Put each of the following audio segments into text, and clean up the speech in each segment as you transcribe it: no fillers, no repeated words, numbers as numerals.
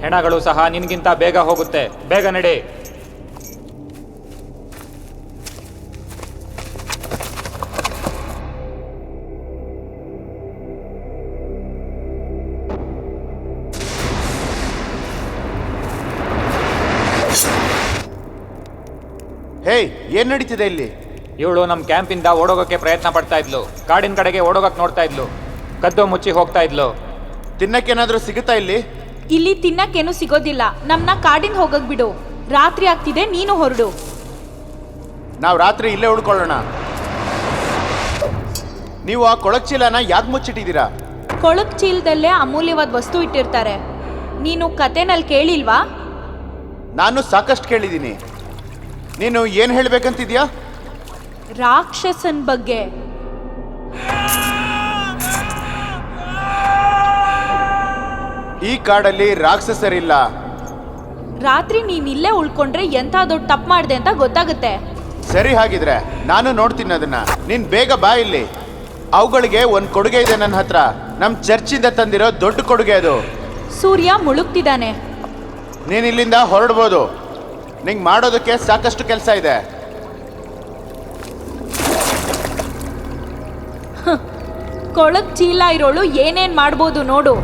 ಹೆಣಗಳು ಸಹ ನಿನ್ಗಿಂತ ಬೇಗ ಹೋಗುತ್ತೆ. ಬೇಗ ನಡಿ. ಹೇಯ್, ಏನ್ ನಡೀತಿದೆ ಇಲ್ಲಿ? ಇವಳು ನಮ್ಮ ಕ್ಯಾಂಪಿಂದ ಓಡೋಗಕ್ಕೆ ಪ್ರಯತ್ನ ಪಡ್ತಾ ಇದ್ಲು. ಕಾಡಿನ ಕಡೆಗೆ ಓಡೋಗಕ್ಕೆ ನೋಡ್ತಾ ಇದ್ಲು. ಕದ್ದು ಮುಚ್ಚಿ ಹೋಗ್ತಾ ಇದ್ಲು. ತಿನ್ನಕ್ಕೇನಾದ್ರೂ ಸಿಗುತ್ತಾ ಇಲ್ಲಿ? ಇಲ್ಲಿ ತಿನ್ನಕ್ಕೇನು ಸಿಗೋದಿಲ್ಲ. ನಮ್ನ ಕಾಡಿಂದ ಹೋಗಕ್ ಬಿಡು. ರಾತ್ರಿ ಆಗ್ತಿದೆ, ನೀನು ಹೊರಡು. ನಾವು ರಾತ್ರಿ ಇಲ್ಲೇ ಉಳ್ಕೊಳ್ಳೋಣ. ನೀವು ಆ ಕೊಳಕ್ ಚೀಲನ ಯಾಕೆ ಮುಚ್ಚಿಟ್ಟಿದ್ದೀರಾ? ಕೊಳಕ್ ಚೀಲದಲ್ಲೇ ಅಮೂಲ್ಯವಾದ ವಸ್ತು ಇಟ್ಟಿರ್ತಾರೆ. ನೀನು ಕತೆನಲ್ಲಿ ಕೇಳಿಲ್ವಾ? ನಾನು ಸಾಕಷ್ಟು ಕೇಳಿದ್ದೀನಿ. ನೀನು ಏನು ಹೇಳ್ಬೇಕಂತಿದ್ಯಾ? ರಾಕ್ಷಸನ್ ಬಗ್ಗೆ. ಈ ಕಾಡಲ್ಲಿ ರಾಕ್ಷಸರಿಲ್ಲ. ರಾತ್ರಿ ನೀನ್ ಇಲ್ಲೇ ಉಳ್ಕೊಂಡ್ರೆ ಎಂಥ ದೊಡ್ಡ ತಪ್ಪು ಮಾಡಿದೆ ಅಂತ ಗೊತ್ತಾಗುತ್ತೆ. ಸರಿ, ಹಾಗಿದ್ರೆ ನಾನು ನೋಡ್ತೀನಿ ಅದನ್ನ. ನೀನ್ ಬೇಗ ಬಾ ಇಲ್ಲಿ. ಅವುಗಳಿಗೆ ಒಂದು ಕೊಡುಗೆ ಇದೆ ನನ್ನ ಹತ್ರ. ನಮ್ಮ ಚರ್ಚಿಂದ ತಂದಿರೋ ದೊಡ್ಡ ಕೊಡುಗೆ ಅದು. ಸೂರ್ಯ ಮುಳುಗ್ತಿದ್ದಾನೆ. ನೀನ್ ಇಲ್ಲಿಂದ ಹೊರಡ್ಬೋದು. ನಿಂಗೆ ಮಾಡೋದಕ್ಕೆ ಸಾಕಷ್ಟು ಕೆಲಸ ಇದೆ. ಕೊಳಕ್ ಚೀಲ ಇರೋಳು ಏನೇನ್ ಮಾಡ್ಬೋದು ನೋಡು.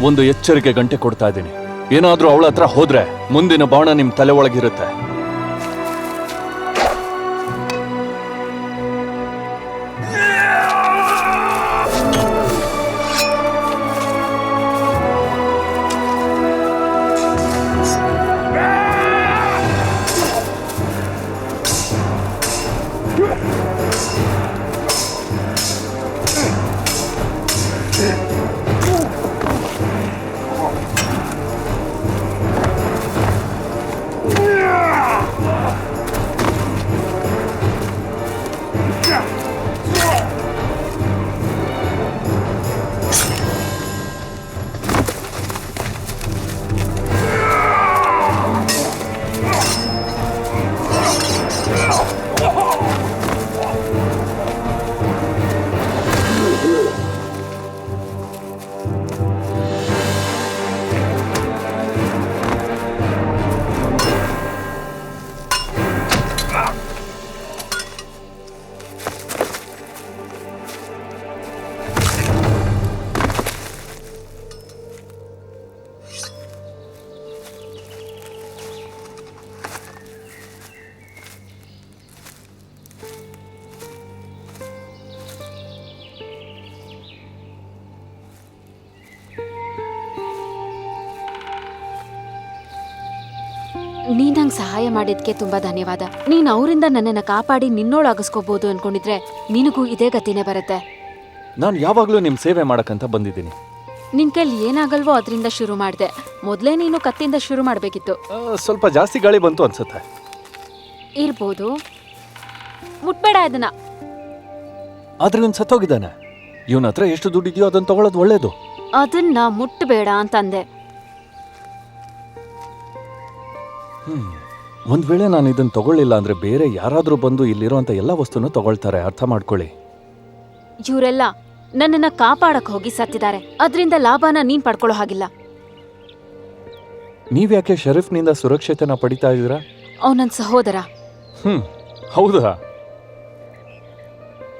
ಒಂದು ಎಚ್ಚರಿಕೆ ಗಂಟೆ ಕೊಡ್ತಾ ಇದ್ದೀನಿ. ಏನಾದ್ರೂ ಅವಳ ಹತ್ರ ಹೋದ್ರೆ ಮುಂದಿನ ಬಾಣ ನಿಮ್ ತಲೆ ಒಳಗಿರುತ್ತೆ. ನೀನ್ ನಂಗೆ ಸಹಾಯ ಮಾಡಿದ್ಕೆ ತುಂಬಾ ಧನ್ಯವಾದ. ನೀನ್ ಅವರಿಂದ ನನ್ನನ್ನ ಕಾಪಾಡಿ ನಿನ್ನೋಳಾಗಿಸ್ಕೋಬಹುದು ಅನ್ಕೊಂಡಿದ್ರೆ ನಿನಗೂ ಇದೇ ಗತಿನೇ ಬರುತ್ತೆ. ನಾನು ಯಾವಾಗ್ಲೂ ನಿಮ್ ಸೇವೆ ಮಾಡಕ್ಕಂತ ಬಂದಿದ್ದೀನಿ. ನಿನ್ ಕೈಲಿ ಏನಾಗಲ್ವೋ ಅದರಿಂದ ಶುರು ಮಾಡ್ದೆ. ಮೊದ್ಲೇ ನೀನು ಕತ್ತಿಂದ ಶುರು ಮಾಡ್ಬೇಕಿತ್ತು. ಸ್ವಲ್ಪ ಜಾಸ್ತಿ ಗಾಳಿ ಬಂತು ಅನ್ಸುತ್ತೆ. ಇರ್ಬೋದು. ಮುಟ್ಬೇಡ ಅದನ್ನ. ಆದ್ರೆ ಇವ್ನು ಸತ್ತೋಗಿದ್ದಾನೆ. ಇವನ ಹತ್ರ ಎಷ್ಟು ದುಡ್ಡಿದೆಯೋ ಅದನ್ನ ತಗೊಳ್ಳೋದು ಒಳ್ಳೇದು. ಅದನ್ನ ಮುಟ್ಬೇಡ ಅಂತಂದೆ. ಒಂದ್ ವೇಳೆ ನಾನು ಇದನ್ನ ತಗೊಳ್ಳಿಲ್ಲ ಅಂದ್ರೆ ಬೇರೆ ಯಾರಾದ್ರೂ ಬಂದು ಇಲ್ಲಿರುವಂತ ಎಲ್ಲ ವಸ್ತುನು ತಗೊಳ್ತಾರೆ. ಅರ್ಥ ಮಾಡ್ಕೊಳ್ಳಿ. ಇವರೆಲ್ಲ ನನ್ನನ್ನ ಕಾಪಾಡಕ್ ಹೋಗಿ ಸತ್ತಿದ್ದಾರೆ. ಅದ್ರಿಂದ ಲಾಭನ ನೀನ್ ಪಡ್ಕೊಳ್ಳೋ ಹಾಗಿಲ್ಲ. ನೀವ್ಯಾಕೆ ಶರೀಫ್ನಿಂದ ಸುರಕ್ಷತೆನ ಪಡಿತಾ ಇದ್ದೀರಾ? ಅವನನ್ ಸಹೋದರ. ಹೌದಾ?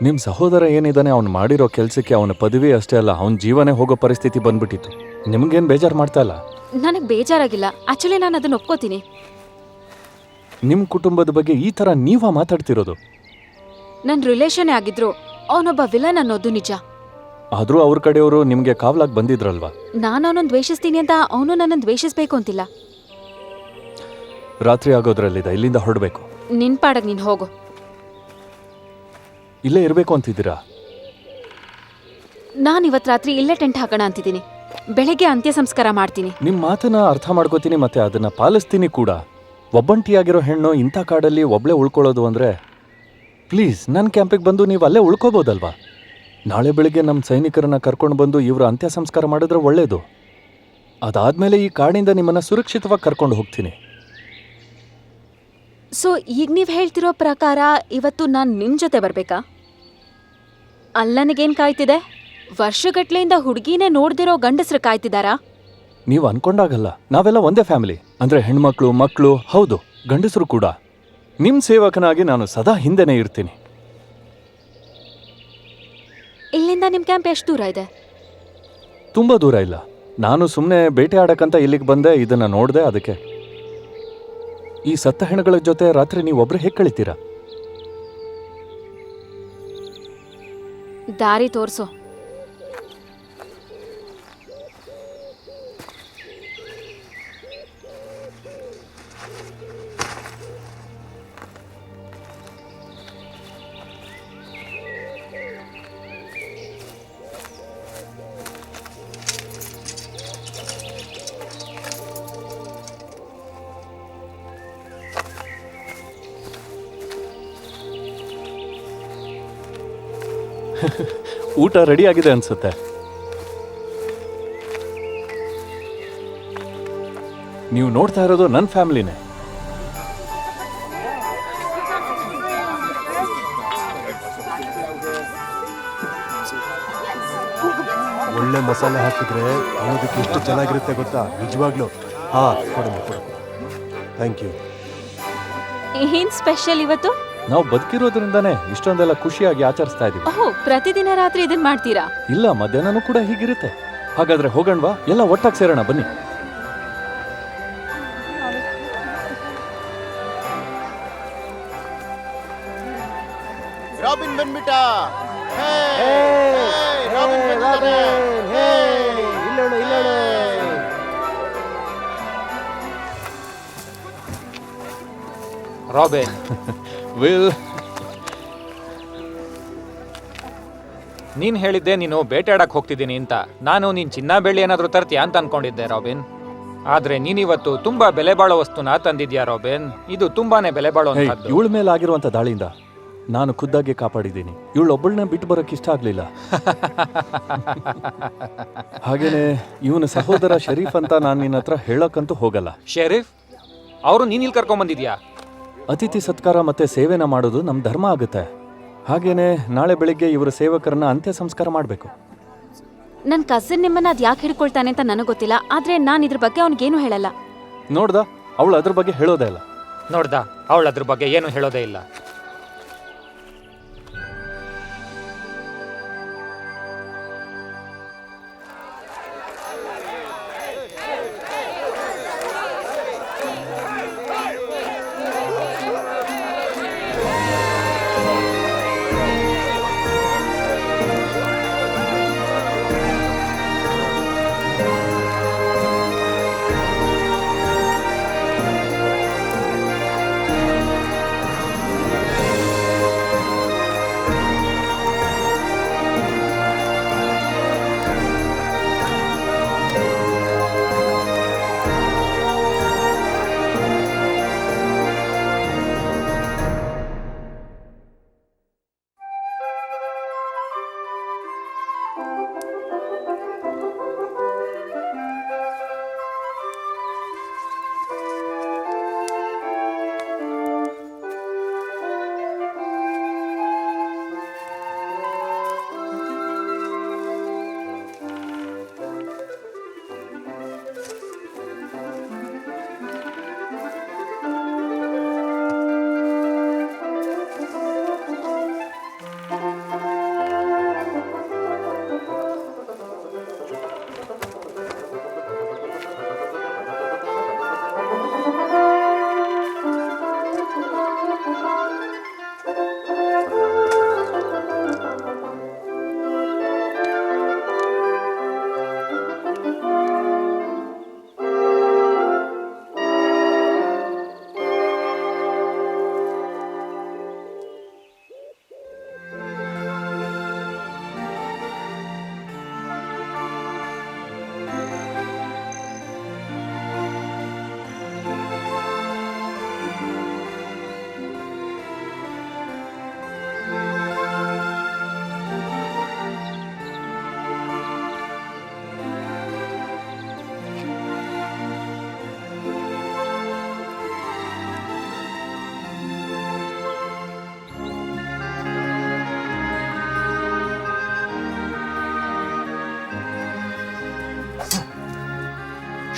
ನಿಮ್ ಸಹೋದರ ಏನಿದಾನೆ ಅವ್ನು ಮಾಡಿರೋ ಕೆಲ್ಸಕ್ಕೆ ಅವನ ಪದವಿ ಅಷ್ಟೇ ಅಲ್ಲ, ಅವನ ಜೀವನೇ ಹೋಗೋ ಪರಿಸ್ಥಿತಿ ಬಂದ್ಬಿಟ್ಟಿತ್ತು. ನಿಮ್ಗೇನ್ ಬೇಜಾರು ಮಾಡ್ತಾ ಇಲ್ಲ? ನನಗ್ ಬೇಜಾರಾಗಿಲ್ಲ. ಆಕ್ಚುಲಿ ನಾನು ಅದನ್ನ ಒಪ್ಕೋತೀನಿ. ನಿಮ್ ಕುಟುಂಬದ ಬಗ್ಗೆ ಈ ತರ ನೀವ ಮಾತಾಡ್ತಿರೋದು? ನನ್ ರಿಲೇಷನ್ ಆಗಿದ್ರು ಅವನೊಬ್ಬ ವಿಲನ್ ಅನ್ನೋದು ನಿಜ. ಆದ್ರೂ ಅವ್ರ ಕಡೆಯವರು ನಿಮ್ಗೆ ಕಾವಲಾಗಿ ಬಂದಿದ್ರಲ್ವಾ? ನಾನು ಅವನನ್ನ ದ್ವೇಷಿಸ್ತೀನಿ ಅಂತ ಅವನು ನನ್ನನ್ನು ದ್ವೇಷಿಸ್ಬೇಕು ಅಂತಿಲ್ಲ. ರಾತ್ರಿ ಆಗೋದ್ರಲ್ಲಿದೆ, ಇಲ್ಲಿಂದ ಹೊರಡ್ಬೇಕು. ನಿನ್ ಪಾಡಗ್ ನೀನ್ ಹೋಗು. ಇಲ್ಲೇ ಇರ್ಬೇಕು ಅಂತಿದ್ದೀರಾ? ನಾನ್ ಇವತ್ ರಾತ್ರಿ ಇಲ್ಲೇ ಟೆಂಟ್ ಹಾಕೋಣ ಅಂತಿದ್ದೀನಿ. ಬೆಳಗ್ಗೆ ಅಂತ್ಯ ಸಂಸ್ಕಾರ ಮಾಡ್ತೀನಿ. ನಿಮ್ ಮಾತನ್ನ ಅರ್ಥ ಮಾಡ್ಕೋತೀನಿ, ಮತ್ತೆ ಅದನ್ನ ಪಾಲಿಸ್ತೀನಿ ಕೂಡ. ಒಬ್ಬಂಟಿಯಾಗಿರೋ ಹೆಣ್ಣು ಇಂಥ ಕಾಡಲ್ಲಿ ಒಬ್ಳೆ ಉಳ್ಕೊಳ್ಳೋದು ಅಂದ್ರೆ, ಪ್ಲೀಸ್ ನನ್ನ ಕ್ಯಾಂಪಿಗೆ ಬಂದು ನೀವು ಅಲ್ಲೇ ಉಳ್ಕೋಬೋದಲ್ವಾ? ನಾಳೆ ಬೆಳಿಗ್ಗೆ ನಮ್ಮ ಸೈನಿಕರನ್ನ ಕರ್ಕೊಂಡು ಬಂದು ಇವರು ಅಂತ್ಯ ಸಂಸ್ಕಾರ ಮಾಡಿದ್ರೆ ಒಳ್ಳೇದು. ಅದಾದ್ಮೇಲೆ ಈ ಕಾಡಿಂದ ನಿಮ್ಮನ್ನ ಸುರಕ್ಷಿತವಾಗಿ ಕರ್ಕೊಂಡು ಹೋಗ್ತೀನಿ. ಸೊ ಈಗ ನೀವ್ ಹೇಳ್ತಿರೋ ಪ್ರಕಾರ ಇವತ್ತು ನಾನ್ ನಿನ್ ಜೊತೆ ಬರ್ಬೇಕಾ? ಅಲ್ಲನಿಗೇನ್ ಕಾಯ್ತಿದೆ? ವರ್ಷಗಟ್ಲೆಯಿಂದ ಹುಡುಗಿನೇ ನೋಡ್ದಿರೋ ಗಂಡಸ್ರು ಕಾಯ್ತಿದಾರಾ? ನೀವು ಅನ್ಕೊಂಡಾಗಲ್ಲ, ನಾವೆಲ್ಲ ಒಂದೇ ಫ್ಯಾಮಿಲಿ. ಅಂದ್ರೆ ಹೆಣ್ಮಕ್ಳು, ಮಕ್ಕಳು, ಹೌದು ಗಂಡಸರು ಕೂಡ. ನಿಮ್ ಸೇವಕನಾಗಿ ನಾನು ಸದಾ ಹಿಂದೆನೇ ಇರ್ತೀನಿ. ಇಲ್ಲಿಂದ ನಿಮ್ ಕ್ಯಾಂಪ್ ಎಷ್ಟು ದೂರ ಇದೆ? ತುಂಬಾ ದೂರ ಇಲ್ಲ. ನಾನು ಸುಮ್ಮನೆ ಬೇಟೆ ಆಡಕ್ಕಂತ ಇಲ್ಲಿಗೆ ಬಂದೆ, ಇದನ್ನ ನೋಡ್ದೆ, ಅದಕ್ಕೆ. ಈ ಸತ್ತ ಹೆಣಗಳ ಜೊತೆ ರಾತ್ರಿ ನೀವೊಬ್ರು ಹೇಗೆ ಕಳಿತೀರಾ? ದಾರಿ ತೋರ್ಸು. ಊಟ ರೆಡಿ ಆಗಿದೆ ಅನ್ಸುತ್ತೆ. ನೀವು ನೋಡ್ತಾ ಇರೋದು ನನ್ನ ಫ್ಯಾಮಿಲಿನೇ. ಒಳ್ಳೆ ಮಸಾಲೆ ಹಾಕಿದ್ರೆ ಅನ್ನೋದಕ್ಕೆ ಎಷ್ಟು ಚೆನ್ನಾಗಿರುತ್ತೆ ಗೊತ್ತಾ, ನಿಜವಾಗ್ಲೂ. ಹಾ, ಕೊಡಮ್ಮ ಕೊಡು. Thank you. ಏನ್ ಸ್ಪೆಷಲ್ ಇವತ್ತು? ನಾವು ಬದುಕಿರೋದ್ರಿಂದಾನೇ ಇಷ್ಟೊಂದೆಲ್ಲ ಖುಷಿಯಾಗಿ ಆಚರಿಸ್ತಾ ಇದೀವಿ. ಓಹೋ, ಪ್ರತಿದಿನ ರಾತ್ರಿ ಇದನ್ ಮಾಡ್ತೀರಾ? ಇಲ್ಲ, ಮಧ್ಯಾಹ್ನನೂ ಕೂಡ ಹೀಗಿರುತ್ತೆ. ಹಾಗಾದ್ರೆ ಹೋಗಣ್ವಾ? ಎಲ್ಲ ಒಟ್ಟಾಗಿ ಸೇರೋಣ ಬನ್ನಿ. ರಾಬಿನ್ ಬಂದ್ಬಿಟ್ಟ. ರಾಬಿನ್ ಬಂದಿದ್ದಾನೆ. ರಾಬಿನ್, ವಿಲ್, ನೀನ್ ಹೇಳಿದ್ದೆ ನೀನು ಬೇಟೆಯಾಡಕ್ ಹೋಗ್ತಿದ್ದೀನಿ ಅಂತ. ನಾನು ನೀನ್ ಚಿನ್ನ ಬೆಳ್ಳಿ ಏನಾದ್ರೂ ತರ್ತೀಯಾ ಅಂತ ಅನ್ಕೊಂಡಿದ್ದೆ ರಾಬಿನ್. ಆದ್ರೆ ನೀನಿವತ್ತು ತುಂಬಾ ಬೆಲೆ ಬಾಳೋ ವಸ್ತುನ ತಂದಿದ್ಯಾ ರಾಬಿನ್. ಇದು ತುಂಬಾನೇ ಬೆಲೆ ಬಾಳುವಂತದ್ದು. ಇವಳ ಮೇಲೆ ಆಗಿರುವಂತ ದಾಳಿಯಿಂದ ನಾನು ಖುದ್ದಾಗಿ ಕಾಪಾಡಿದ್ದೀನಿ. ಇವಳೊಬ್ಬಳನ್ನ ಬಿಟ್ಟು ಬರೋಕೆ ಇಷ್ಟ ಆಗ್ಲಿಲ್ಲ. ಹಾಗೇನೆ ಇವನ ಸಹೋದರ ಶರೀಫ್ ಅಂತ ನಾನು ನಿನ್ನ ಹತ್ರ ಹೇಳಕ್ಕಂತೂ ಹೋಗಲ್ಲ. ಶರೀಫ್ ಅವರು ನೀನ್ ಇಲ್ಲಿ ಕರ್ಕೊಂಡ್ ಬಂದಿದ್ಯಾ? ಅತಿಥಿ ಸತ್ಕಾರ ಮತ್ತೆ ಸೇವೆನ ಮಾಡೋದು ನಮ್ಮ ಧರ್ಮ ಆಗುತ್ತೆ. ಹಾಗೇನೆ ನಾಳೆ ಬೆಳಿಗ್ಗೆ ಇವರ ಸೇವಕರನ್ನ ಅಂತ್ಯ ಸಂಸ್ಕಾರ ಮಾಡಬೇಕು. ನನ್ ಕಸಿನ್ ನಿಮ್ಮನ್ನ ಅದ್ ಯಾಕೆ ಹಿಡ್ಕೊಳ್ತಾನೆ ಅಂತ ನನಗೆ ಗೊತ್ತಿಲ್ಲ, ಆದ್ರೆ ನಾನು ಇದ್ರ ಬಗ್ಗೆ ಅವ್ನಿಗೇನು ಹೇಳಲ್ಲ. ನೋಡ್ದ, ಅವಳು ಅದ್ರ ಬಗ್ಗೆ ಹೇಳೋದೇ ಇಲ್ಲ. ನೋಡ್ದ, ಅವಳು ಅದ್ರ ಬಗ್ಗೆ ಏನು ಹೇಳೋದೇ ಇಲ್ಲ.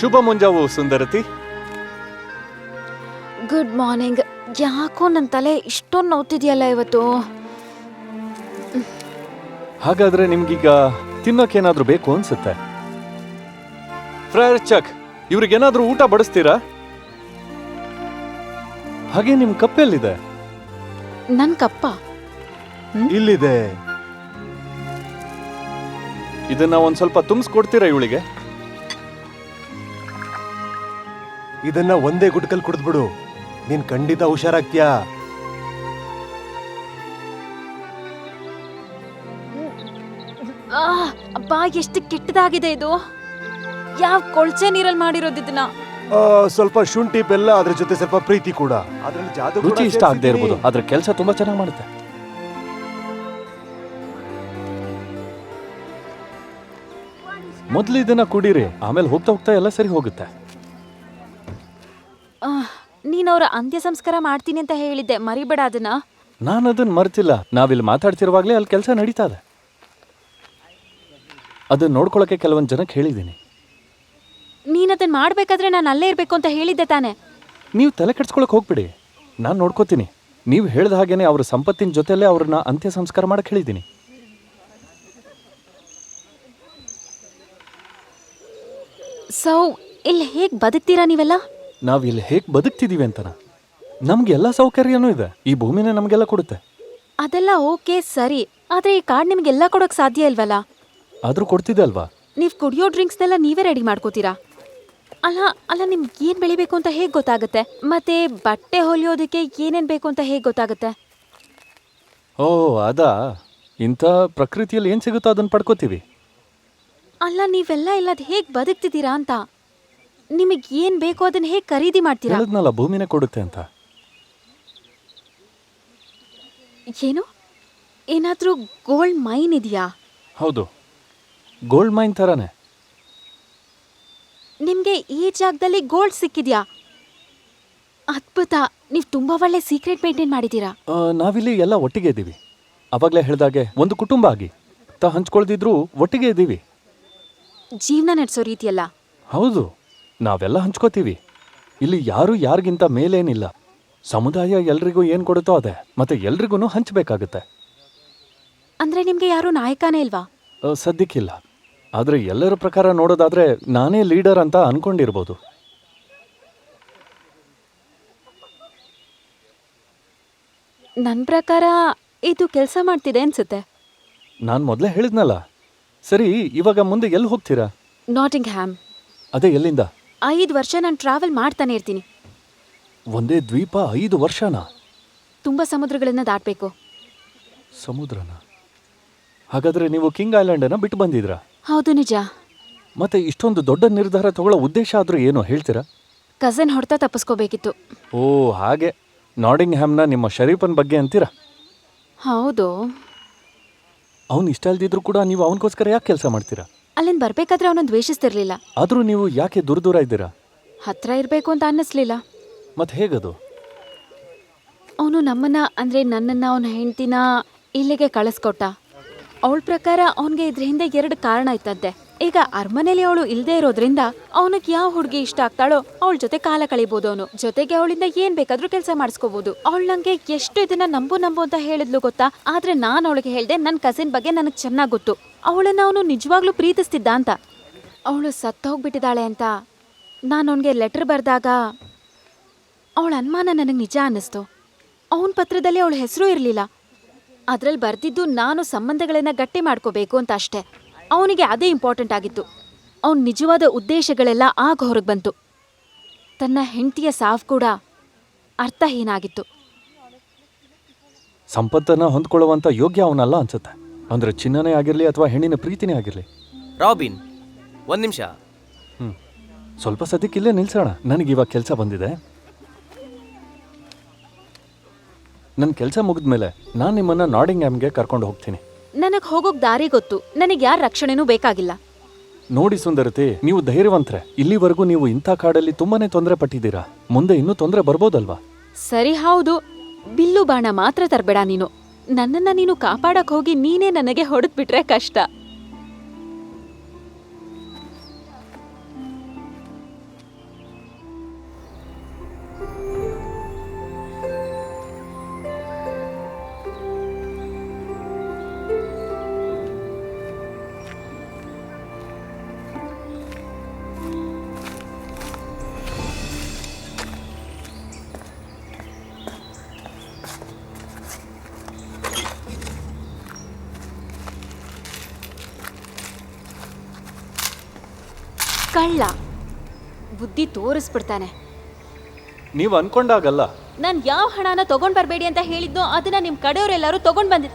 ಶುಭ ಮುಂಜಾವು ಸುಂದರತಿ. Good morning. ಯಾಕೋ ನನ್ನ ತಲೆ ಇಷ್ಟೊಂದು ನೋವ್ತಿದ್ಯಲ್ಲ ಇವತ್ತು. ಹಾಗಾದ್ರೆ ನಿಮ್ಗೀಗ ತಿನ್ನೋಕೇನಾದ್ರೂ ಬೇಕು ಅನ್ಸುತ್ತೆ. ಫ್ರೈರ್ ಚಕ್, ಇವ್ರಿಗೇನಾದ್ರೂ ಊಟ ಬಡಿಸ್ತೀರಾ? ಹಾಗೆ ನಿಮ್ ಕಪ್ಪೆಲ್ಲಿದೆ? ನನ್ ಕಪ್ಪ ಇಲ್ಲಿದೆ. ಇದನ್ನ ಒಂದ್ ಸ್ವಲ್ಪ ತುಂಬಿಸ್ಕೊಡ್ತೀರಾ ಇವಳಿಗೆ? ಇದನ್ನ ಒಂದೇ ಗುಟ್ಕಲ್ ಕುಡಿದ್ಬಿಡು, ನೀನ್ ಖಂಡಿತ ಹುಷಾರಾಗ್ತೀಯಾ. ಅಬ್ಬಾ, ಎಷ್ಟು ಕೆಟ್ಟದಾಗಿದೆ ಇದು. ಯಾವ ಕೊಳ್ಚೆ ನೀರಲ್ಲಿ ಮಾಡಿರೋದು ಇದನ್ನ. ಸ್ವಲ್ಪ ಶುಂಠಿ ಬೆಲ್ಲ, ಅದ್ರ ಜೊತೆ ಸ್ವಲ್ಪ ಪ್ರೀತಿ ಕೂಡ. ಅದ್ರಲ್ಲಿ ಜಾದು ಕೂಡ ರುಚಿ ಇಷ್ಟ ಆಗದೆ ಸೇರ್ಸಿದ್ದೀನಿ. ಇರ್ಬೋದು, ಆದ್ರೆ ಕೆಲಸ ತುಂಬಾ ಚೆನ್ನಾಗಿ ಮಾಡುತ್ತೆ. ಮೊದಲು ಇದನ್ನ ಕುಡೀರಿ, ಆಮೇಲೆ ಹೋಗ್ತಾ ಹೋಗ್ತಾ ಎಲ್ಲ ಸರಿ ಹೋಗುತ್ತೆ. ನೀನವ್ರ ಅಂತ್ಯ ಸಂಸ್ಕಾರ ಮಾಡ್ತೀನಿ ಅಂತ ಹೇಳಿದ್ದೆ, ಮರಿಬೇಡ ಅದನ್ನ. ನಾನು ಅದನ್ನ ಮರ್ತಿಲ್ಲ. ನಾವಿಲ್ಲಿ ಮಾತಾಡ್ತಿರುವಾಗಲೇ ಅಲ್ಲಿ ಕೆಲಸ ನಡೀತಾ ಇದೆ. ಅದನ್ನ ನೋಡ್ಕೊಳಕ್ಕೆ ಕೆಲವೊಂದು ಜನಕ್ಕೆ ಹೇಳಿದ್ದೀನಿ. ನೀನದನ್ನ ಮಾಡ್ಬೇಕಾದ್ರೆ ನಾನು ಅಲ್ಲೇ ಇರ್ಬೇಕು ಅಂತ ಹೇಳಿದ್ದೆ ತಾನೆ. ನೀವು ತಲೆ ಕೆಡ್ಸ್ಕೊಳಕ್ ಹೋಗ್ಬಿಡಿ, ನಾನು ನೋಡ್ಕೋತೀನಿ. ನೀವು ಹೇಳ್ದ ಹಾಗೇನೆ ಅವ್ರ ಸಂಪತ್ತಿನ ಜೊತೆಲೇ ಅವ್ರನ್ನ ಅಂತ್ಯ ಸಂಸ್ಕಾರ ಮಾಡಕ್ ಹೇಳಿದ್ದೀನಿ. ಸೊ ಇಲ್ಲಿ ಹೇಗ್ ಬದುಕ್ತೀರಾ ನೀವೆಲ್ಲ? ನಾವ್ ಇಲ್ಲಿ ಹೇಗೆ ಬದುಕ್ತಿದೀವಿ ಅಂತನ, ನಮ್ಗೆ ಎಲ್ಲ ಸೌಕರ್ಯನೂ ಇದೆ. ಈ ಭೂಮಿನೇ ನಮ್ಗೆಲ್ಲ ಕೊಡುತ್ತೆ. ಅದೆಲ್ಲ ಓಕೆ ಸರಿ, ಆದ್ರೆ ಈ ಕಾರ್ಡ್ ನಿಮ್ಗೆಲ್ಲ ಕೊಡೋಕ್ ಸಾಧ್ಯ ಇಲ್ವಲ್ಲ? ಆದ್ರೂ ಕೊಡ್ತಿದೆ ಅಲ್ವಾ? ನೀವ್ ಕುಡಿಯೋ ಡ್ರಿಂಕ್ಸ್ನೆಲ್ಲ ನೀವೇ ರೆಡಿ ಮಾಡ್ಕೋತೀರಾ? ಅಲ್ಲ ನಿಮ್ಗೆ ಏನ್ ಬೆಳಿಬೇಕು ಅಂತ ಹೇಗ್ ಗೊತ್ತಾಗುತ್ತೆ? ಮತ್ತೆ ಬಟ್ಟೆ ಹೊಲಿಯೋದಕ್ಕೆ ಏನೇನ್ ಬೇಕು ಅಂತ ಹೇಗ್ ಗೊತ್ತಾಗುತ್ತೆ? ಓ ಅದಾ, ಇಂಥ ಪ್ರಕೃತಿಯಲ್ಲಿ ಏನ್ ಸಿಗುತ್ತೋ ಅದನ್ನ ಪಡ್ಕೋತೀವಿ. ಅಲ್ಲ ನೀವೆಲ್ಲ ಇಲ್ಲದ್ ಹೇಗ್ ಬದುಕ್ತಿದ್ದೀರಾ ಅಂತ. ನಿಮಗ್ ಏನ್ ಬೇಕೋ ಅದನ್ನ ಹೇಗ್ ಖರೀದಿ ಮಾಡ್ತೀರಾ? ಹೇಳಿದ್ನಲ್ಲ, ಭೂಮಿನೇ ಕೊಡುತ್ತೆ ಅಂತ. ಏನು, ಏನಾದ್ರೂ ಗೋಲ್ಡ್ ಮೈನ್ ಇದೆಯಾ? ಹೌದು, ಗೋಲ್ಡ್ ಮೈನ್ ಥರನೇ. ನಿಮ್ಗೆ ಈ ಜಾಗದಲ್ಲಿ ಗೋಲ್ಡ್ ಸಿಕ್ಕಿದ್ಯಾ? ಅದ್ಭುತ, ನೀವ್ ತುಂಬಾ ಒಳ್ಳೆ ಸೀಕ್ರೆಟ್ ಮೇಂಟೈನ್ ಮಾಡಿದೀರಾ. ನಾವಿಲ್ಲಿ ಎಲ್ಲ ಒಟ್ಟಿಗೆ ಇದ್ದೀವಿ. ಅವಾಗಲೇ ಹೇಳ್ದಾಗೆ ಒಂದು ಕುಟುಂಬ ಆಗಿ ಹಂಚ್ಕೊಳ್ದಿದ್ರು ಒಟ್ಟಿಗೆ ಇದ್ದೀವಿ. ಜೀವನ ನಡೆಸೋ ರೀತಿಯಲ್ಲ. ಹೌದು, ನಾವೆಲ್ಲ ಹಂಚ್ಕೋತೀವಿ. ಇಲ್ಲಿ ಯಾರು ಯಾರಿಗಿಂತ ಮೇಲೇನಿಲ್ಲ. ಸಮುದಾಯ ಎಲ್ರಿಗೂ ಏನ್ ಕೊಡುತ್ತೋ ಅದೇ, ಮತ್ತೆ ಎಲ್ರಿಗೂ ಹಂಚ್ಬೇಕಾಗತ್ತೆ. ಅಂದ್ರೆ ನಿಮ್ಗೆ ಯಾರು ನಾಯಕನೇ ಇಲ್ವಾ? ಸದ್ಯಕ್ಕಿಲ್ಲ. ಆದ್ರೆ ಎಲ್ಲರ ಪ್ರಕಾರ ನೋಡೋದಾದ್ರೆ ನಾನೇ ಲೀಡರ್ ಅಂತ ಅನ್ಕೊಂಡಿರ್ಬೋದು. ನನ್ ಪ್ರಕಾರ ಇದು ಕೆಲಸ ಮಾಡ್ತಿದೆ ಅನ್ಸುತ್ತೆ. ನಾನು ಮೊದಲೇ ಹೇಳಿದ್ನಲ್ಲ. ಸರಿ, ಇವಾಗ ಮುಂದೆ ಎಲ್ಲಿ ಹೋಗ್ತೀರಾ? ನಾಟಿಂಗ್ಹ್ಯಾಮ್. ಅದೇ ಎಲ್ಲಿಂದ? 5 ವರ್ಷ ನಾನು ಟ್ರಾವೆಲ್ ಮಾಡ್ತಾನೆ ಇರ್ತೀನಿ. ಒಂದೇ ದ್ವೀಪ 5 ವರ್ಷನಾ? ತುಂಬಾ ಸಮುದ್ರಗಳನ್ನ ದಾಟ್ಬೇಕು. ಸಮುದ್ರನ? ಹಾಗಾದ್ರೆ ನೀವು ಕಿಂಗ್ ಐಲ್ಯಾಂಡನ್ನ ಬಿಟ್ಟು ಬಂದಿದ್ರಾ? ಹೌದು, ನಿಜ. ಮತ್ತೆ ಇಷ್ಟೊಂದು ದೊಡ್ಡ ನಿರ್ಧಾರ ತಗೊಳ್ಳೋ ಉದ್ದೇಶ ಆದ್ರೂ ಏನು ಹೇಳ್ತೀರಾ? ಕಸಿನ್ ಹೊಡೆತ ತಪ್ಪಿಸ್ಕೋಬೇಕಿತ್ತು. ಓ ಹಾಗೆ, ನಾಟಿಂಗ್ಹ್ಯಾಮ್ನ ನಿಮ್ಮ ಶರೀಫನ್ ಬಗ್ಗೆ ಅಂತೀರಾ? ಹೌದು. ಅವನು ಇಷ್ಟ ಅಲ್ದಿದ್ರು ಕೂಡ ನೀವು ಅವನಿಗೋಸ್ಕರ ಯಾಕೆ ಕೆಲಸ ಮಾಡ್ತೀರಾ? ಅಲ್ಲಿಂದ ಬರ್ಬೇಕಾದ್ರೆ ಅವನನ್ನು ದ್ವೇಷಿಸ್ತಿರ್ಲಿಲ್ಲ. ಆದ್ರೂ ನೀವು ಯಾಕೆ ದೂರ ಇದ್ದೀರಾ? ಹತ್ರ ಇರ್ಬೇಕು ಅಂತ ಅನ್ನಿಸ್ಲಿಲ್ಲ. ಮತ್ತೆ ಹೇಗದು? ಅವನು ನಮ್ಮನ್ನ, ಅಂದ್ರೆ ನನ್ನನ್ನ, ಅವನ ಹೆಂಡ್ತಿನ ಇಲ್ಲಿಗೆ ಕಳಿಸ್ಕೊಟ್ಟ. ಅವಳ ಪ್ರಕಾರ ಅವನಿಗೆ ಇದ್ರ ಹಿಂದೆ 2 ಕಾರಣ ಇತ್ತಂತೆ. ಈಗ ಅರಮನೆಯಲ್ಲಿ ಅವಳು ಇಲ್ದೇ ಇರೋದ್ರಿಂದ ಅವನಿಗೆ ಯಾವ ಹುಡುಗಿ ಇಷ್ಟ ಆಗ್ತಾಳೋ ಅವಳ ಜೊತೆ ಕಾಲ ಕಳಿಬಹುದು ಅವನು. ಜೊತೆಗೆ ಅವಳಿಂದ ಏನ್ ಬೇಕಾದ್ರೂ ಕೆಲಸ ಮಾಡಿಸ್ಕೋಬಹುದು. ಅವಳು ನಂಗೆ ಎಷ್ಟು ಇದನ್ನ ನಂಬು ಅಂತ ಹೇಳಿದ್ಲು ಗೊತ್ತಾ? ಆದ್ರೆ ನಾನು ಅವಳಿಗೆ ಹೇಳ್ದೆ ನನ್ನ ಕಸಿನ್ ಬಗ್ಗೆ ನನಗೆ ಚೆನ್ನಾಗ್ ಗೊತ್ತು, ಅವಳನ್ನ ಅವನು ನಿಜವಾಗ್ಲೂ ಪ್ರೀತಿಸ್ತಿದ್ದ ಅಂತ. ಅವಳು ಸತ್ತೋಗ್ಬಿಟ್ಟಿದ್ದಾಳೆ ಅಂತ ನಾನು ಅವನಿಗೆ ಲೆಟರ್ ಬರ್ದಾಗ ಅವಳ ಅನುಮಾನ ನನಗೆ ನಿಜ ಅನ್ನಿಸ್ತು. ಅವನ ಪತ್ರದಲ್ಲಿ ಅವಳ ಹೆಸರು ಇರಲಿಲ್ಲ. ಅದ್ರಲ್ಲಿ ಬರ್ದಿದ್ದು ನಾನು ಸಂಬಂಧಗಳನ್ನ ಗಟ್ಟಿ ಮಾಡ್ಕೋಬೇಕು ಅಂತ ಅಷ್ಟೇ. ಅವನಿಗೆ ಅದೇ ಇಂಪಾರ್ಟೆಂಟ್ ಆಗಿತ್ತು. ಅವನ ನಿಜವಾದ ಉದ್ದೇಶಗಳೆಲ್ಲ ಆಗ ಹೊರಗೆ ಬಂತು. ತನ್ನ ಹೆಂಡತಿಯ ಸಾವು ಕೂಡ ಅರ್ಥಹೀನ ಆಗಿತ್ತು. ಸಂಪತ್ತನ್ನ ಹೊಂದ್ಕೊಳ್ಳುವಂತ ಯೋಗ್ಯ ಅವನಲ್ಲ ಅನ್ಸುತ್ತೆ. ಅಂದ್ರೆ ಚಿನ್ನನೇ ಆಗಿರ್ಲಿ ಅಥವಾ ಹೆಣ್ಣಿನ ಪ್ರೀತಿನೇ ಆಗಿರ್ಲಿ. ರಾಬಿನ್, 1 ನಿಮಿಷ. ಸ್ವಲ್ಪ ಸದ್ಯಕ್ಕೆ ಇಲ್ಲೇ ನಿಲ್ಸೋಣ. ನನಗಿವಾಗ ಕೆಲಸ ಬಂದಿದೆ. ನನ್ನ ಕೆಲಸ ಮುಗಿದ್ಮೇಲೆ ನಾನು ನಿಮ್ಮನ್ನ ನಾಟಿಂಗ್ಹ್ಯಾಮ್ಗೆ ಕರ್ಕೊಂಡು ಹೋಗ್ತೀನಿ. ನನಗೆ ಹೋಗೋಕ್ ದಾರಿ ಗೊತ್ತು. ನನಗೆ ಯಾರ ರಕ್ಷಣೆನೂ ಬೇಕಾಗಿಲ್ಲ. ನೋಡಿ ಸುಂದರತೆ, ನೀವು ಧೈರ್ಯವಂತ್ರೆ. ಇಲ್ಲಿವರೆಗೂ ನೀವು ಇಂಥ ಕಾಡಲ್ಲಿ ತುಂಬಾನೇ ತೊಂದರೆ ಪಟ್ಟಿದ್ದೀರಾ. ಮುಂದೆ ಇನ್ನೂ ತೊಂದರೆ ಬರ್ಬೋದಲ್ವಾ? ಸರಿ, ಹೌದು. ಬಿಲ್ಲು ಬಾಣ ಮಾತ್ರ ತರಬೇಡ ನೀನು. ನನ್ನನ್ನ ನೀನು ಕಾಪಾಡಕ್ ಹೋಗಿ ನೀನೇ ನನಗೆ ಹೊಡೆದ್ಬಿಟ್ರೆ ಕಷ್ಟ. ಕಳ್ಳ ಬುದ್ಧಿ ತೋರಿಸ್ಬಿಡ್ತಾನೆ. ನೀವು ಅನ್ಕೊಂಡಾಗಲ್ಲ. ನಾನ್ ಯಾವ ಹಣನ ತಗೊಂಡ್ ಬರ್ಬೇಡಿ ಅಂತ ಹೇಳಿದ್ನೋ ಅದನ್ನ ನಿಮ್ ಕಡೆಯವರೆಲ್ಲರೂ ತಗೊಂಡ್ ಬಂದಿದ್.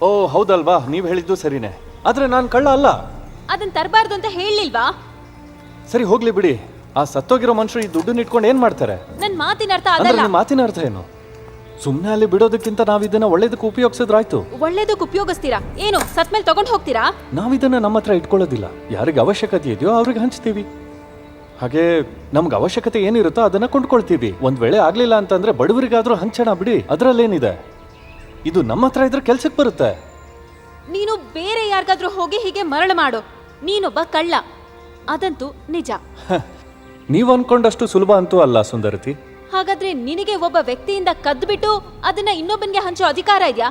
ಓ ಹೌದಲ್ವಾ, ನೀವು ಹೇಳಿದ್ದು ಸರಿನೇ. ಆದ್ರೆ ನಾನು ಕಳ್ಳ ಅಲ್ಲ. ಅದನ್ನ ತರಬಾರ್ದು ಅಂತ ಹೇಳಿಲ್ವಾ? ಸರಿ ಹೋಗ್ಲಿ ಬಿಡಿ. ಆ ಸತ್ತೋಗಿರೋ ಮನುಷ್ಯರು ಈ ದುಡ್ಡನ್ನ ಇಟ್ಕೊಂಡು ಏನ್ ಮಾಡ್ತಾರೆ? ನನ್ ಮಾತಿನ ಅರ್ಥ ಅಂದ್ರೆ ಅದಲ್ಲ. ನಿಮ್ಮ ಮಾತಿನ ಅರ್ಥ ಏನು? ಸುಮ್ಮನೆ ಅಲ್ಲಿ ಬಿಡೋದಕ್ಕಿಂತ ನಾವಿದನ್ನ ಒಳ್ಳೇದಕ್ಕೆ ಉಪಯೋಗಿಸಿದ್ರಾಯ್ತು. ಒಳ್ಳೇದಕ್ಕೆ ಉಪಯೋಗಿಸ್ತೀರಾ? ಏನು ಸತ್ಮೇಲೆ ತಗೊಂಡು ಹೋಗ್ತೀರಾ? ನಾವಿದನ್ನ ನಮ್ಮ ಹತ್ರ ಇಟ್ಕೊಳ್ಳೋದಿಲ್ಲ. ಯಾರಿಗೆ ಅವಶ್ಯಕತೆ ಇದೆಯೋ ಅವ್ರಿಗೆ ಹಂಚ್ತೀವಿ. ಹಾಗೆ ನಮ್ಗೆ ಅವಶ್ಯಕತೆ ಏನಿರುತ್ತೋ ಅದನ್ನ ಕೊಂಡ್ಕೊಳ್ತೀವಿ. ಒಂದ್ ವೇಳೆ ಆಗ್ಲಿಲ್ಲ ಅಂತಂದ್ರೆ ಬಡವರಿಗಾದ್ರೂ ಹಂಚೋಣ ಬಿಡಿ, ಅದ್ರಲ್ಲೇನಿದೆ. ಇದು ನಮ್ಮ ಹತ್ರ ಇದ್ರೆ ಕೆಲ್ಸಕ್ಕೆ ಬರುತ್ತೆ. ನೀನು ಬೇರೆ ಯಾರಿಗಾದ್ರೂ ಹೋಗಿ ಹೀಗೆ ಮರಳು ಮಾಡು. ನೀನೊಬ್ಬ ಕಳ್ಳ, ಅದಂತೂ ನಿಜ. ನೀವ್ ಅನ್ಕೊಂಡಷ್ಟು ಸುಲಭ ಅಂತೂ ಅಲ್ಲ ಸುಂದರತಿ. ಹಾಗಾದ್ರೆ ನಿನಗೆ ಒಬ್ಬ ವ್ಯಕ್ತಿಯಿಂದ ಕದ್ಬಿಟ್ಟು ಅದನ್ನ ಇನ್ನೊಬ್ಬನಿಗೆ ಹಂಚೋ ಅಧಿಕಾರ ಇದೆಯಾ?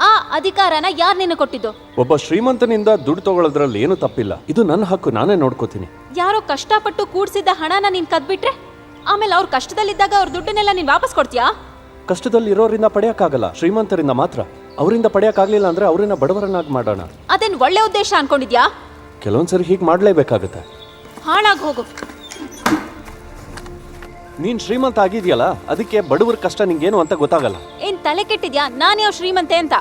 ಆ ಅಧಿಕಾರನ ಯಾರು ನಿನ್ನ ಕೊಟ್ಟಿದ್ದು? ಒಬ್ಬ ಶ್ರೀಮಂತನಿಂದ ದುಡ್ಡು ತಗೊಳ್ಳೋದ್ರಲ್ಲಿ ಏನು ತಪ್ಪಿಲ್ಲ. ಇದು ನನ್ನ ಹಕ್ಕು, ನಾನೇ ನೋಡ್ಕೋತೀನಿ. ಯಾರೋ ಕಷ್ಟಪಟ್ಟು ಕೂಡ್ಸಿದ್ದ ಹಣನ ನೀನ್ ಕದ್ಬಿಟ್ರೆ ಆಮೇಲೆ ಅವ್ರ ಕಷ್ಟದಲ್ಲಿದ್ದಾಗ ಅವ್ರ ದುಡ್ಡನ್ನೆಲ್ಲ ನೀನ್ ವಾಪಸ್ ಕೊಡ್ತೀಯಾ? ಕಷ್ಟದಲ್ಲಿ ಇರೋರಿಂದ ಪಡೆಯಕ್ಕಾಗಲ್ಲ, ಶ್ರೀಮಂತರಿಂದ ಮಾತ್ರ. ಅವರಿಂದ ಪಡೆಯಕ್ಕಾಗ್ಲಿಲ್ಲ ಅಂದ್ರೆ ಅವರನ್ನ ಬಡವರನ್ನಾಗಿ ಮಾಡೋಣ. ಅದೇನ್ ಒಳ್ಳೆ ಉದ್ದೇಶ ಅನ್ಕೊಂಡಿದ್ಯಾ? ಕೆಲವೊಂದ್ಸರಿ ಹೀಗೆ ಮಾಡ್ಲೇಬೇಕಾಗತ್ತೆ. ಹಾಳಾಗ್ ಹೋಗು. ನೀನ್ ಶ್ರೀಮಂತ ಆಗಿದ್ಯಲ್ಲ, ಅದಕ್ಕೆ ಬಡವರ ಕಷ್ಟ ನಿಂಗೇನು ಅಂತ ಗೊತ್ತಾಗಲ್ಲ. ಏನ್ ತಲೆ ಕೆಟ್ಟಿದ್ಯಾ? ನಾನ್ ಯಾವ ಶ್ರೀಮಂತೆ ಅಂತ?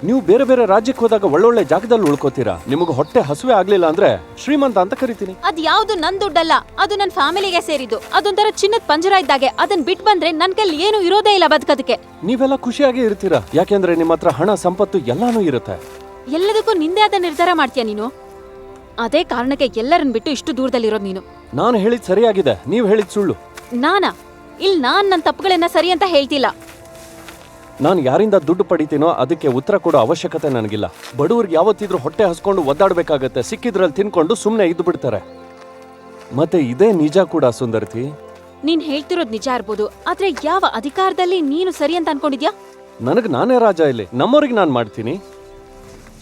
ನೀವು ಬೇರೆ ಬೇರೆ ರಾಜ್ಯಕ್ಕೆ ಹೋದಾಗ ಒಳ್ಳೊಳ್ಳೆ ಜಾಗದಲ್ಲಿ ಉಳ್ಕೋತೀರಾ. ನಿಮಗೆ ಹೊಟ್ಟೆ ಹಸುವೆ ಆಗ್ಲಿಲ್ಲ ಅಂದ್ರೆ ಶ್ರೀಮಂತ ಅಂತ ಕರಿತೀನಿ. ಅದ್ ಯಾವ್ದು ನನ್ ದುಡ್ಡಲ್ಲ, ಅದು ನನ್ ಫ್ಯಾಮಿಲಿಗೆ ಸೇರಿದ್ದು. ಅದೊಂಥರ ಚಿನ್ನದ ಪಂಜರ ಇದ್ದಾಗೆ. ಅದನ್ ಬಿಟ್ ಬಂದ್ರೆ ನನ್ ಕೈಲಿ ಏನು ಇರೋದೇ ಇಲ್ಲ ಬದುಕೋದಕ್ಕೆ. ನೀವೆಲ್ಲ ಖುಷಿಯಾಗಿ ಇರ್ತೀರಾ, ಯಾಕೆಂದ್ರೆ ನಿಮ್ಮ ಹತ್ರ ಹಣ ಸಂಪತ್ತು ಎಲ್ಲಾನು ಇರುತ್ತೆ. ಎಲ್ಲದಕ್ಕೂ ನಿಂದೆ ಆದ ನಿರ್ಧಾರ ಮಾಡ್ತೀಯ ನೀನು. ಅದೇ ಕಾರಣಕ್ಕೆ ಎಲ್ಲರನ್ನ ಬಿಟ್ಟು ಇಷ್ಟು ದೂರದಲ್ಲಿರೋದು ನೀನು. ನಾನು ಹೇಳಿದ್ ಸರಿಯಾಗಿದೆ, ನೀವು ಹೇಳಿದ್ ಸುಳ್ಳು. ನಾನಾ? ನಾನ್ ನನ್ನ ತಪ್ಪುಗಳನ್ನ ಸರಿ ಅಂತ ಹೇಳ್ತಿಲ್ಲ. ನಾನು ಯಾರಿಂದ ದುಡ್ಡು ಪಡಿತೀನೋ ಅದಕ್ಕೆ ಉತ್ತರ ಕೊಡೋ ಅವಶ್ಯಕತೆ ನನಗಿಲ್ಲ. ಬಡವರಿಗೆ ಯಾವತ್ತಿದ್ರೂ ಹೊಟ್ಟೆ ಹಸ್ಕೊಂಡು ಒದ್ದಾಡ್ಬೇಕಾಗತ್ತೆ. ಸಿಕ್ಕಿದ್ರಲ್ಲಿ ತಿನ್ಕೊಂಡು ಸುಮ್ಮನೆ ಇದ್ದು ಬಿಡ್ತಾರೆ. ಮತ್ತೆ ಇದೇ ನಿಜ ಕೂಡ ಸುಂದರತಿ. ನೀನ್ ಹೇಳ್ತಿರೋದ್ ನಿಜ ಇರ್ಬೋದು, ಆದ್ರೆ ಯಾವ ಅಧಿಕಾರದಲ್ಲಿ ನೀನು ಸರಿ ಅಂತ ಅನ್ಕೊಂಡಿದ್ಯಾ? ನನಗ್ ನಾನೇ ರಾಜ ಇಲ್ಲಿ, ನಮ್ಮವ್ರಿಗೆ ನಾನ್ ಮಾಡ್ತೀನಿ.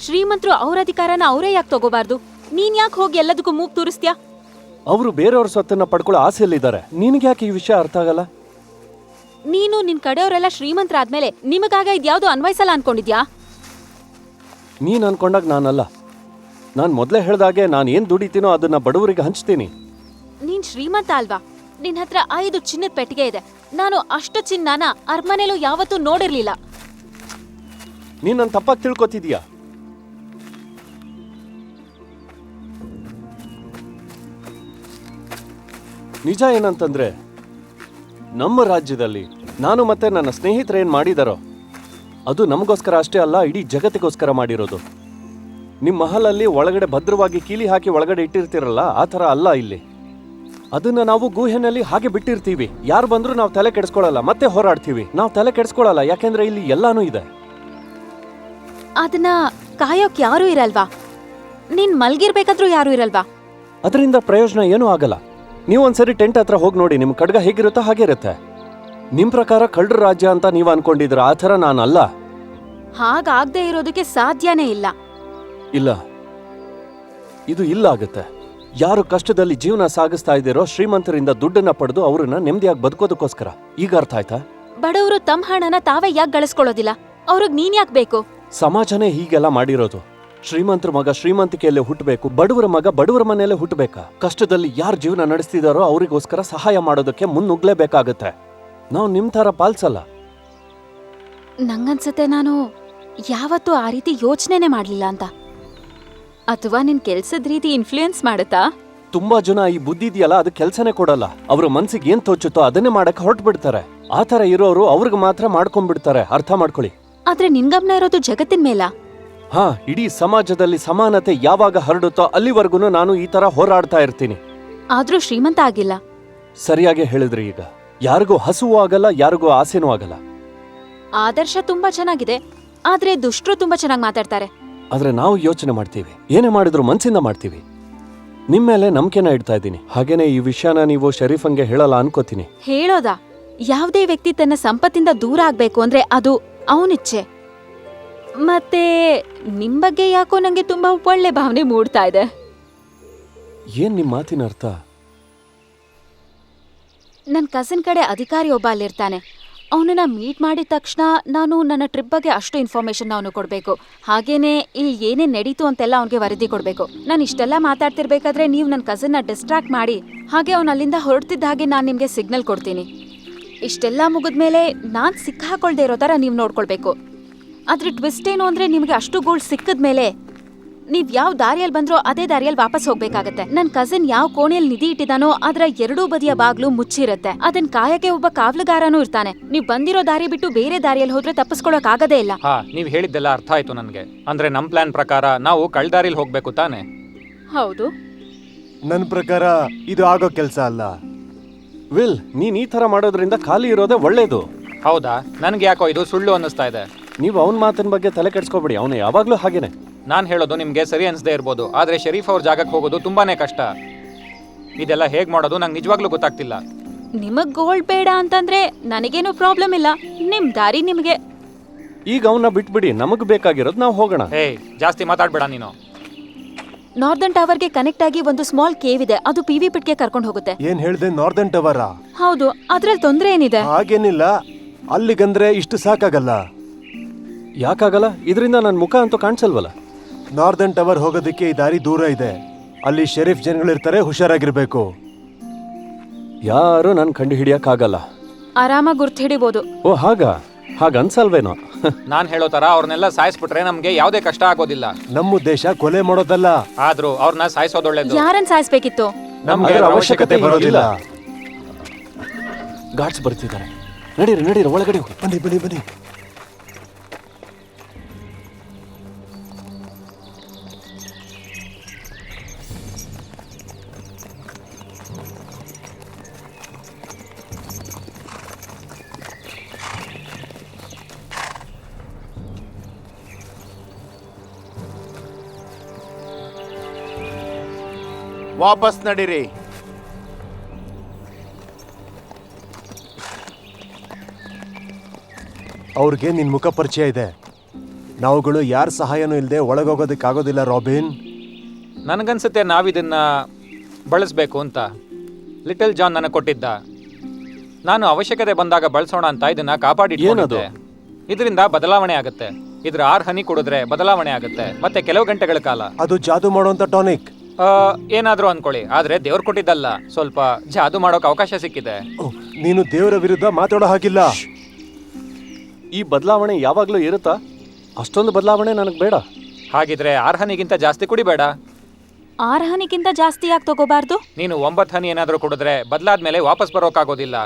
ಶ್ರೀಮಂತರು ಅವ್ರ ಅಧಿಕಾರನ ಅವರೇ ಯಾಕೆ ತಗೋಬಾರ್ದು? ನೀನ್ ಯಾಕೆ ಹೋಗಿ ಎಲ್ಲದಕ್ಕೂ ಮೂಗ್ ತೂರಿಸ್ತ್ಯಾ? ಅವರು ಬೇರೆಯವ್ರ ಸ್ವತ್ತನ್ನ ಪಡ್ಕೊಳ್ಳೋ ಆಸೆಯಲ್ಲಿದ್ದಾರೆ. ನಿನಗೆ ಯಾಕೆ ಈ ವಿಷಯ ಅರ್ಥ ಆಗಲ್ಲ? ನೀನು ನಿನ್ ಕಡೆಯವರೆಲ್ಲ ಶ್ರೀಮಂತರಾದ್ಮೇಲೆ ನಿಮಗಾಗ ಇದ್ಯಾವ್ದು ಅನ್ವಯಿಸಲ್ಲ ಅನ್ಕೊಂಡಿದ್ಯಾ? ನೀನ್ ಅನ್ಕೊಂಡಾಗ ನಾನಲ್ಲ. ನಾನ್ ಮೊದ್ಲೇ ಹೇಳ್ದಾಗೆ ನಾನು ಏನ್ ದುಡಿತೀನೋ ಅದನ್ನ ಬಡವರಿಗೆ ಹಂಚ್ತೀನಿ. ನೀನ್ ಶ್ರೀಮಂತ ಅಲ್ವಾ? ನಿನ್ ಹತ್ರ 5 ಚಿನ್ನದ ಪೆಟ್ಟಿಗೆ ಇದೆ. ನಾನು ಅಷ್ಟು ಚಿನ್ನನ ಅರಮನೆಲೂ ಯಾವತ್ತೂ ನೋಡಿರ್ಲಿಲ್ಲ. ನೀನ್ ನನ್ ತಪ್ಪಾಗಿ ತಿಳ್ಕೊತಿದ್ಯಾ? ನಿಜ ಏನಂತಂದ್ರೆ ನಮ್ಮ ರಾಜ್ಯದಲ್ಲಿ ನಾನು ಮತ್ತೆ ನನ್ನ ಸ್ನೇಹಿತರೇನ್ ಮಾಡಿದಾರೋ ಅದು ನಮಗೋಸ್ಕರ ಅಷ್ಟೇ ಅಲ್ಲ, ಇಡೀ ಜಗತ್ತಿಗೋಸ್ಕರ ಮಾಡಿರೋದು. ನಿಮ್ಮ ಮಹಲಲ್ಲಿ ಒಳಗಡೆ ಭದ್ರವಾಗಿ ಕೀಲಿ ಹಾಕಿ ಒಳಗಡೆ ಇಟ್ಟಿರ್ತೀರಲ್ಲ, ಆ ಥರ ಅಲ್ಲ ಇಲ್ಲಿ. ಅದನ್ನ ನಾವು ಗುಹೆನಲ್ಲಿ ಹಾಗೆ ಬಿಟ್ಟಿರ್ತೀವಿ. ಯಾರು ಬಂದ್ರೂ ನಾವು ತಲೆ ಕೆಡಿಸ್ಕೊಳ್ಳಲ್ಲ, ಮತ್ತೆ ಹೋರಾಡ್ತೀವಿ. ನಾವು ತಲೆ ಕೆಡಿಸ್ಕೊಳ್ಳಲ್ಲ, ಯಾಕೆಂದ್ರೆ ಇಲ್ಲಿ ಎಲ್ಲಾನು ಇದೆ. ಅದನ್ನ ಕಾಯೋಕ್ ಯಾರೂ ಇರಲ್ವಾ? ನೀನ್ ಮಲ್ಗಿರ್ಬೇಕಾದ್ರೂ ಯಾರೂ ಇರಲ್ವಾ? ಅದರಿಂದ ಪ್ರಯೋಜನ ಏನೂ ಆಗಲ್ಲ. ನೀವು ಒಂದ್ಸರಿ ಟೆಂಟ್ ಹತ್ರ ಹೋಗಿ ನೋಡಿ, ನಿಮ್ ಖಡ್ಗ ಹೇಗಿರುತ್ತೋ ಹಾಗೆ ಇರುತ್ತೆ. ನಿಮ್ ಪ್ರಕಾರ ಕಳ್ಳರ ರಾಜ್ಯ ಅಂತ ನೀವು ಅನ್ಕೊಂಡಿದ್ರ, ಆ ಥರ ನಾನಲ್ಲ. ಹಾಗಾಗದೆ ಇರೋದಕ್ಕೆ ಸಾಧ್ಯನೇ ಇಲ್ಲ. ಇಲ್ಲ, ಇದು ಇಲ್ಲ ಆಗುತ್ತೆ. ಯಾರು ಕಷ್ಟದಲ್ಲಿ ಜೀವನ ಸಾಗಿಸ್ತಾ ಇದ್ದೀರೋ ಶ್ರೀಮಂತರಿಂದ ದುಡ್ಡನ್ನ ಪಡೆದು ಅವ್ರನ್ನ ನೆಮ್ಮದಿಯಾಗಿ ಬದುಕೋದಕ್ಕೋಸ್ಕರ. ಈಗ ಅರ್ಥ ಆಯ್ತಾ? ಬಡವರು ತಮ್ಮ ಹಣನ ತಾವೇ ಯಾಕೆ ಗಳಿಸ್ಕೊಳ್ಳೋದಿಲ್ಲ? ಅವ್ರಿಗೆ ನೀನ್ ಯಾಕೆ ಬೇಕು? ಸಮಾಜನೇ ಹೀಗೆಲ್ಲ ಮಾಡಿರೋದು. ಶ್ರೀಮಂತರ ಮಗ ಶ್ರೀಮಂತಿಕೆಯಲ್ಲೇ ಹುಟ್ಟಬೇಕು, ಬಡವರ ಮಗ ಬಡವರ ಮನೆಯಲ್ಲೇ ಹುಟ್ಟಬೇಕಾ? ಕಷ್ಟದಲ್ಲಿ ಯಾರು ಜೀವನ ನಡೆಸ್ತಿದಾರೋ ಅವರಿಗೋಸ್ಕರ ಸಹಾಯ ಮಾಡೋದಕ್ಕೆ ಮುನ್ನುಗ್ಲೇಬೇಕಾಗತ್ತೆ. ನಾವು ನಿಮ್ ತರ ಪಾಲ್ಸಲ್ಲ. ನಂಗನ್ಸತ್ತೆ ನಾನು ಯಾವತ್ತೂ ಆ ರೀತಿ ಯೋಚನೆನೇ ಮಾಡ್ಲಿಲ್ಲ ಅಂತ. ಅಥವಾ ನಿನ್ ಕೆಲ್ಸದ ರೀತಿ ಇನ್ಫ್ಲೂಯೆನ್ಸ್ ಮಾಡುತ್ತಾ? ತುಂಬಾ ಜನ ಈ ಬುದ್ಧಿ ಇದೆಯಲ್ಲ, ಅದು ಕೆಲ್ಸನೇ ಕೊಡಲ್ಲ. ಅವ್ರ ಮನ್ಸಿಗೆ ಏನ್ ತೋಚುತ್ತೋ ಅದನ್ನೇ ಮಾಡಕ್ಕೆ ಹೊರಟು ಬಿಡ್ತಾರೆ. ಆ ತರ ಇರೋರು ಅವ್ರಿಗೆ ಮಾತ್ರ ಮಾಡ್ಕೊಂಡ್ಬಿಡ್ತಾರೆ. ಅರ್ಥ ಮಾಡ್ಕೊಳ್ಳಿ. ಆದ್ರೆ ನಿನ್ ಗಮನ ಇರೋದು ಜಗತ್ತಿನ ಮೇಲ. ಹಾ, ಇಡೀ ಸಮಾಜದಲ್ಲಿ ಸಮಾನತೆ ಯಾವಾಗ ಹರಡುತ್ತೋ ಅಲ್ಲಿವರೆಗೂ ನಾನು ಈ ತರ ಹೋರಾಡ್ತಾ ಇರ್ತೀನಿ. ಆದ್ರೂ ಶ್ರೀಮಂತ ಆಗಿಲ್ಲ. ಸರಿಯಾಗಿ ಹೇಳಿದ್ರಿ. ಈಗ ಯಾರಿಗೂ ಹಸುವು ಆಗಲ್ಲ, ಯಾರಿಗೂ ಆಸೆನೂ ಆಗಲ್ಲ. ಆದರ್ಶ ತುಂಬಾ ಚೆನ್ನಾಗಿದೆ, ಆದ್ರೆ ದುಷ್ಟರು ತುಂಬಾ ಚೆನ್ನಾಗಿ ಮಾತಾಡ್ತಾರೆ. ಆದ್ರೆ ನಾವು ಯೋಚನೆ ಮಾಡ್ತೀವಿ, ಏನೇ ಮಾಡಿದ್ರು ಮನ್ಸಿಂದ ಮಾಡ್ತೀವಿ. ನಿಮ್ ಮೇಲೆ ನಂಬಿಕೆನ ಇಡ್ತಾ ಇದ್ದೀನಿ. ಹಾಗೇನೆ ಈ ವಿಷಯನ ನೀವು ಶರೀಫಂಗೆ ಹೇಳಲ್ಲ ಅನ್ಕೋತೀನಿ. ಹೇಳೋದಾ? ಯಾವುದೇ ವ್ಯಕ್ತಿ ತನ್ನ ಸಂಪತ್ತಿಂದ ದೂರ ಆಗ್ಬೇಕು ಅಂದ್ರೆ ಅದು ಅವನಿಚ್ಛೆ. ಮತ್ತೆ ನಿಮ್ ಬಗ್ಗೆ ಯಾಕೋ ನಂಗೆ ತುಂಬಾ ಒಳ್ಳೆ ಭಾವನೆ ಮೂಡ್ತಾ ಇದೆ. ಏನ್ ನಿಮ್ ಮಾತಿನ ಅರ್ಥ? ನನ್ನ ಕಸಿನ್ ಕಡೆ ಅಧಿಕಾರಿ ಒಬ್ಬ ಅಲ್ಲಿರ್ತಾನೆ. ಅವನನ್ನ ಮೀಟ್ ಮಾಡಿದ ತಕ್ಷಣ ನಾನು ನನ್ನ ಟ್ರಿಪ್ ಬಗ್ಗೆ ಅಷ್ಟು ಇನ್ಫಾರ್ಮೇಶನ್ ಅವನು ಕೊಡಬೇಕು. ಹಾಗೇನೆ ಇಲ್ಲಿ ಏನೇನು ನಡೀತು ಅಂತೆಲ್ಲ ಅವನಿಗೆ ವರದಿ ಕೊಡಬೇಕು. ನಾನು ಇಷ್ಟೆಲ್ಲ ಮಾತಾಡ್ತಿರ್ಬೇಕಾದ್ರೆ ನೀವು ನನ್ನ ಕಸಿನ್ನ ಡಿಸ್ಟ್ರಾಕ್ಟ್ ಮಾಡಿ, ಹಾಗೆ ಅವನು ಅಲ್ಲಿಂದ ಹೊರಡ್ತಿದ್ದ ಹಾಗೆ ನಾನು ನಿಮಗೆ ಸಿಗ್ನಲ್ ಕೊಡ್ತೀನಿ. ಇಷ್ಟೆಲ್ಲ ಮುಗಿದ್ಮೇಲೆ ನಾನು ಸಿಕ್ಕಾಕೊಳ್ದೇ ಇರೋ ಥರ ನೀವು ನೋಡ್ಕೊಳ್ಬೇಕು. ಆದ್ರೆ ಟ್ವಿಸ್ಟ್ ಏನು ಅಂದ್ರೆ ನಿಮಗೆ ಅಷ್ಟು ಗೋಲ್ಡ್ ಸಿಕ್ಕಿದ್ಮೇಲೆ ನೀವ್ ಯಾವ ದಾರಿಯಲ್ಲಿ ಬಂದ್ರೋ ಅದೇ ದಾರಿಯಲ್ಲಿ ವಾಪಸ್ ಹೋಗ್ಬೇಕಾಗತ್ತೆ. ನನ್ ಕಸಿನ್ ಯಾವ ಕೋಣೆಯಲ್ಲಿ ನಿಧಿ ಇಟ್ಟಿದಾನೋ ಅದರ ಎರಡೂ ಬದಿಯ ಬಾಗ್ಲು ಮುಚ್ಚಿರತ್ತೆ. ಅದನ್ ಕಾಯಕ್ಕೆ ಒಬ್ಬ ಕಾವಲುಗಾರನೂ ಇರ್ತಾನೆ. ನೀವ್ ಬಂದಿರೋ ದಾರಿ ಬಿಟ್ಟು ಬೇರೆ ದಾರಿಯಲ್ಲಿ ಹೋದ್ರೆ ತಪ್ಪಿಸ್ಕೊಳಕ್ ಆಗದೇ ಇಲ್ಲ. ಹಾ, ನೀವ್ ಹೇಳಿದ್ದೆಲ್ಲ ಅರ್ಥ ಆಯ್ತು ನನ್ಗೆ. ಅಂದ್ರೆ ನಮ್ ಪ್ಲಾನ್ ಪ್ರಕಾರ ನಾವು ಕಳ್ದಾರಿಲ್ ಹೋಗ್ಬೇಕು ತಾನೆ? ಹೌದು. ನನ್ನ ಪ್ರಕಾರ ಇದು ಆಗೋ ಕೆಲಸ ಅಲ್ಲ. ವಿಲ್, ನೀನ್ ಈ ತರ ಮಾಡೋದ್ರಿಂದ ಖಾಲಿ ಇರೋದೇ ಒಳ್ಳೇದು. ಹೌದಾ? ನನ್ಗೆ ಯಾಕೋ ಇದು ಸುಳ್ಳು ಅನ್ನಿಸ್ತಾ ಇದೆ. ನೀವು ಅವನ ಮಾತಿನ ಬಗ್ಗೆ ತಲೆ ಕೆಡ್ಸ್ಕೊಬೇಡಿ, ಅವನು ಯಾವಾಗ್ಲೂ ಹಾಗೇನೆ. ನಾನ್ ಹೇಳೋದು ನಿಮ್ಗೆ ಸರಿ ಅನ್ಸದೇ ಇರ್ಬೋದು, ಆದ್ರೆ ಶರೀಫ್ ಅವ್ರ ಜಾಗಕ್ಕೆ ಹೋಗೋದು ತುಂಬಾನೇ ಕಷ್ಟ. ಇದೆಲ್ಲ ಹೇಗ್ ಮಾಡೋದು ನಂಗೆ ನಿಜವಾಗ್ಲೂ ಗೊತ್ತಾಗ್ತಿಲ್ಲ. ನಿಮಗ್ ಗೋಲ್ಡ್ ಬೇಡ ಅಂತಂದ್ರೆ ನನಗೇನು ಪ್ರಾಬ್ಲಮ್ ಇಲ್ಲ. ನಿಮ್ ದಾರಿ ನಿಮ್ಗೆ. ಈಗ ಅವನ್ನ ಬಿಟ್ಬಿಡಿ, ನಮಗ್ ಬೇಕಾಗಿರೋದು ನಾವು ಹೋಗೋಣ. ಹೇ, ಜಾಸ್ತಿ ಮಾತಾಡ್ಬೇಡ ನೀನು. ನಾರ್ದರ್ನ್ ಟವರ್ಗೆ ಕನೆಕ್ಟ್ ಆಗಿ ಒಂದು ಸ್ಮಾಲ್ ಕೇವ್ ಇದೆ. ಅದು PV ಪಿಟ್ಗೆ ಕರ್ಕೊಂಡು ಹೋಗುತ್ತೆ. ಏನ್ ಹೇಳ್ದೆ, ನಾರ್ದರ್ನ್ ಟವರಾ? ಹೌದು, ಅದ್ರಲ್ಲಿ ತೊಂದ್ರೆ ಏನಿದೆ? ಹಾಗೇನಿಲ್ಲ, ಅಲ್ಲಿಗಂದ್ರೆ ಇಷ್ಟು ಸಾಕಾಗಲ್ಲ. ಯಾಕಾಗಲ್ಲ? ಇದರಿಂದ ನನ್ನ ಮುಖ ಅಂತೂ ಕಾಣಿಸಲ್ವಲ್ಲ. ನಾರ್ದರ್ನ್ ಟವರ್ ಹೋಗೋದಕ್ಕೆ ಈ ದಾರಿ ದೂರ ಇದೆ. ಅಲ್ಲಿ ಶರೀಫ್ ಜನಗಳಿರ್ತಾರೆ, ಹುಷಾರಾಗಿರ್ಬೇಕು. ಯಾರು ನನ್ ಕಂಡು ಹಿಡಿಯಕ್ಕಾಗಲ್ಲ. ಆರಾಮಾಗಿ ಗುರ್ತು ಹಿಡಿಬೋದು. ಓ ಹಾಗನ್ಸಲ್ವೇನೋ. ನಾನ್ ಹೇಳೋ ತರ ಅವ್ರನ್ನೆಲ್ಲ ಸಾಯಿಸ್ಬಿಟ್ರೆ ನಮ್ಗೆ ಯಾವ್ದೇ ಕಷ್ಟ ಆಗೋದಿಲ್ಲ. ನಮ್ಮ ಉದ್ದೇಶ ಕೊಲೆ ಮಾಡೋದಲ್ಲ. ಆದ್ರೂ ಅವ್ರನ್ನ ಸಾಯಿಸೋದೊಳ್ಳೇದು. ಯಾರನ್ನ ಸಾಯಿಸ್ಬೇಕಿತ್ತು? ನಮ್ಗೆ ಅದರ ಅವಶ್ಯಕತೆ ಬರೋದಿಲ್ಲ. ಗಾರ್ಡ್ಸ್ ಬರ್ತಿದ್ದಾರೆ. ನಡೀರಿ ಒಳಗಡೆ ಹೋಗಿ. ಬನ್ನಿ. ವಾಪಸ್ ನಡೀರಿ. ಅವ್ರಿಗೆ ನಿನ್ ಮುಖ ಪರಿಚಯ ಇದೆ. ನಾವುಗಳು ಯಾರ ಸಹಾಯನೂ ಇಲ್ಲದೆ ಒಳಗೋಗೋದಕ್ಕಾಗೋದಿಲ್ಲ ರಾಬಿನ್. ನನಗನ್ಸುತ್ತೆ ನಾವಿದನ್ನ ಬಳಸ್ಬೇಕು ಅಂತ. ಲಿಟಲ್ ಜಾನ್ ನನಗೆ ಕೊಟ್ಟಿದ್ದ. ನಾನು ಅವಶ್ಯಕತೆ ಬಂದಾಗ ಬಳಸೋಣ ಅಂತ ಇದನ್ನ ಕಾಪಾಡಿಟ್ಕೊಂಡಿದ್ದೆ. ಇದರಿಂದ ಬದಲಾವಣೆ ಆಗುತ್ತೆ. ಇದ್ರ 6 ಹನಿ ಕುಡಿದ್ರೆ ಬದಲಾವಣೆ ಆಗುತ್ತೆ, ಮತ್ತೆ ಕೆಲವು ಗಂಟೆಗಳ ಕಾಲ. ಅದು ಜಾದು ಮಾಡುವಂತ ಟಾನಿಕ್. ಏನಾದ್ರೂ ಅನ್ಕೊಳ್ಳಿ, ಆದ್ರೆ ದೇವ್ರು ಕೊಟ್ಟಿದ್ದಲ್ಲ. ಸ್ವಲ್ಪ ಜಾದು ಮಾಡೋಕೆ ಅವಕಾಶ ಸಿಕ್ಕಿದೆ. ನೀನು ದೇವರ ವಿರುದ್ಧ ಮಾತಾಡೋ ಹಾಗಿಲ್ಲ. ಈ ಬದಲಾವಣೆ ಯಾವಾಗ್ಲೂ ಇರುತ್ತಾ? ಅಷ್ಟೊಂದು ಬದಲಾವಣೆ ನನಗೆ ಬೇಡ. ಹಾಗಿದ್ರೆ 6 ಹನಿಗಿಂತ ಜಾಸ್ತಿ ಕುಡಿಬೇಡ. 6 ಹನಿಗಿಂತ ಜಾಸ್ತಿ ಯಾಕೆ ತಗೋಬಾರ್ದು? ನೀನು 9 ಹನಿ ಏನಾದ್ರೂ ಕುಡಿದ್ರೆ ಬದಲಾದ್ಮೇಲೆ ವಾಪಸ್ ಬರೋಕ್ಕಾಗೋದಿಲ್ಲ.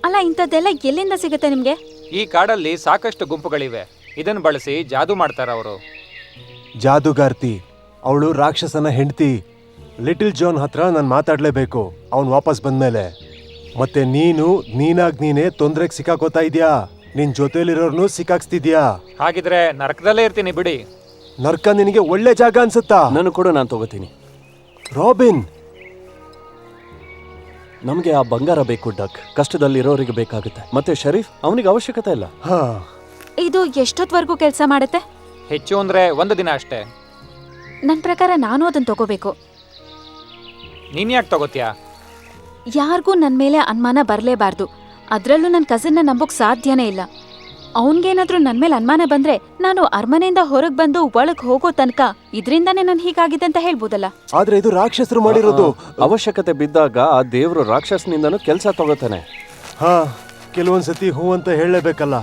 ಅಲ್ಲ, ಇಂಥದ್ದೆಲ್ಲ ಎಲ್ಲಿಂದ ಸಿಗುತ್ತೆ ನಿಮ್ಗೆ? ಈ ಕಾಡಲ್ಲಿ ಸಾಕಷ್ಟು ಗುಂಪುಗಳಿವೆ. ಇದನ್ನ ಬಳಸಿ ಜಾದು ಮಾಡ್ತಾರ ಅವರು. ಜಾದುಗಾರ್ತಿ, ಅವಳು ರಾಕ್ಷಸನ ಹೆಂಡತಿ. ಲಿಟಲ್ ಜಾನ್ ಹತ್ರ ನಾನು ಮಾತಾಡ್ಲೇಬೇಕು, ಅವನ್ ವಾಪಸ್ ಬಂದ್ಮೇಲೆ. ಮತ್ತೆ ನೀನೇ ತೊಂದ್ರೆಗೆ ಸಿಕ್ಕಾಕೋತಾ ಇದ್ಯಾ. ನಿನ್ ಜೊತೆಲಿರೋರ್ನು ಸಿಕ್ಕಾಕ್ಸ್ತಿದ್ಯಾ. ಹಾಗಿದ್ರೆ ನರಕದಲ್ಲೇ ಇರ್ತೀನಿ ಬಿಡಿ. ನರ್ಕ ನಿನಗೆ ಒಳ್ಳೆ ಜಾಗ ಅನ್ಸುತ್ತಾ? ನಾನು ಕೂಡ ನಾನು ತಗೋತೀನಿ. ರಾಬಿನ್, ನಮ್ಗೆ ಆ ಬಂಗಾರ ಬೇಕು ಡಕ್. ಕಷ್ಟದಲ್ಲಿರೋರಿಗೆ ಬೇಕಾಗುತ್ತೆ. ಮತ್ತೆ ಶರೀಫ್ ಅವನಿಗೆ ಅವಶ್ಯಕತೆ ಇಲ್ಲ. ಹಾ, ಇದು ಎಷ್ಟೊತ್ವರೆಗೂ ಕೆಲಸ ಮಾಡುತ್ತೆ? ಹೆಚ್ಚು ಅಂದ್ರೆ 1 ದಿನ ಅಷ್ಟೇ. ನನ್ನ ಪ್ರಕಾರ ನಾನು ಅದನ್ನ ತಗೋಬೇಕು. ನೀನ್ ಯಾಕೆ ತಗೋತೀಯಾ? ಯಾರಿಗೂ ನನ್ನ ಮೇಲೆ ಅನುಮಾನ ಬರಲೇಬಾರ್ದು. ಅದರಲ್ಲೂ ನನ್ನ ಕಸಿನ್ನ ನಂಬೋಕ್ ಸಾಧ್ಯನೇ ಇಲ್ಲ. ಅವನ್ಗೇನಾದ್ರೂ ನನ್ನ ಮೇಲೆ ಅನುಮಾನ ಬಂದ್ರೆ ನಾನು ಅರಮನೆಯಿಂದ ಹೊರಗೆ ಬಂದು ಒಳಗೆ ಹೋಗೋ ತನಕ ಇದರಿಂದಾನೇ ನಾನು ಹೀಗಾಗಿದೆ ಅಂತ ಹೇಳ್ಬೋದಲ್ಲ. ಆದ್ರೆ ಇದು ರಾಕ್ಷಸರು ಮಾಡಿರೋದು. ಅವಶ್ಯಕತೆ ಬಿದ್ದಾಗ ಆ ದೇವ್ರು ರಾಕ್ಷಸನಿಂದನೂ ಕೆಲಸ ತಗೋತಾನೆ. ಹಾ, ಕೆಲವೊಂದ್ಸತಿ ಹೂ ಅಂತ ಹೇಳಲೇಬೇಕಲ್ಲ.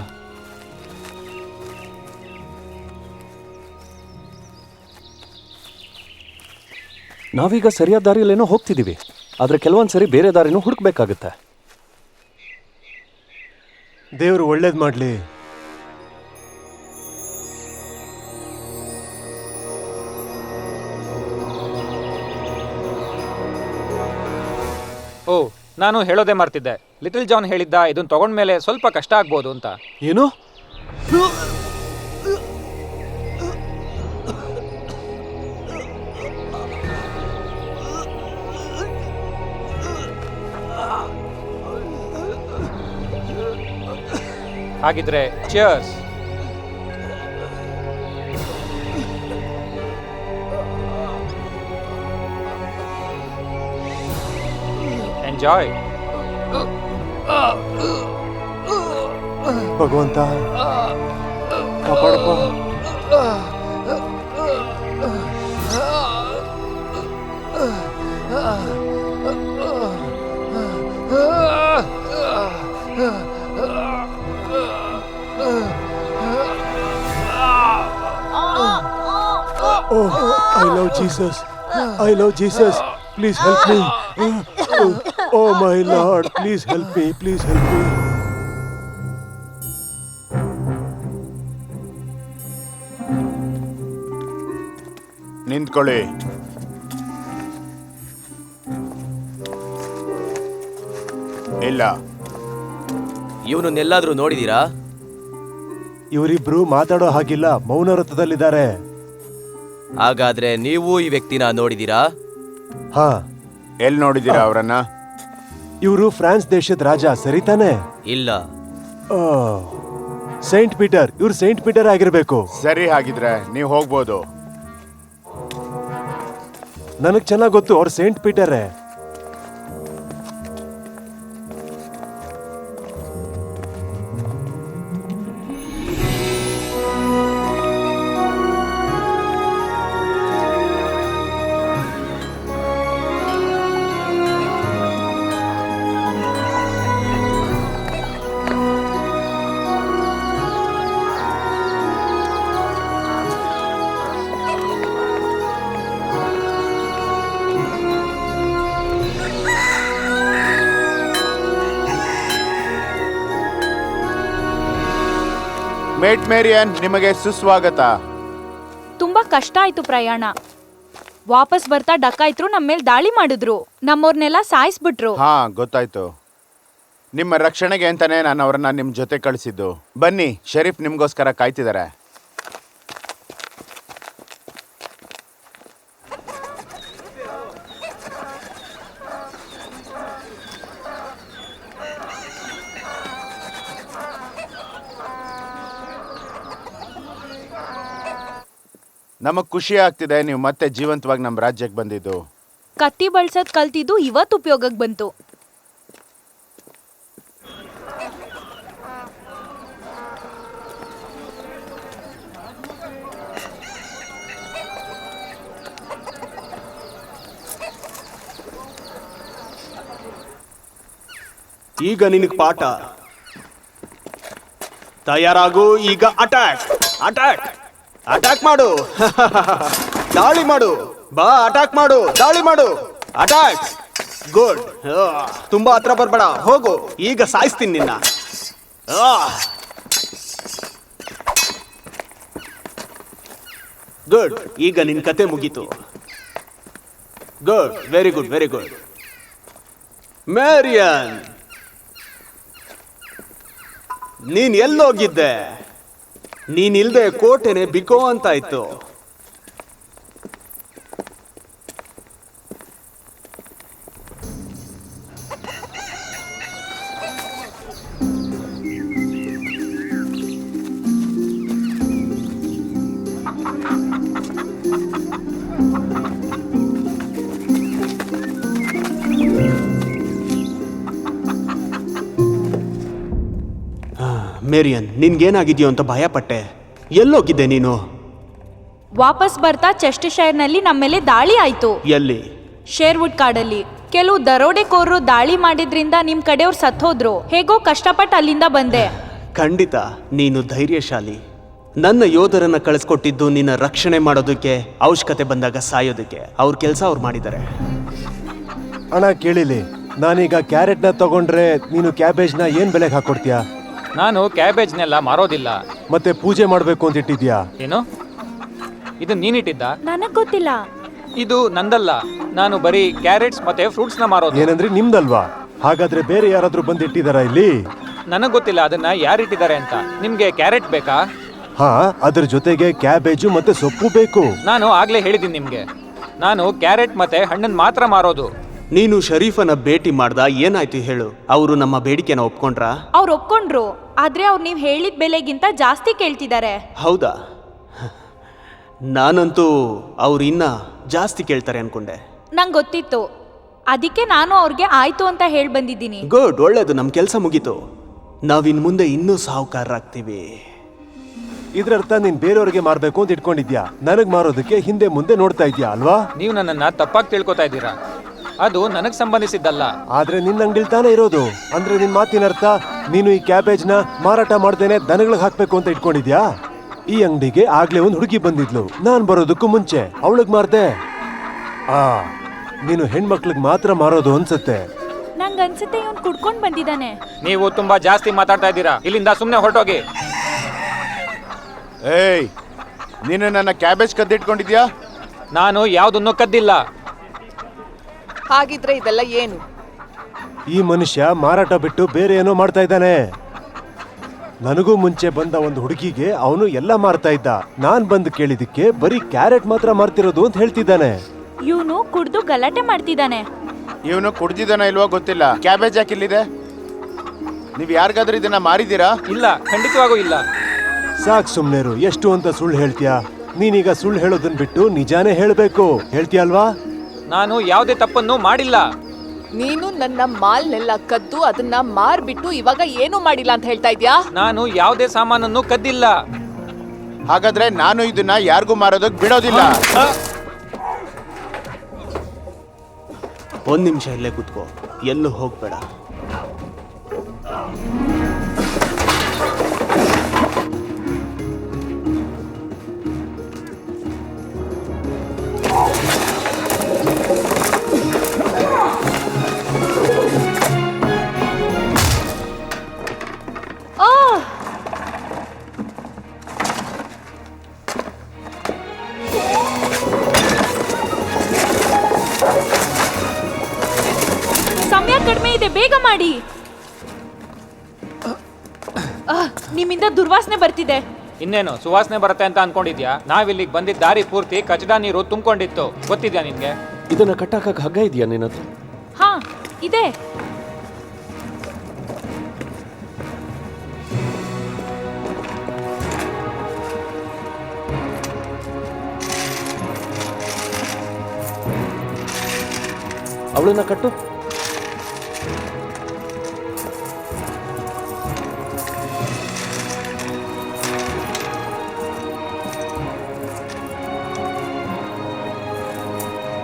ನಾವೀಗ ಸರಿಯಾದ ದಾರಿಯಲ್ಲೇನೋ ಹೋಗ್ತಿದೀವಿ, ಆದ್ರೆ ಕೆಲವೊಂದ್ಸರಿ ಬೇರೆ ದಾರಿನೂ ಹುಡುಕ್ಬೇಕಾಗುತ್ತೆ. ದೇವ್ರು ಒಳ್ಳೇದ್ ಮಾಡ್ಲಿ. ಓ, ನಾನು ಹೇಳೋದೇ ಮರ್ತಿದ್ದೆ. ಲಿಟಲ್ ಜಾನ್ ಹೇಳಿದ್ದ ಇದನ್ನ ತಗೊಂಡ್ಮೇಲೆ ಸ್ವಲ್ಪ ಕಷ್ಟ ಆಗ್ಬೋದು ಅಂತ. ಏನು? ಹಾಗಿದ್ರೆ ಚಿಯರ್ಸ್. ಎಂಜಾಯ್. ಭಗವಂತ ಕಾಪಾಡಪ್ಪ. ಓ, I Jesus. I love Jesus. Please help me. Oh my Lord, please help me. Please help me. ನಿಂತ್ಕೊಳ್ಳಿ. ಇಲ್ಲ. ಇವನನ್ನೆಲ್ಲಾದ್ರೂ ನೋಡಿದೀರಾ? ಇವರಿಬ್ರು ಮಾತಾಡೋ ಹಾಗಿಲ್ಲ, ಮೌನವ್ರತದಲ್ಲಿದ್ದಾರೆ. ಹಾಗಾದ್ರೆ ನೀವು ಈ ವ್ಯಕ್ತಿನ ನೋಡಿದೀರಾ? ಹಾ, ಎಲ್ಲಿ ನೋಡಿದ್ದೀರಾ ಅವರನ್ನ? ಇವರು ಫ್ರಾನ್ಸ್ ದೇಶದ ರಾಜ, ಸರಿ ತಾನೆ? ಇಲ್ಲ. ಸೈಂಟ್ ಪೀಟರ್, ಇವ್ರು ಸೈಂಟ್ ಪೀಟರ್ ಆಗಿರ್ಬೇಕು. ಸರಿ, ಹಾಗಿದ್ರೆ ನೀವು ಹೋಗ್ಬೋದು. ನನಗ್ ಚೆನ್ನಾಗ್ ಗೊತ್ತು, ಅವ್ರು ಸೈಂಟ್ ಪೀಟರೇ. ಮೇಟ್ ಮೇರಿಯನ್, ನಿಮಗೆ ಸುಸ್ವಾಗತ. ತುಂಬಾ ಕಷ್ಟ ಆಯ್ತು ಪ್ರಯಾಣ. ವಾಪಸ್ ಬರ್ತಾ ಡಕಾಯ್ತರು ನಮ್ಮ ಮೇಲೆ ದಾಳಿ ಮಾಡಿದ್ರು, ನಮ್ಮವ್ರನ್ನೆಲ್ಲ ಸಾಯಿಸ್ಬಿಟ್ರು. ಹಾ, ಗೊತ್ತಾಯ್ತು. ನಿಮ್ಮ ರಕ್ಷಣೆಗೆ ಅಂತಾನೆ ನಾನು ಅವರನ್ನ ನಿಮ್ ಜೊತೆ ಕಳಿಸಿದ್ದು. ಬನ್ನಿ, ಶರೀಫ್ ನಿಮ್ಗೋಸ್ಕರ ಕಾಯ್ತಿದ್ದಾರೆ. ನಮಗ್ ಖುಷಿ ಆಗ್ತಿದೆ ನೀವು ಮತ್ತೆ ಜೀವಂತವಾಗಿ ನಮ್ಮ ರಾಜ್ಯಕ್ಕೆ ಬಂದಿದ್ದು. ಕತ್ತಿ ಬಳಸೋದ್ ಕಲ್ತಿದ್ದು ಇವತ್ತು ಉಪಯೋಗಕ್ಕೆ ಬಂತು. ಈಗ ನಿನಗೆ ಪಾಠ. ತಯಾರಾಗು, ಈಗ ಅಟ್ಯಾಕ್ ಅಟ್ಯಾಕ್ ಅಟ್ಯಾಕ್ ಮಾಡು. ದಾಳಿ ಮಾಡು, ಬಾ ಅಟ್ಯಾಕ್ ಮಾಡು, ದಾಳಿ ಮಾಡು, ಅಟ್ಯಾಕ್. ಗುಡ್. ತುಂಬಾ ಹತ್ರ ಬರ್ಬೇಡ, ಹೋಗು, ಈಗ ಸಾಯಿಸ್ತೀನಿ ನಿನ್ನ. ಗುಡ್, ಈಗ ನಿನ್ ಕತೆ ಮುಗೀತು. Good, very good, very good. Marian, ನೀನ್ ಎಲ್ಲೋಗಿದ್ದೆ? ನೀನಿಲ್ದೆ ಕೋಟೆನೆ ಬಿಕೋ ಅಂತ ಇತ್ತು. ಮೇರಿಯನ್, ನಿನ್ಗೇನಾಗಿದ್ಯೋ ಅಂತ ಭಯಪಟ್ಟೆ. ಎಲ್ಲೋಗಿದ್ದೆ ನೀನು? ವಾಪಸ್ ಬರ್ತಾ ಚೆಸ್ಟರ್ಶೈರ್ನಲ್ಲಿ ನಮ್ಮ ಮೇಲೆ ದಾಳಿ ಆಯ್ತು. ಎಲ್ಲಿ? ಶೇರ್ವುಡ್ ಕಾಡಲ್ಲಿ. ಕೆಲವು ದರೋಡೆಕೋರರು ದಾಳಿ ಮಾಡಿದ್ರಿಂದ ನಿಮ್ ಕಡೆಯವ್ರು ಸತ್ತೋದ್ರು. ಹೇಗೋ ಕಷ್ಟಪಟ್ಟು ಅಲ್ಲಿಂದ ಬಂದೆ. ಖಂಡಿತ ನೀನು ಧೈರ್ಯಶಾಲಿ. ನನ್ನ ಯೋಧರನ್ನ ಕಳಿಸ್ಕೊಟ್ಟಿದ್ದು ನಿನ್ನ ರಕ್ಷಣೆ ಮಾಡೋದಕ್ಕೆ, ಅವಶ್ಯಕತೆ ಬಂದಾಗ ಸಾಯೋದಕ್ಕೆ. ಅವ್ರ ಕೆಲಸ ಅವ್ರು ಮಾಡಿದ್ದಾರೆ. ಅಣ್ಣ ಕೇಳಿಲಿ, ನಾನೀಗ ಕ್ಯಾರೆಟ್ನ ತಗೊಂಡ್ರೆ ನೀನು ಕ್ಯಾಬೇಜ್ನ ಏನ್ ಬೆಲೆಗೆ ಹಾಕೊಡ್ತೀಯಾ? ನಾನು ಕ್ಯಾಬೇಜ್ನೆಲ್ಲ ಮಾರೋದಿಲ್ಲ. ಮತ್ತೆ ಪೂಜೆ ಮಾಡ್ಬೇಕು ಅಂತ ಇಟ್ಟಿದ್ಯಾ? ಏನು? ಇದು ನೀನಿಟ್ಟಿದ್ದ? ನನಗ್ ಗೊತ್ತಿಲ್ಲ. ಇದು ನಂದಲ್ಲ. ನಾನು ಬರೀ ಕ್ಯಾರೆಟ್ಸ್ ಮತ್ತೆ ಫ್ರೂಟ್ಸ್ ನ ಮಾರೋದು. ಏನಂದ್ರೆ ನಿಮ್ದಲ್ವಾ? ಹಾಗಾದ್ರೆ ಬೇರೆ ಯಾರಾದ್ರೂ ಬಂದು ಇಟ್ಟಿದಾರ ಇಲ್ಲಿ? ನನಗ್ ಗೊತ್ತಿಲ್ಲ ಅದನ್ನ ಯಾರಿಟ್ಟಿದ್ದಾರೆ ಅಂತ. ನಿಮ್ಗೆ ಕ್ಯಾರೆಟ್ ಬೇಕಾ? ಹಾ, ಅದ್ರ ಜೊತೆಗೆ ಕ್ಯಾಬೇಜು ಮತ್ತೆ ಸೊಪ್ಪು ಬೇಕು. ನಾನು ಆಗ್ಲೇ ಹೇಳಿದ್ದೀನಿ ನಿಮ್ಗೆ, ನಾನು ಕ್ಯಾರೆಟ್ ಮತ್ತೆ ಹಣ್ಣನ್ ಮಾತ್ರ ಮಾರೋದು. ನೀನು ಶರೀಫನ ಭೇಟಿ ಮಾಡ್ದ, ಏನಾಯ್ತು ಹೇಳು? ಅವರು ನಮ್ಮ ಬೇಡಿಕೆನ ಒಪ್ಕೊಂಡ್ರಾ? ಅವ್ರು ಒಪ್ಕೊಂಡ್ರು, ಆದ್ರೆ ಅವ್ರು ನೀವ್ ಹೇಳಿದ ಬೆಲೆಗಿಂತ ಜಾಸ್ತಿ ಕೇಳ್ತಿದ್ದಾರೆ. ಹೌದಾ? ನಾನಂತೂ ಅವ್ರು ಇನ್ನ ಜಾಸ್ತಿ ಕೇಳ್ತಾರೆ ಅನ್ಕೊಂಡೆ. ನಂಗೆ ಗೊತ್ತಿತ್ತು, ಅದಕ್ಕೆ ನಾನು ಅವ್ರಿಗೆ ಆಯ್ತು ಅಂತ ಹೇಳಿ ಬಂದಿದ್ದೀನಿ. ಗುಡ್, ಒಳ್ಳೇದು, ನಮ್ ಕೆಲಸ ಮುಗೀತು. ನಾವಿನ್ ಮುಂದೆ ಇನ್ನೂ ಸಾಹುಕಾರರಾಗ್ತೀವಿ. ಇದ್ರರ್ಥ ನೀನ್ ಬೇರೆಯವ್ರಿಗೆ ಮಾರ್ಬೇಕು ಅಂತ ಇಟ್ಕೊಂಡಿದ್ಯಾ, ನನಗ್ ಮಾರೋದಕ್ಕೆ ಹಿಂದೆ ಮುಂದೆ ನೋಡ್ತಾ ಇದ್ಯಾ ಅಲ್ವಾ? ನೀವು ನನ್ನನ್ನ ತಪ್ಪಾಗಿ ತಿಳ್ಕೊತಾ ಇದ್ದೀರಾ. ಅದು ನನಗ್ ಸಂಬಂಧಿಸಿದ್ದಲ್ಲ. ಆದ್ರೆ ನಿನ್ನ ಅಂಗಡಿಲ್ ತಾನೇ ಇರೋದು. ಅಂದ್ರೆ ನಿನ್ ಮಾತಿನ ಅರ್ಥ ನೀನು ಈ ಕ್ಯಾಬೇಜ್ನ ಮಾರಾಟ ಮಾಡ್ದೇನೆ ದನಗಳಿಗೆ ಹಾಕ್ಬೇಕು ಅಂತ ಇಟ್ಕೊಂಡಿದ್ಯಾ? ಈ ಅಂಗಡಿಗೆ ಆಗ್ಲೇ ಒಂದು ಹುಡುಗಿ ಬಂದಿದ್ಲು ನಾನ್ ಬರೋದಕ್ಕೂ ಮುಂಚೆ ಅವಳಿಗೆ ಮಾರ್ದೆ. ನೀನು ಹೆಣ್ಮಕ್ಳಿಗೆ ಮಾತ್ರ ಮಾರೋದು ಅನ್ಸುತ್ತೆ. ನಂಗನ್ಸುತ್ತೆ ಇವನ್ ಕುಡ್ಕೊಂಡ್ ಬಂದಿದ್ದಾನೆ. ನೀವು ತುಂಬಾ ಜಾಸ್ತಿ ಮಾತಾಡ್ತಾ ಇದ್ದೀರಾ, ಇಲ್ಲಿಂದ ಸುಮ್ಮನೆ ಹೊರಟೋಗಿ. ಏಯ್, ನೀನು ನನ್ನ ಕ್ಯಾಬೇಜ್ ಕದ್ದಿಟ್ಕೊಂಡಿದ್ಯಾ? ನಾನು ಯಾವುದನ್ನು ಕದ್ದಿಲ್ಲ. ಹಾಗಿದ್ರೆ ಇದೆಲ್ಲ ಏನು? ಈ ಮನುಷ್ಯ ಮಾರಾಟ ಬಿಟ್ಟು ಬೇರೆ ಏನೋ ಮಾಡ್ತಾ ಇದ್ದಾನೆ. ನನಗೂ ಮುಂಚೆ ಬಂದ ಒಂದು ಹುಡುಗಿಗೆ ಅವನು ಎಲ್ಲ ಮಾರ್ತಾ ಇದ್ದ. ನಾನ್ ಬಂದು ಕೇಳಿದಕ್ಕೆ ಬರೀ ಕ್ಯಾರೆಟ್ ಮಾತ್ರ ಮಾರ್ತಿರೋದು ಅಂತ ಹೇಳ್ತಿದ್ದಾನೆ. ಇವನು ಕುಡ್ದು ಗಲಾಟೆ ಮಾಡ್ತಿದ್ದಾನೆ. ಇವನು ಕುಡ್ದಿದ್ದಾನ ಇಲ್ವೋ ಗೊತ್ತಿಲ್ಲ. ಕ್ಯಾಬೇಜ್ ಯಾಕೆ ಇಲ್ಲಿದೆ? ನೀವ್ ಯಾರಿಗಾದ್ರೂ ಇದನ್ನ ಮಾರಿದೀರಾ? ಇಲ್ಲ, ಖಂಡಿತವಾಗೂ ಇಲ್ಲ. ಸಾಕ್ ಸುಮ್ನೆರು, ಎಷ್ಟು ಅಂತ ಸುಳ್ಳು ಹೇಳ್ತೀಯಾ? ನೀನೀಗ ಸುಳ್ಳು ಹೇಳೋದನ್ ಬಿಟ್ಟು ನಿಜಾನೇ ಹೇಳ್ಬೇಕು. ಹೇಳ್ತೀಯಲ್ವಾ? ನಾನು ಯಾವುದೇ ತಪ್ಪನ್ನು ಮಾಡಿಲ್ಲ. ನೀನು ನನ್ನ ಮಾಲ್ನೆಲ್ಲ ಕದ್ದು ಅದನ್ನ ಮಾರ್ಬಿಟ್ಟು ಇವಾಗ ಏನು ಮಾಡಿಲ್ಲ ಅಂತ ಹೇಳ್ತಾ ಇದ್ಯಾ? ನಾನು ಯಾವುದೇ ಸಾಮಾನನ್ನು ಕದ್ದಿಲ್ಲ. ಹಾಗಾದ್ರೆ ನಾನು ಇದನ್ನ ಯಾರಿಗೂ ಮಾರೋದಕ್ ಬಿಡೋದಿಲ್ಲ. ಒಂದ್ ನಿಮಿಷ ಇಲ್ಲೇ ಕೂತ್ಕೋ, ಎಲ್ಲೂ ಹೋಗ್ಬೇಡ. ಸಮಯ ಕಡಿಮೆ ಇದೆ, ಬೇಗ ಮಾಡಿ. ನಿಮ್ಮಿಂದ ದುರ್ವಾಸನೆ ಬರ್ತಿದೆ. ಇನ್ನೇನು ಸುವಾಸನೆ ಬರುತ್ತೆ ಅಂತ ಅನ್ಕೊಂಡಿದ್ಯಾ? ನಾವಿಲ್ಲಿಗೆ ಬಂದಿದ್ದ ದಾರಿ ಪೂರ್ತಿ ಕಚಡ ನೀರು ತುಂಬಿಕೊಂಡಿತ್ತು, ಗೊತ್ತಿದ್ಯಾ ನಿನ್ಗೆ? ಇದನ್ನ ಕಟ್ಟಾಕಕ್ ಹಗ್ಗ ಇದೆಯಾ ನಿನ್ನ ಹತ್ರ? ಹಾ ಇದೆ. ಅವಳನ್ನ ಕಟ್ಟು.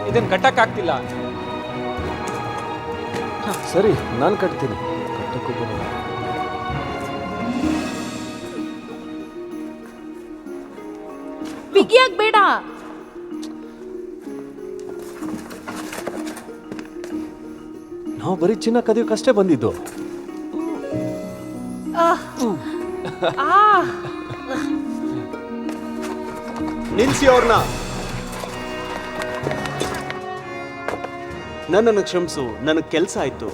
ಇದನ್ನ ಕಟ್ಟಕ್ಕಾಗ್ತಿಲ್ಲ. ಸರಿ, ನಾನು ಕಟ್ತೀನಿ. ಕಟ್ಟಕ್ಕೂ ಬರಲ್ಲ. ಬಿಗಿಯಾಗ್ ಬೇಡ. ನಾವು ಬರೀ ಚಿನ್ನ ಕದಿಯೋಕಷ್ಟೇ ಬಂದಿದ್ದು. ನಿಲ್ಸಿ ಅವ್ರನ್ನ. ನನ್ನನ್ನು ಕ್ಷಮಿಸು, ನನಗೆ ಕೆಲಸ ಆಯ್ತು.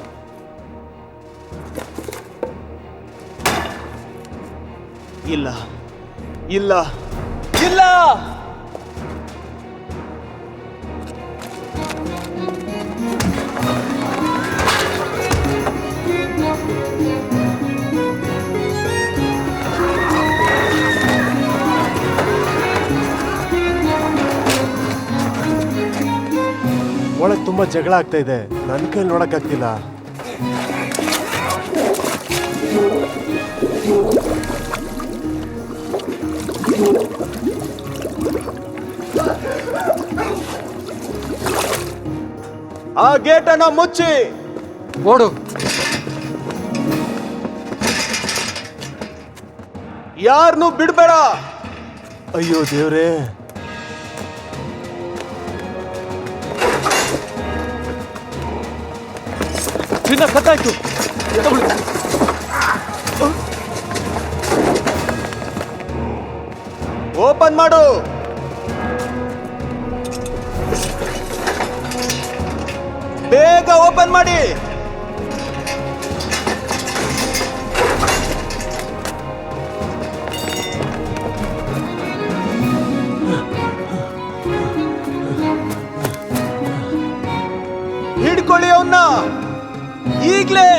ಇಲ್ಲ ಇಲ್ಲ ಇಲ್ಲ. ಒಳಗ್ ತುಂಬಾ ಜಗಳ ಆಗ್ತಾ ಇದೆ, ನನ್ ಕೈ ನೋಡಕ್ಕಾಗ್ತಿಲ್ಲ. ಆ ಗೇಟ್ ಅನ್ನ ಮುಚ್ಚಿ. ಓಡು. ಯಾರನ್ನೂ ಬಿಡ್ಬೇಡ. ಅಯ್ಯೋ ದೇವ್ರೇ, ಚಿನ್ನ ಕತ್ತಾಯ್ತು. ಓಪನ್ ಮಾಡು. ಬೇಗ ಓಪನ್ ಮಾಡಿ. ಹಿಡ್ಕೊಳ್ಳಿ ಅವನ್ನ ಈಗ್ಲೇ.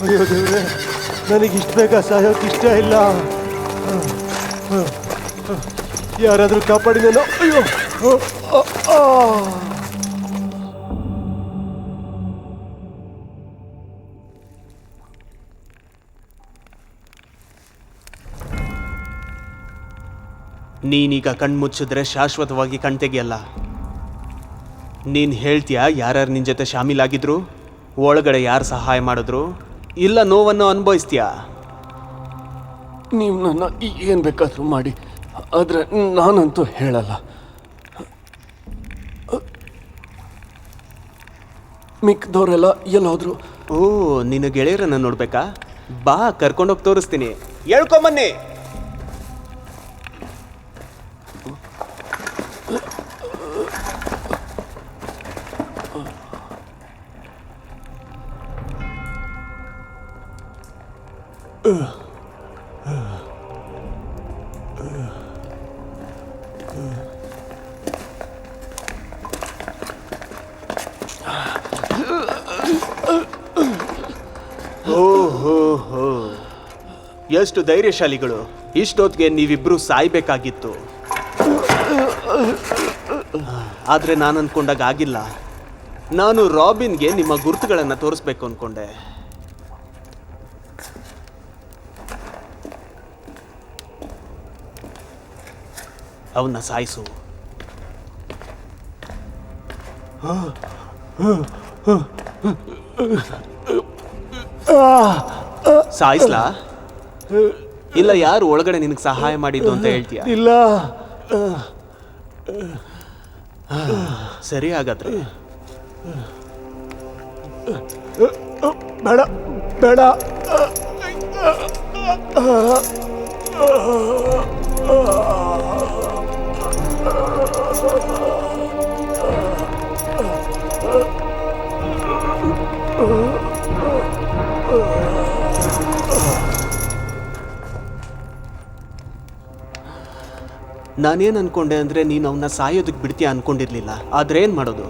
ಅಯ್ಯೋ ದೇವ್ರೆ, ನನಗೆ ಇಷ್ಟು ಬೇಗ ಸಾಯೋಕೆ ಇಷ್ಟ ಇಲ್ಲ. ಯಾರಾದರೂ ಕಾಪಾಡಿ ನಾನು. ಅಯ್ಯೋ ನೀನೀಗ ಕಣ್ಮುಚ್ಚಿದ್ರೆ ಶಾಶ್ವತವಾಗಿ ಕಣ್ತೆಗೆಯಲ್ಲ. ನೀನು ಹೇಳ್ತೀಯಾ ಯಾರ್ಯಾರು ನಿನ್ನ ಜೊತೆ ಶಾಮೀಲಾಗಿದ್ರು, ಒಳಗಡೆ ಯಾರು ಸಹಾಯ ಮಾಡಿದ್ರು, ಇಲ್ಲ ನೋವನ್ನು ಅನುಭವಿಸ್ತೀಯಾ? ನೀವು ನನ್ನ ಏನು ಬೇಕಾದರೂ ಮಾಡಿ, ಆದರೆ ನಾನಂತೂ ಹೇಳಲ್ಲ. ಮಿಕ್ಕದವರೆಲ್ಲ ಎಲ್ಲೋದ್ರು? ಓ, ನಿನ್ನ ಗೆಳೆಯರನ್ನ ನೋಡ್ಬೇಕಾ? ಬಾ, ಕರ್ಕೊಂಡೋಗಿ ತೋರಿಸ್ತೀನಿ. ಹೇಳ್ಕೊಂಬನ್ನಿ. ಓಹೋ, ಎಷ್ಟು ಧೈರ್ಯಶಾಲಿಗಳು. ಇಷ್ಟೊತ್ತಿಗೆ ನೀವಿಬ್ರು ಸಾಯ್ಬೇಕಾಗಿತ್ತು. ಆದ್ರೆ ನಾನು ಅನ್ಕೊಂಡಾಗ ಆಗಿಲ್ಲ. ನಾನು ರಾಬಿನ್ಗೆ ನಿಮ್ಮ ಗುರುತುಗಳನ್ನು ತೋರಿಸ್ಬೇಕು ಅನ್ಕೊಂಡೆ. ಅವನ್ನ ಸಾಯಿಸು. ಸಾಯಿಸ್ಲಾ? ಇಲ್ಲ, ಯಾರು ಒಳಗಡೆ ನಿನಗೆ ಸಹಾಯ ಮಾಡಿದ್ದು ಅಂತ ಹೇಳ್ತೀಯ? ಇಲ್ಲ. ಸರಿ, ಹಾಗಾದ್ರೆ ಬೇಡ ಬೇಡ. ನಾನೇನು ಅನ್ಕೊಂಡೆ ಅಂದ್ರೆ ನೀನು ಅವನ್ನ ಸಾಯೋದಕ್ಕೆ ಬಿಡ್ತೀಯ ಅನ್ಕೊಂಡಿರ್ಲಿಲ್ಲ. ಆದ್ರೆ ಏನ್ ಮಾಡೋದು,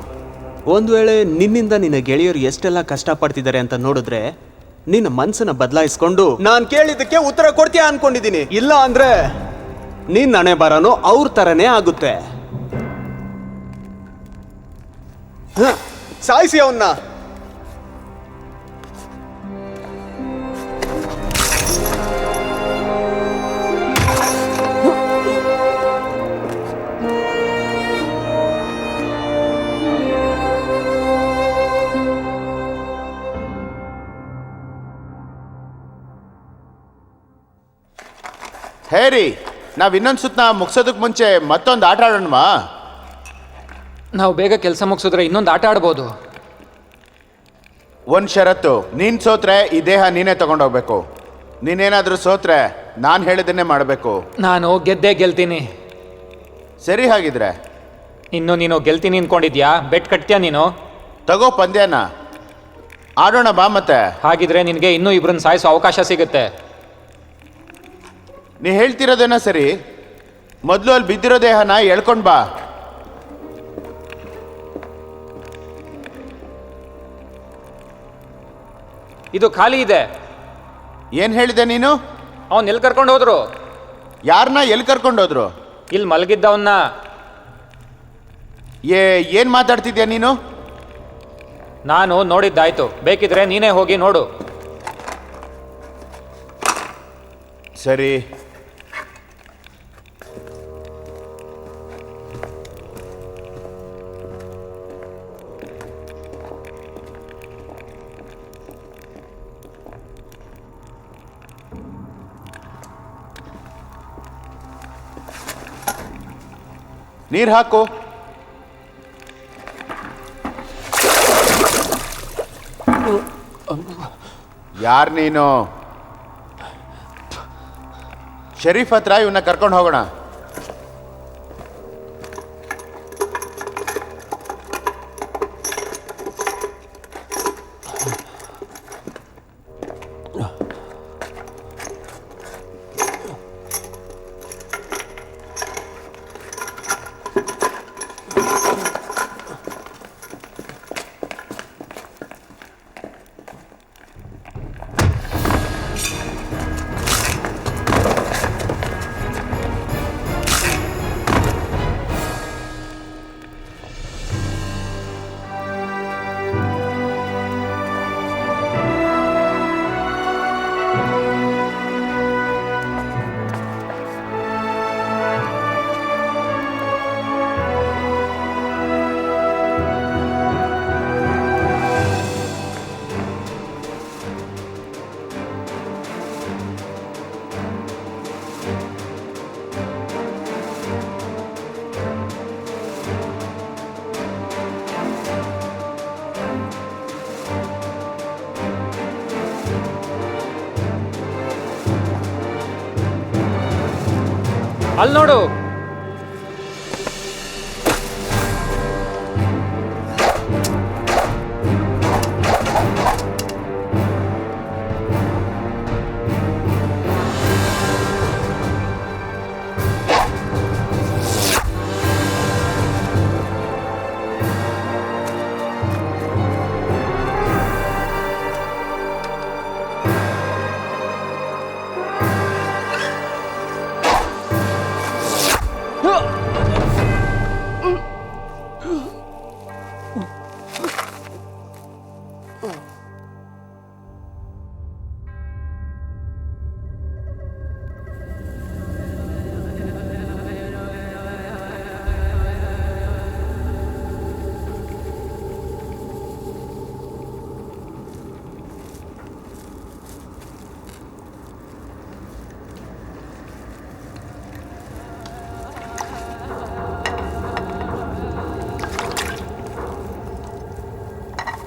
ಒಂದು ವೇಳೆ ನಿನ್ನಿಂದ ನಿನ್ನ ಗೆಳೆಯರು ಎಷ್ಟೆಲ್ಲ ಕಷ್ಟಪಡ್ತಿದ್ದಾರೆ ಅಂತ ನೋಡಿದ್ರೆ ನಿನ್ನ ಮನ್ಸನ್ನ ಬದಲಾಯಿಸ್ಕೊಂಡು ನಾನು ಕೇಳಿದ್ದಕ್ಕೆ ಉತ್ತರ ಕೊಡ್ತೀಯ ಅನ್ಕೊಂಡಿದ್ದೀನಿ. ಇಲ್ಲ ಅಂದ್ರೆ ನೀನ್ ಹಣೆ ಬರನು ಅವ್ರ ತರನೇ ಆಗುತ್ತೆ. ಸಾಯಿಸಿ ಅವನ್ನ. ಹೇರಿ, ನಾವ್ ಇನ್ನೊಂದು ಸುತ್ತ ಮುಗ್ಸೋದಕ್ಕೆ ಮುಂಚೆ ಮತ್ತೊಂದು ಆಟ ಆಡೋಣವಾ? ನಾವು ಬೇಗ ಕೆಲಸ ಮುಗಿಸಿದ್ರೆ ಇನ್ನೊಂದು ಆಟ ಆಡ್ಬೋದು. ಒಂದು ಷರತ್ತು, ನೀನ್ ಸೋತ್ರೆ ಈ ದೇಹ ನೀನೇ ತಗೊಂಡೋಗ್ಬೇಕು. ನೀನೇನಾದ್ರೂ ಸೋತ್ರೆ ನಾನು ಹೇಳಿದ್ದನ್ನೇ ಮಾಡಬೇಕು. ನಾನು ಗೆದ್ದೇ ಗೆಲ್ತೀನಿ. ಸರಿ, ಹಾಗಿದ್ರೆ ಇನ್ನು ನೀನು ಗೆಲ್ತೀನಿ ಅನ್ಕೊಂಡಿದ್ಯಾ? ಬೆಟ್ ಕಟ್ತೀಯಾ ನೀನು? ತಗೋ ಪಂದ್ಯನ ಆಡೋಣ ಬಾ. ಮತ್ತೆ ಹಾಗಿದ್ರೆ ನಿನಗೆ ಇನ್ನೂ ಇಬ್ಬರನ್ನ ಸಾಯಿಸೋ ಅವಕಾಶ ಸಿಗುತ್ತೆ. ನೀ ಹೇಳ್ತಿರೋದೇನೋ ಸರಿ. ಮೊದಲು ಅಲ್ಲಿ ಬಿದ್ದಿರೋ ದೇಹನ ಎಳ್ಕೊಂಡ್ ಬಾ. ಇದು ಖಾಲಿ ಇದೆ. ಏನ್ ಹೇಳಿದೆ ನೀನು? ಅವನ್ ಎಲ್ಲಿ ಕರ್ಕೊಂಡು ಹೋದ್ರು? ಯಾರನ್ನ ಎಲ್ಲಿ ಕರ್ಕೊಂಡೋದ್ರು? ಇಲ್ಲಿ ಮಲಗಿದ್ದವನ್ನ. ಏನ್ ಮಾತಾಡ್ತಿದ್ಯಾ ನೀನು? ನಾನು ನೋಡಿದ್ದಾಯ್ತು, ಬೇಕಿದ್ರೆ ನೀನೇ ಹೋಗಿ ನೋಡು. ಸರಿ, ನೀರ್ ಹಾಕು. ಯಾರ್ ನೀನು? ಶರೀಫ್ ಹತ್ರ ಇವನ್ನ ಕರ್ಕೊಂಡು ಹೋಗೋಣ. ಅಲ್ಲಿ ನೋಡು.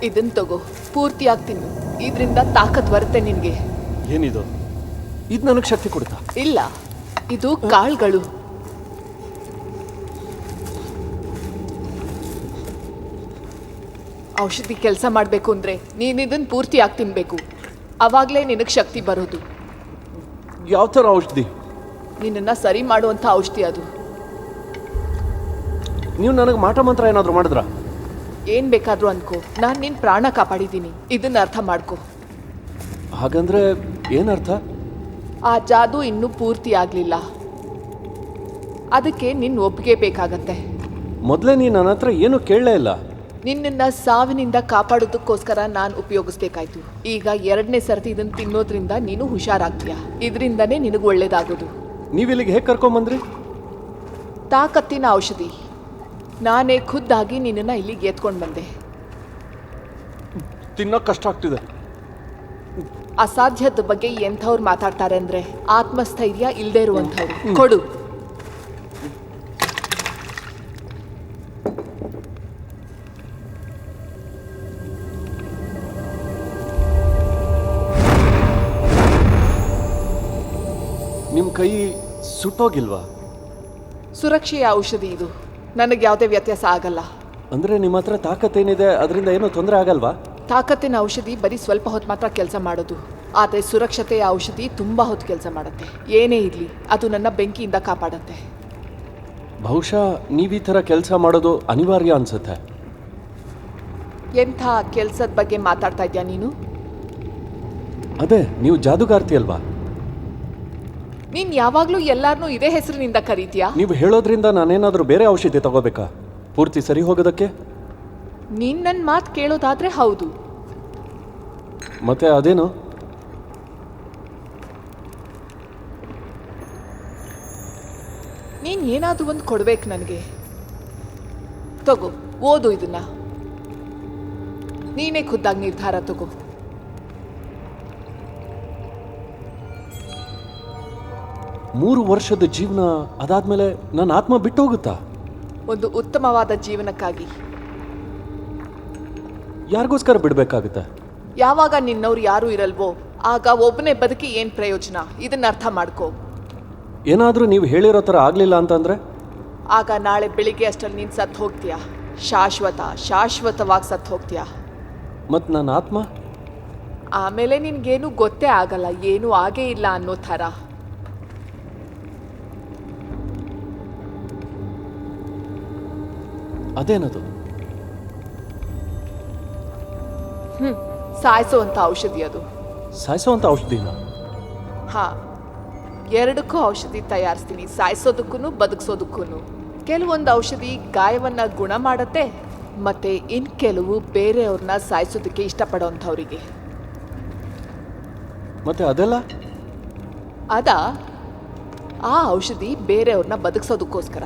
ಇದನ್ ತಗೋ, ಪೂರ್ತಿಯಾಗಿ ತಿನ್ನು. ಇದರಿಂದ ತಾಕತ್ ಬರುತ್ತೆ ನಿನ್ಗೆ. ಏನಿದು? ಇದು ನನಗೆ ಶಕ್ತಿ ಕೊಡುತ್ತಾ? ಇಲ್ಲ, ಇದು ಕಾಳುಗಳು. ಔಷಧಿ ಕೆಲಸ ಮಾಡಬೇಕು ಅಂದ್ರೆ ನೀನ್ ಇದನ್ ಪೂರ್ತಿಯಾಗಿ ತಿನ್ಬೇಕು. ಅವಾಗ್ಲೇ ನಿನಗೆ ಶಕ್ತಿ ಬರೋದು. ಯಾವ ಥರ ಔಷಧಿ? ನಿನ್ನನ್ನ ಸರಿ ಮಾಡುವಂತ ಔಷಧಿ ಅದು. ನೀವು ನನಗೆ ಮಾಟ ಮಂತ್ರ ಏನಾದರೂ ಮಾಡಿದ್ರಾ? ಏನ್ ಬೇಕಾದ್ರೂ ಅನ್ಕೋ, ನಾನ್ ನಿನ್ ಪ್ರಾಣ ಕಾಪಾಡಿದ್ದೀನಿ. ಇದನ್ನ ಅರ್ಥ ಮಾಡ್ಕೋ. ಹಾಗಂದ್ರೆ ಏನರ್ಥ? ಆ ಜಾದು ಇನ್ನೂ ಪೂರ್ತಿ ಆಗ್ಲಿಲ್ಲ. ಅದಕ್ಕೆ ನಿನ್ ಒಪ್ಪಿಗೆ ಬೇಕಾಗತ್ತೆ. ಮೊದಲೇ ನೀನು ನನ್ನ ಹತ್ರ ಏನು ಕೇಳಲೇ ಇಲ್ಲ. ನಿನ್ನನ್ನ ಸಾವಿನಿಂದ ಕಾಪಾಡೋದಕ್ಕೋಸ್ಕರ ನಾನು ಉಪಯೋಗಿಸ್ಬೇಕಾಯ್ತು. ಈಗ 2ನೇ ಸರ್ತಿ ಇದನ್ನ ತಿನ್ನೋದ್ರಿಂದ ನೀನು ಹುಷಾರಾಗ್ತೀಯ. ಇದರಿಂದನೇ ನಿನಗೆ ಒಳ್ಳೇದಾಗೋದು. ನೀವಿಲ್ಲಿಗೆ ಹೇಗೆ ಕರ್ಕೊಂಬಂದ್ರಿ? ತಾಕತ್ತಿನ ಔಷಧಿ. ನಾನೇ ಖುದ್ದಾಗಿ ನಿನ್ನನ್ನ ಇಲ್ಲಿಗೆ ಎತ್ಕೊಂಡು ಬಂದೆ. ತಿನ್ನೋಕೆ ಕಷ್ಟ ಆಗ್ತಿದೆ. ಅಸಾಧ್ಯದ ಬಗ್ಗೆ ಎಂಥವ್ರು ಮಾತಾಡ್ತಾರೆ ಅಂದ್ರೆ ಆತ್ಮಸ್ಥೈರ್ಯ ಇಲ್ಲದೆ ಇರುವಂಥವ್ರು. ಕೊಡು. ನಿಮ್ಮ ಕೈ ಸುಟ್ಟೋಗಿಲ್ವಾ? ಸುರಕ್ಷೆಯ ಔಷಧಿ ಇದು. ನನಗೆ ಯಾವುದೇ ವ್ಯತ್ಯಾಸ ಆಗಲ್ಲ. ಅಂದ್ರೆ ನಿಮ್ಮ ಹತ್ರ ತಾಕತ್ತೇನಿದೆ, ಅದರಿಂದ ಏನೂ ತೊಂದರೆ ಆಗಲ್ವಾ? ತಾಕತ್ತಿನ ಔಷಧಿ ಬರೀ ಸ್ವಲ್ಪ ಹೊತ್ತು ಮಾತ್ರ ಕೆಲಸ ಮಾಡೋದು. ಆದರೆ ಸುರಕ್ಷತೆಯ ಔಷಧಿ ತುಂಬ ಹೊತ್ತು ಕೆಲಸ ಮಾಡುತ್ತೆ. ಏನೇ ಇರಲಿ, ಅದು ನನ್ನ ಬೆಂಕಿಯಿಂದ ಕಾಪಾಡುತ್ತೆ. ಬಹುಶಃ ನೀವು ಈ ಥರ ಕೆಲಸ ಮಾಡೋದು ಅನಿವಾರ್ಯ ಅನ್ಸುತ್ತೆ. ಎಂಥ ಕೆಲಸದ ಬಗ್ಗೆ ಮಾತಾಡ್ತಾ ಇದ್ಯಾ ನೀನು? ಅದೇ, ನೀವು ಜಾದುಗಾರ್ತಿ ಅಲ್ವಾ? ನೀನ್ ಯಾವಾಗ್ಲೂ ಎಲ್ಲಾರನ್ನೂ ಇದೇ ಹೆಸರಿನಿಂದ ಕರೀತೀಯಾ? ನೀವು ಹೇಳೋದ್ರಿಂದ ನಾನೇನಾದರೂ ಬೇರೆ ಔಷಧಿ ತಗೋಬೇಕಾ ಪೂರ್ತಿ ಸರಿ ಹೋಗೋದಕ್ಕೆ? ನೀನ್ ನನ್ನ ಮಾತು ಕೇಳೋದಾದ್ರೆ ಹೌದು. ಮತ್ತೆ ಅದೇನು? ನೀನ್ ಏನಾದ್ರೂ ಒಂದು ಕೊಡ್ಬೇಕು ನನಗೆ. ತಗೋ, ಓದು ಇದನ್ನ. ನೀನೇ ಖುದ್ದಾಗಿ ನಿರ್ಧಾರ ತಗೋ. ಮೂರು ವರ್ಷದ ಜೀವನ ಅದಾದ್ಮೇಲೆ ನನ್ನ ಆತ್ಮ ಬಿಟ್ಟು ಹೋಗುತ್ತಾ? ಒಂದು ಉತ್ತಮವಾದ ಜೀವನಕ್ಕಾಗಿ. ಯಾರಿಗೋಸ್ಕರ ಬಿಡಬೇಕಾಗುತ್ತೆ? ಯಾವಾಗ ನಿನ್ನವ್ರು ಯಾರೂ ಇರಲ್ವೋ ಆಗ ಒಬ್ಬನೇ ಬದುಕಿ ಏನ್ ಪ್ರಯೋಜನ? ಇದನ್ನ ಅರ್ಥ ಮಾಡ್ಕೋ. ಏನಾದರೂ ನೀವು ಹೇಳಿರೋ ಥರ ಆಗಲಿಲ್ಲ ಅಂತಂದ್ರೆ? ಆಗ ನಾಳೆ ಬೆಳಿಗ್ಗೆ ಅಷ್ಟರಲ್ಲಿ ನೀನು ಸತ್ತು ಹೋಗ್ತೀಯ. ಶಾಶ್ವತವಾಗಿ ಸತ್ತು ಹೋಗ್ತೀಯ. ಮತ್ತು ನನ್ನ ಆತ್ಮ? ಆಮೇಲೆ ನಿನ್ಗೇನು ಗೊತ್ತೇ ಆಗಲ್ಲ, ಏನೂ ಆಗೇ ಇಲ್ಲ ಅನ್ನೋ ಥರ. ಅದೇನದು? ಸಾಯಿಸೋವಂಥ ಔಷಧಿ ಅದು. ಸಾಯಿಸೋವಂಥ ಔಷಧಿನ? ಹಾ, ಎರಡಕ್ಕೂ ಔಷಧಿ ತಯಾರಿಸ್ತೀನಿ, ಸಾಯಿಸೋದಕ್ಕೂ ಬದುಕಿಸೋದಕ್ಕೂ. ಕೆಲವೊಂದು ಔಷಧಿ ಗಾಯವನ್ನ ಗುಣ ಮಾಡತ್ತೆ, ಮತ್ತೆ ಇನ್ ಕೆಲವು ಬೇರೆಯವ್ರನ್ನ ಸಾಯಿಸೋದಕ್ಕೆ ಇಷ್ಟಪಡೋಂಥವ್ರಿಗೆ. ಮತ್ತೆ ಅದೆಲ್ಲ? ಆ ಔಷಧಿ ಬೇರೆಯವ್ರನ್ನ ಬದುಕಿಸೋದಕ್ಕೋಸ್ಕರ.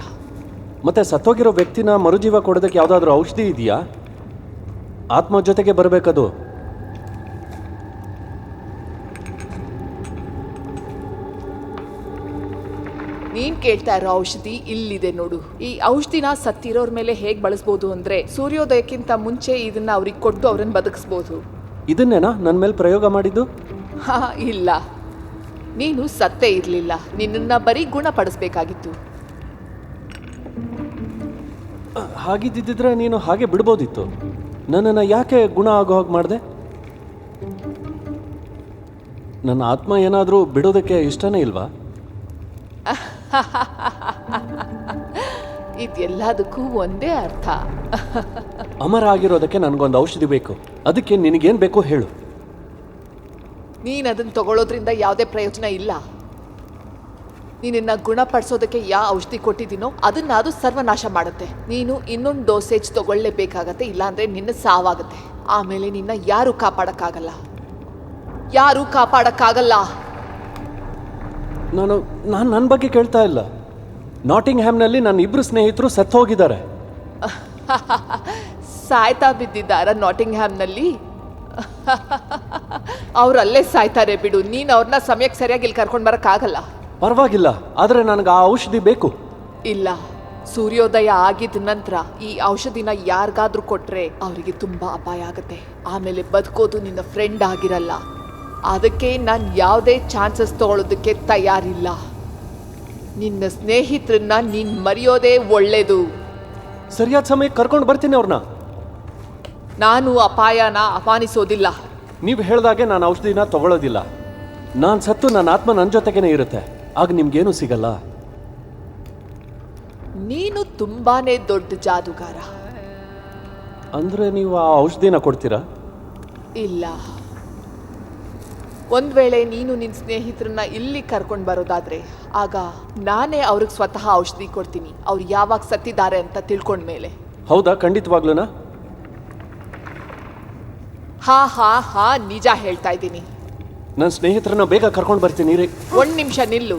ಮತ್ತೆ ಸತ್ತೋಗಿರೋ ವ್ಯಕ್ತಿನ ಮರುಜೀವ ಕೊಡೋದಕ್ಕೆ ಯಾವುದಾದ್ರೂ ಔಷಧಿ ಇದೆಯಾ? ಆತ್ಮ ಜೊತೆಗೆ ಬರಬೇಕದು. ನೀನ್ ಕೇಳ್ತಾ ಇರೋ ಔಷಧಿ ಇಲ್ಲಿದೆ ನೋಡು. ಈ ಔಷಧಿನ ಸತ್ತಿರೋರ್ ಮೇಲೆ ಹೇಗ್ ಬಳಸ್ಬೋದು ಅಂದ್ರೆ, ಸೂರ್ಯೋದಯಕ್ಕಿಂತ ಮುಂಚೆ ಇದನ್ನ ಅವ್ರಿಗೆ ಕೊಟ್ಟು ಅವ್ರನ್ನ ಬದುಕಿಸ್ಬೋದು. ಇದನ್ನೇನಾ ನನ್ನ ಮೇಲೆ ಪ್ರಯೋಗ ಮಾಡಿದ್ದು? ಇಲ್ಲ, ನೀನು ಸತ್ತೇ ಇರಲಿಲ್ಲ, ನಿನ್ನನ್ನ ಬರೀ ಗುಣಪಡಿಸ್ಬೇಕಾಗಿತ್ತು. ಹಾಗಿದ್ದಿದ್ರೆ ನೀನು ಹಾಗೆ ಬಿಡ್ಬೋದಿತ್ತು. ನನ್ನನ್ನು ಯಾಕೆ ಗುಣ ಆಗೋ ಹಾಗೆ ಮಾಡಿದೆ? ನನ್ನ ಆತ್ಮ ಏನಾದರೂ ಬಿಡೋದಕ್ಕೆ ಇಷ್ಟನೇ ಇಲ್ವಾ? ಇದೆಲ್ಲದಕ್ಕೂ ಒಂದೇ ಅರ್ಥ. ಅಮರ ಆಗಿರೋದಕ್ಕೆ ನನಗೊಂದು ಔಷಧಿ ಬೇಕು. ಅದಕ್ಕೆ ನಿನಗೇನು ಬೇಕೋ ಹೇಳು. ನೀನು ಅದನ್ನು ತಗೊಳ್ಳೋದ್ರಿಂದ ಯಾವುದೇ ಪ್ರಯೋಜನ ಇಲ್ಲ. ನೀನನ್ನ ಗುಣಪಡಿಸೋದಕ್ಕೆ ಯಾವ ಔಷಧಿ ಕೊಟ್ಟಿದ್ದೀನೋ ಅದನ್ನ ಅದು ಸರ್ವನಾಶ ಮಾಡುತ್ತೆ. ನೀನು ಇನ್ನೊಂದು ಡೋಸೇಜ್ ತಗೊಳ್ಳೇಬೇಕಾಗತ್ತೆ, ಇಲ್ಲಾಂದ್ರೆ ನಿನ್ನ ಸಾವಾಗುತ್ತೆ. ಆಮೇಲೆ ನಿನ್ನ ಯಾರು ಕಾಪಾಡಕ್ಕಾಗಲ್ಲ. ನಾನು ನನ್ನ ಬಗ್ಗೆ ಕೇಳ್ತಾ ಇಲ್ಲ. ನಾಟಿಂಗ್ ಹ್ಯಾಮ್ನಲ್ಲಿ ನನ್ನ ಇಬ್ಬರು ಸ್ನೇಹಿತರು ಸತ್ತು ಹೋಗಿದ್ದಾರೆ. ಸಾಯ್ತಾ ಬಿದ್ದಿದ್ದಾರ ನಾಟಿಂಗ್ ಹ್ಯಾಮ್ನಲ್ಲಿ? ಅವ್ರಲ್ಲೇ ಸಾಯ್ತಾರೆ ಬಿಡು. ನೀನು ಅವ್ರನ್ನ ಸಮಯಕ್ಕೆ ಸರಿಯಾಗಿ ಇಲ್ಲಿ ಕರ್ಕೊಂಡು ಬರೋಕ್ಕಾಗಲ್ಲ. ಪರವಾಗಿಲ್ಲ, ಆದರೆ ನನಗೆ ಆ ಔಷಧಿ ಬೇಕು. ಇಲ್ಲ, ಸೂರ್ಯೋದಯ ಆಗಿದ ನಂತರ ಈ ಔಷಧಿನ ಯಾರಿಗಾದ್ರೂ ಕೊಟ್ರೆ ಅವರಿಗೆ ತುಂಬಾ ಅಪಾಯ ಆಗುತ್ತೆ. ಆಮೇಲೆ ಬದುಕೋದು ನಿನ್ನ ಫ್ರೆಂಡ್ ಆಗಿರಲ್ಲ. ಅದಕ್ಕೆ ನಾನು ಯಾವುದೇ ಚಾನ್ಸಸ್ ತಗೊಳ್ಳೋದಕ್ಕೆ ತಯಾರಿಲ್ಲ. ನಿನ್ನ ಸ್ನೇಹಿತರನ್ನ ನೀನ್ ಮರೆಯೋದೇ ಒಳ್ಳೇದು. ಸರಿಯಾದ ಸಮಯಕ್ಕೆ ಕರ್ಕೊಂಡು ಬರ್ತೀನಿ ಅವ್ರನ್ನ. ನಾನು ಅಪಾಯನ ಅಪಾನಿಸೋದಿಲ್ಲ. ನೀವು ಹೇಳ್ದಾಗೆ ನಾನು ಔಷಧಿನ ತಗೊಳ್ಳೋದಿಲ್ಲ. ನಾನು ಸತ್ತು ನನ್ನ ಆತ್ಮ ನನ್ನ ಜೊತೆಗೇನೆ ಇರುತ್ತೆ. ಆಗ ನಿಮ್ಗೇನು ಸಿಗಲ್ಲ. ನೀನು ತುಂಬಾನೇ ದೊಡ್ಡ ಜಾದುಗಾರ. ಅಂದ್ರೆ ನೀವು ಆ ಔಷಧಿನ ಕೊಡ್ತೀರಾ? ಇಲ್ಲ, ಒಂದ್ ವೇಳೆ ನೀನು ನಿನ್ನ ಸ್ನೇಹಿತರನ್ನ ಇಲ್ಲಿ ಕರ್ಕೊಂಡು ಬರೋದಾದ್ರೆ ಆಗ ನಾನೇ ಅವ್ರಿಗೆ ಸ್ವತಃ ಔಷಧಿ ಕೊಡ್ತೀನಿ, ಅವ್ರು ಯಾವಾಗ ಸತ್ತಿದ್ದಾರೆ ಅಂತ ತಿಳ್ಕೊಂಡ್ಮೇಲೆ. ಹೌದಾ? ಖಂಡಿತವಾಗ್ಲೂನಾ? ಹಾ ನಿಜ ಹೇಳ್ತಾ ಇದ್ದೀನಿ. ನನ್ನ ಸ್ನೇಹಿತರನ್ನ ಬೇಗ ಕರ್ಕೊಂಡು ಬರ್ತೀನಿ ರೀ. ಒಂದ್ ನಿಮಿಷ ನಿಲ್ಲು.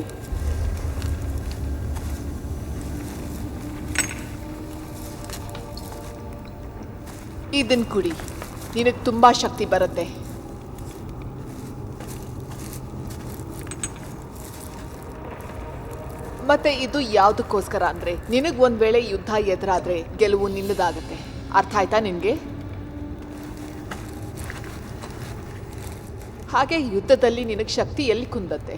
ಇದನ್ ಕುಡಿ, ನಿನಗೆ ತುಂಬಾ ಶಕ್ತಿ ಬರುತ್ತೆ. ಮತ್ತೆ ಇದು ಯಾವುದಕ್ಕೋಸ್ಕರ ಅಂದ್ರೆ ನಿನಗ್ ಒಂದ್ ವೇಳೆ ಯುದ್ಧ ಎದುರಾದ್ರೆ ಗೆಲುವು ನಿನ್ನದಾಗತ್ತೆ. ಅರ್ಥ ಆಯ್ತಾ ನಿನ್ಗೆ? ಹಾಗೆ ಯುದ್ಧದಲ್ಲಿ ನಿನಗೆ ಶಕ್ತಿ ಎಲ್ಲಿ ಕುಂದತ್ತೆ?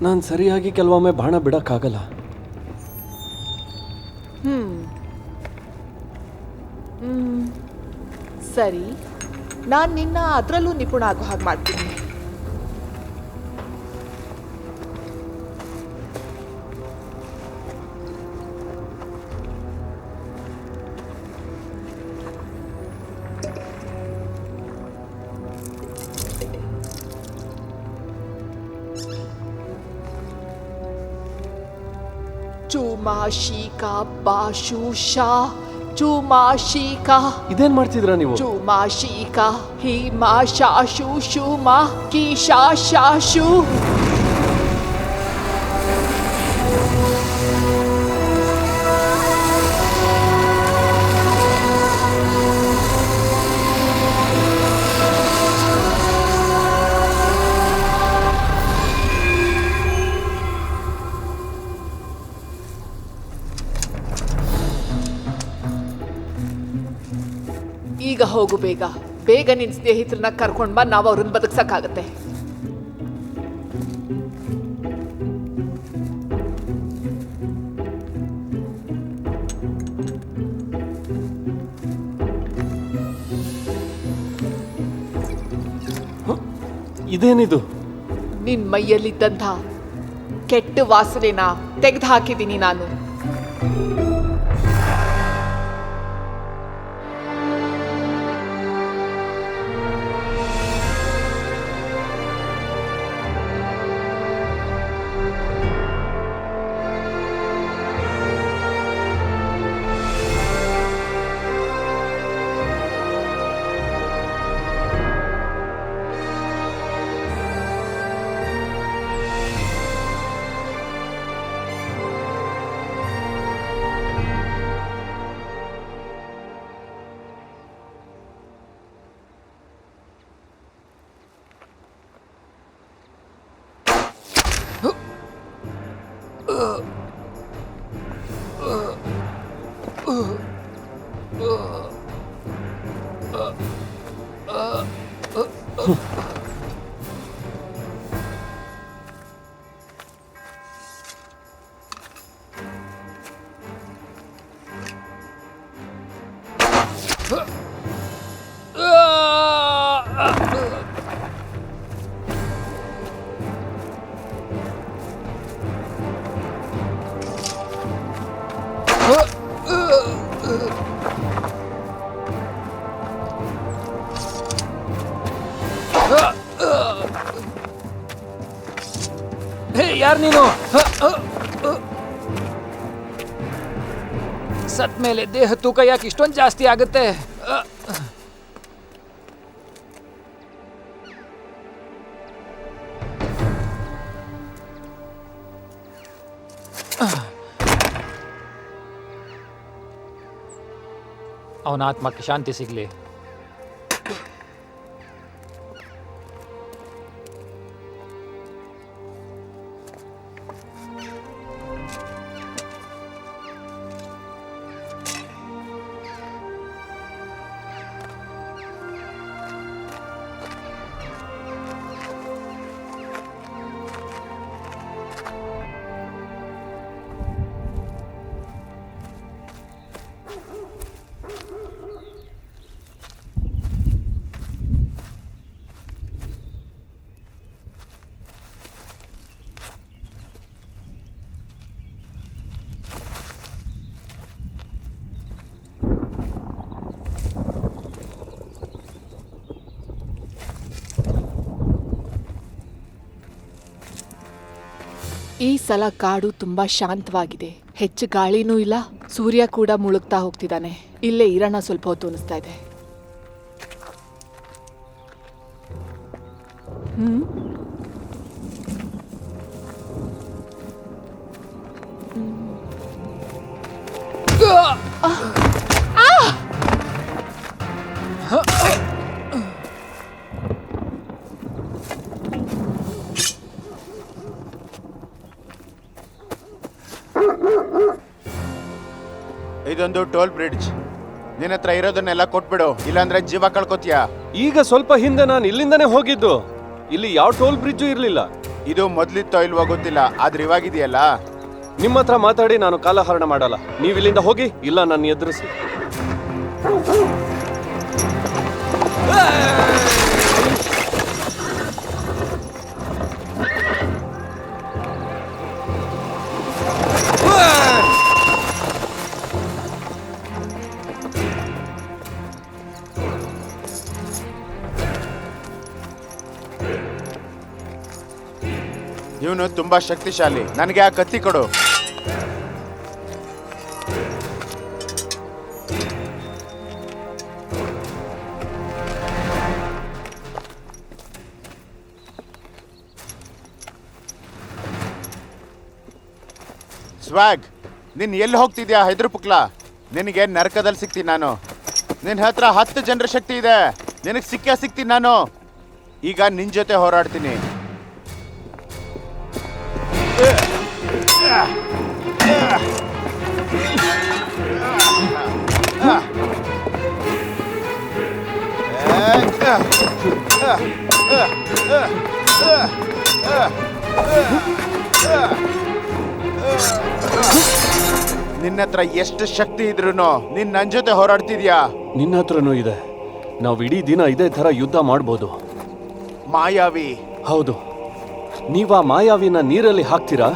ನಾನು ಸರಿಯಾಗಿ ಕೆಲವೊಮ್ಮೆ ಬಾಣ ಬಿಡಕ್ಕಾಗಲ್ಲ. ಸರಿ, ನಾನು ನಿನ್ನ ಅದರಲ್ಲೂ ನಿಪುಣ ಆಗೋ ಹಾಗೆ ಮಾಡ್ತೀನಿ. ಚುಮಾಶಿಕಾ ಬಾಶುಷಾ ಚುಮಾಶಿಕಾ. ಇದೇನ್ ಮಾಡ್ತಿದ್ರ ನೀವು? ಚುಮಾಶಿಕಾ ಹಿಮಾ ಶಾಶು ಶುಮಾ ಕೀಶಾ ಶಾಶು. ಈಗ ಹೋಗು, ಬೇಗ ಬೇಗ ನಿನ್ ಸ್ನೇಹಿತರನ್ನ ಕರ್ಕೊಂಡ್ ಬಾ, ನಾವು ಅವ್ರನ್ನ ಬದುಕ್ಸಕ್ಕಾಗತ್ತೆ. ಇದೇನಿದು? ನಿನ್ ಮೈಯಲ್ಲಿದ್ದಂಥ ಕೆಟ್ಟ ವಾಸನೆನ ತೆಗೆದು ಹಾಕಿದ್ದೀನಿ ನಾನು. ಹೇ ಯಾರು ನೀನು? ಸತ್ ಮೇಲೆ ದೇಹ ತೂಕ ಯಾಕೆ ಇಷ್ಟೊಂದು ಜಾಸ್ತಿ ಆಗುತ್ತೆ? ಅವನ ಆತ್ಮಕ್ಕೆ ಶಾಂತಿ ಸಿಗ್ಲಿ. ಈ ಸಲ ಕಾಡು ತುಂಬಾ ಶಾಂತವಾಗಿದೆ. ಹೆಚ್ಚು ಗಾಳಿನೂ ಇಲ್ಲ, ಸೂರ್ಯ ಕೂಡ ಮುಳುಗ್ತಾ ಹೋಗ್ತಿದ್ದಾನೆ. ಇಲ್ಲೇ ಇರೋಣ ಸ್ವಲ್ಪ ಹೊತ್ತು ಅನಿಸ್ತಾ ಇದೆ. ಇದೊಂದು ಟೋಲ್ ಬ್ರಿಡ್ಜ್. ನಿನ್ನ ಹತ್ರ ಇರೋದನ್ನೆಲ್ಲ ಕೊಟ್ಬಿಡು, ಇಲ್ಲಾಂದ್ರೆ ಜೀವ ಕಳ್ಕೊತೀಯ. ಈಗ ಸ್ವಲ್ಪ ಹಿಂದೆ ನಾನು ಇಲ್ಲಿಂದನೇ ಹೋಗಿದ್ದು. ಇಲ್ಲಿ ಯಾವ ಟೋಲ್ ಬ್ರಿಡ್ಜು ಇರ್ಲಿಲ್ಲ. ಇದು ಮೊದ್ಲಿತ್ತೋ ಇಲ್ವೋ ಗೊತ್ತಿಲ್ಲ, ಆದ್ರೆ ಇವಾಗಿದೆಯಲ್ಲ. ನಿಮ್ಮ ಹತ್ರ ಮಾತಾಡಿ ನಾನು ಕಾಲಹರಣ ಮಾಡಲ್ಲ. ನೀವು ಇಲ್ಲಿಂದ ಹೋಗಿ, ಇಲ್ಲ ನನ್ನ ಎದುರಿಸಿ. ಇವನು ತುಂಬಾ ಶಕ್ತಿಶಾಲಿ. ನನಗೆ ಆ ಕತ್ತಿ ಕೊಡು. ಸ್ವಾಗ್, ನೀನ್ ಎಲ್ಲಿ ಹೋಗ್ತಿದ್ಯಾ ಹೆದ್ರು ಪುಕ್ಲಾ? ನಿನಗೆ ನರಕದಲ್ಲಿ ಸಿಗ್ತೀನಿ ನಾನು. ನಿನ್ನ ಹತ್ರ 10 ಜನರ ಶಕ್ತಿ ಇದೆ, ನಿನಗೆ ಸಿಗ್ತೀನಿ ನಾನು. ಈಗ ನಿನ್ ಜೊತೆ ಹೋರಾಡ್ತೀನಿ. ನಿನ್ನ ಹತ್ರ ಎಷ್ಟು ಶಕ್ತಿ ಇದ್ರೂನು ನೀನ್ ನನ್ ಜೊತೆ ಹೋರಾಡ್ತಿದ್ಯಾ? ನಿನ್ನ ಹತ್ರನೂ ಇದೆ. ನಾವು ಇಡೀ ದಿನ ಇದೇ ತರ ಯುದ್ಧ ಮಾಡ್ಬೋದು. ಮಾಯಾವಿ. ಹೌದು, ನೀವಾ ಮಾಯಾವಿನ ನೀರಲ್ಲಿ ಹಾಕ್ತೀರಾ?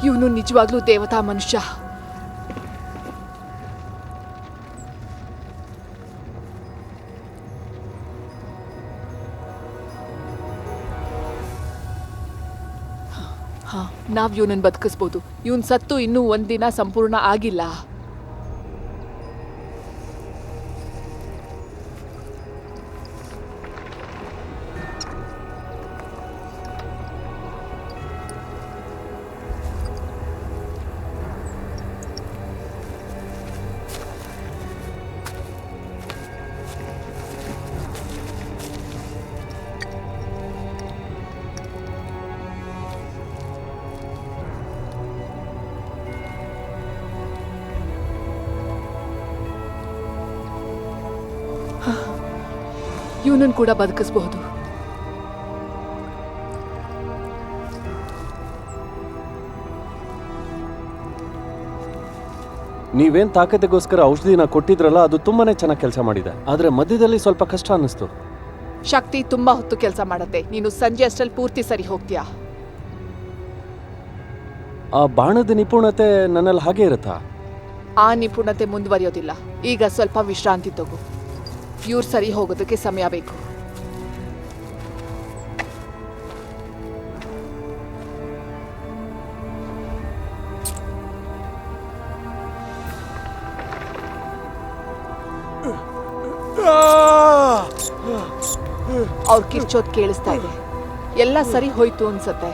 ಇವನು ನಿಜವಾಗ್ಲೂ ದೇವತಾ ಮನುಷ್ಯ. ನಾವ್ ಇವನನ್ನ ಬದುಕಿಸ್ಬೋದು. ಇವನ್ ಸತ್ತು ಇನ್ನೂ ಒಂದಿನ ಸಂಪೂರ್ಣ ಆಗಿಲ್ಲ. ಇವನನ್ನು ಕೂಡ ಬದುಕಿಸಬಹುದು. ನೀವೇನ್ ತಾಕತ್ತಿಗೋಸ್ಕರ ಔಷಧಿನ ಕೊಟ್ಟಿದ್ರಲ್ಲ ಅದು ತುಂಬಾನೇ ಚೆನ್ನಾಗಿ ಕೆಲಸ ಮಾಡಿದೆ, ಆದ್ರೆ ಮಧ್ಯದಲ್ಲಿ ಸ್ವಲ್ಪ ಕಷ್ಟ ಅನ್ನಿಸ್ತು. ಶಕ್ತಿ ತುಂಬಾ ಹೊತ್ತು ಕೆಲಸ ಮಾಡತ್ತೆ. ನೀನು ಸಂಜೆ ಅಷ್ಟರಲ್ಲಿ ಪೂರ್ತಿ ಸರಿ ಹೋಗ್ತೀಯಾ? ಆ ಬಾಣದ ನಿಪುಣತೆ ನನ್ನಲ್ಲಿ ಹಾಗೆ ಇರುತ್ತಾ? ಆ ನಿಪುಣತೆ ಮುಂದುವರಿಯೋದಿಲ್ಲ. ಈಗ ಸ್ವಲ್ಪ ವಿಶ್ರಾಂತಿ ತಗೋ. ಇವ್ರು ಸರಿ ಹೋಗೋದಕ್ಕೆ ಸಮಯ ಬೇಕು. ಅವ್ರು ಕಿರ್ಚೋದ್ ಕೇಳಿಸ್ತಾ ಇದೆ. ಎಲ್ಲ ಸರಿ ಹೋಯ್ತು ಅನ್ಸತ್ತೆ.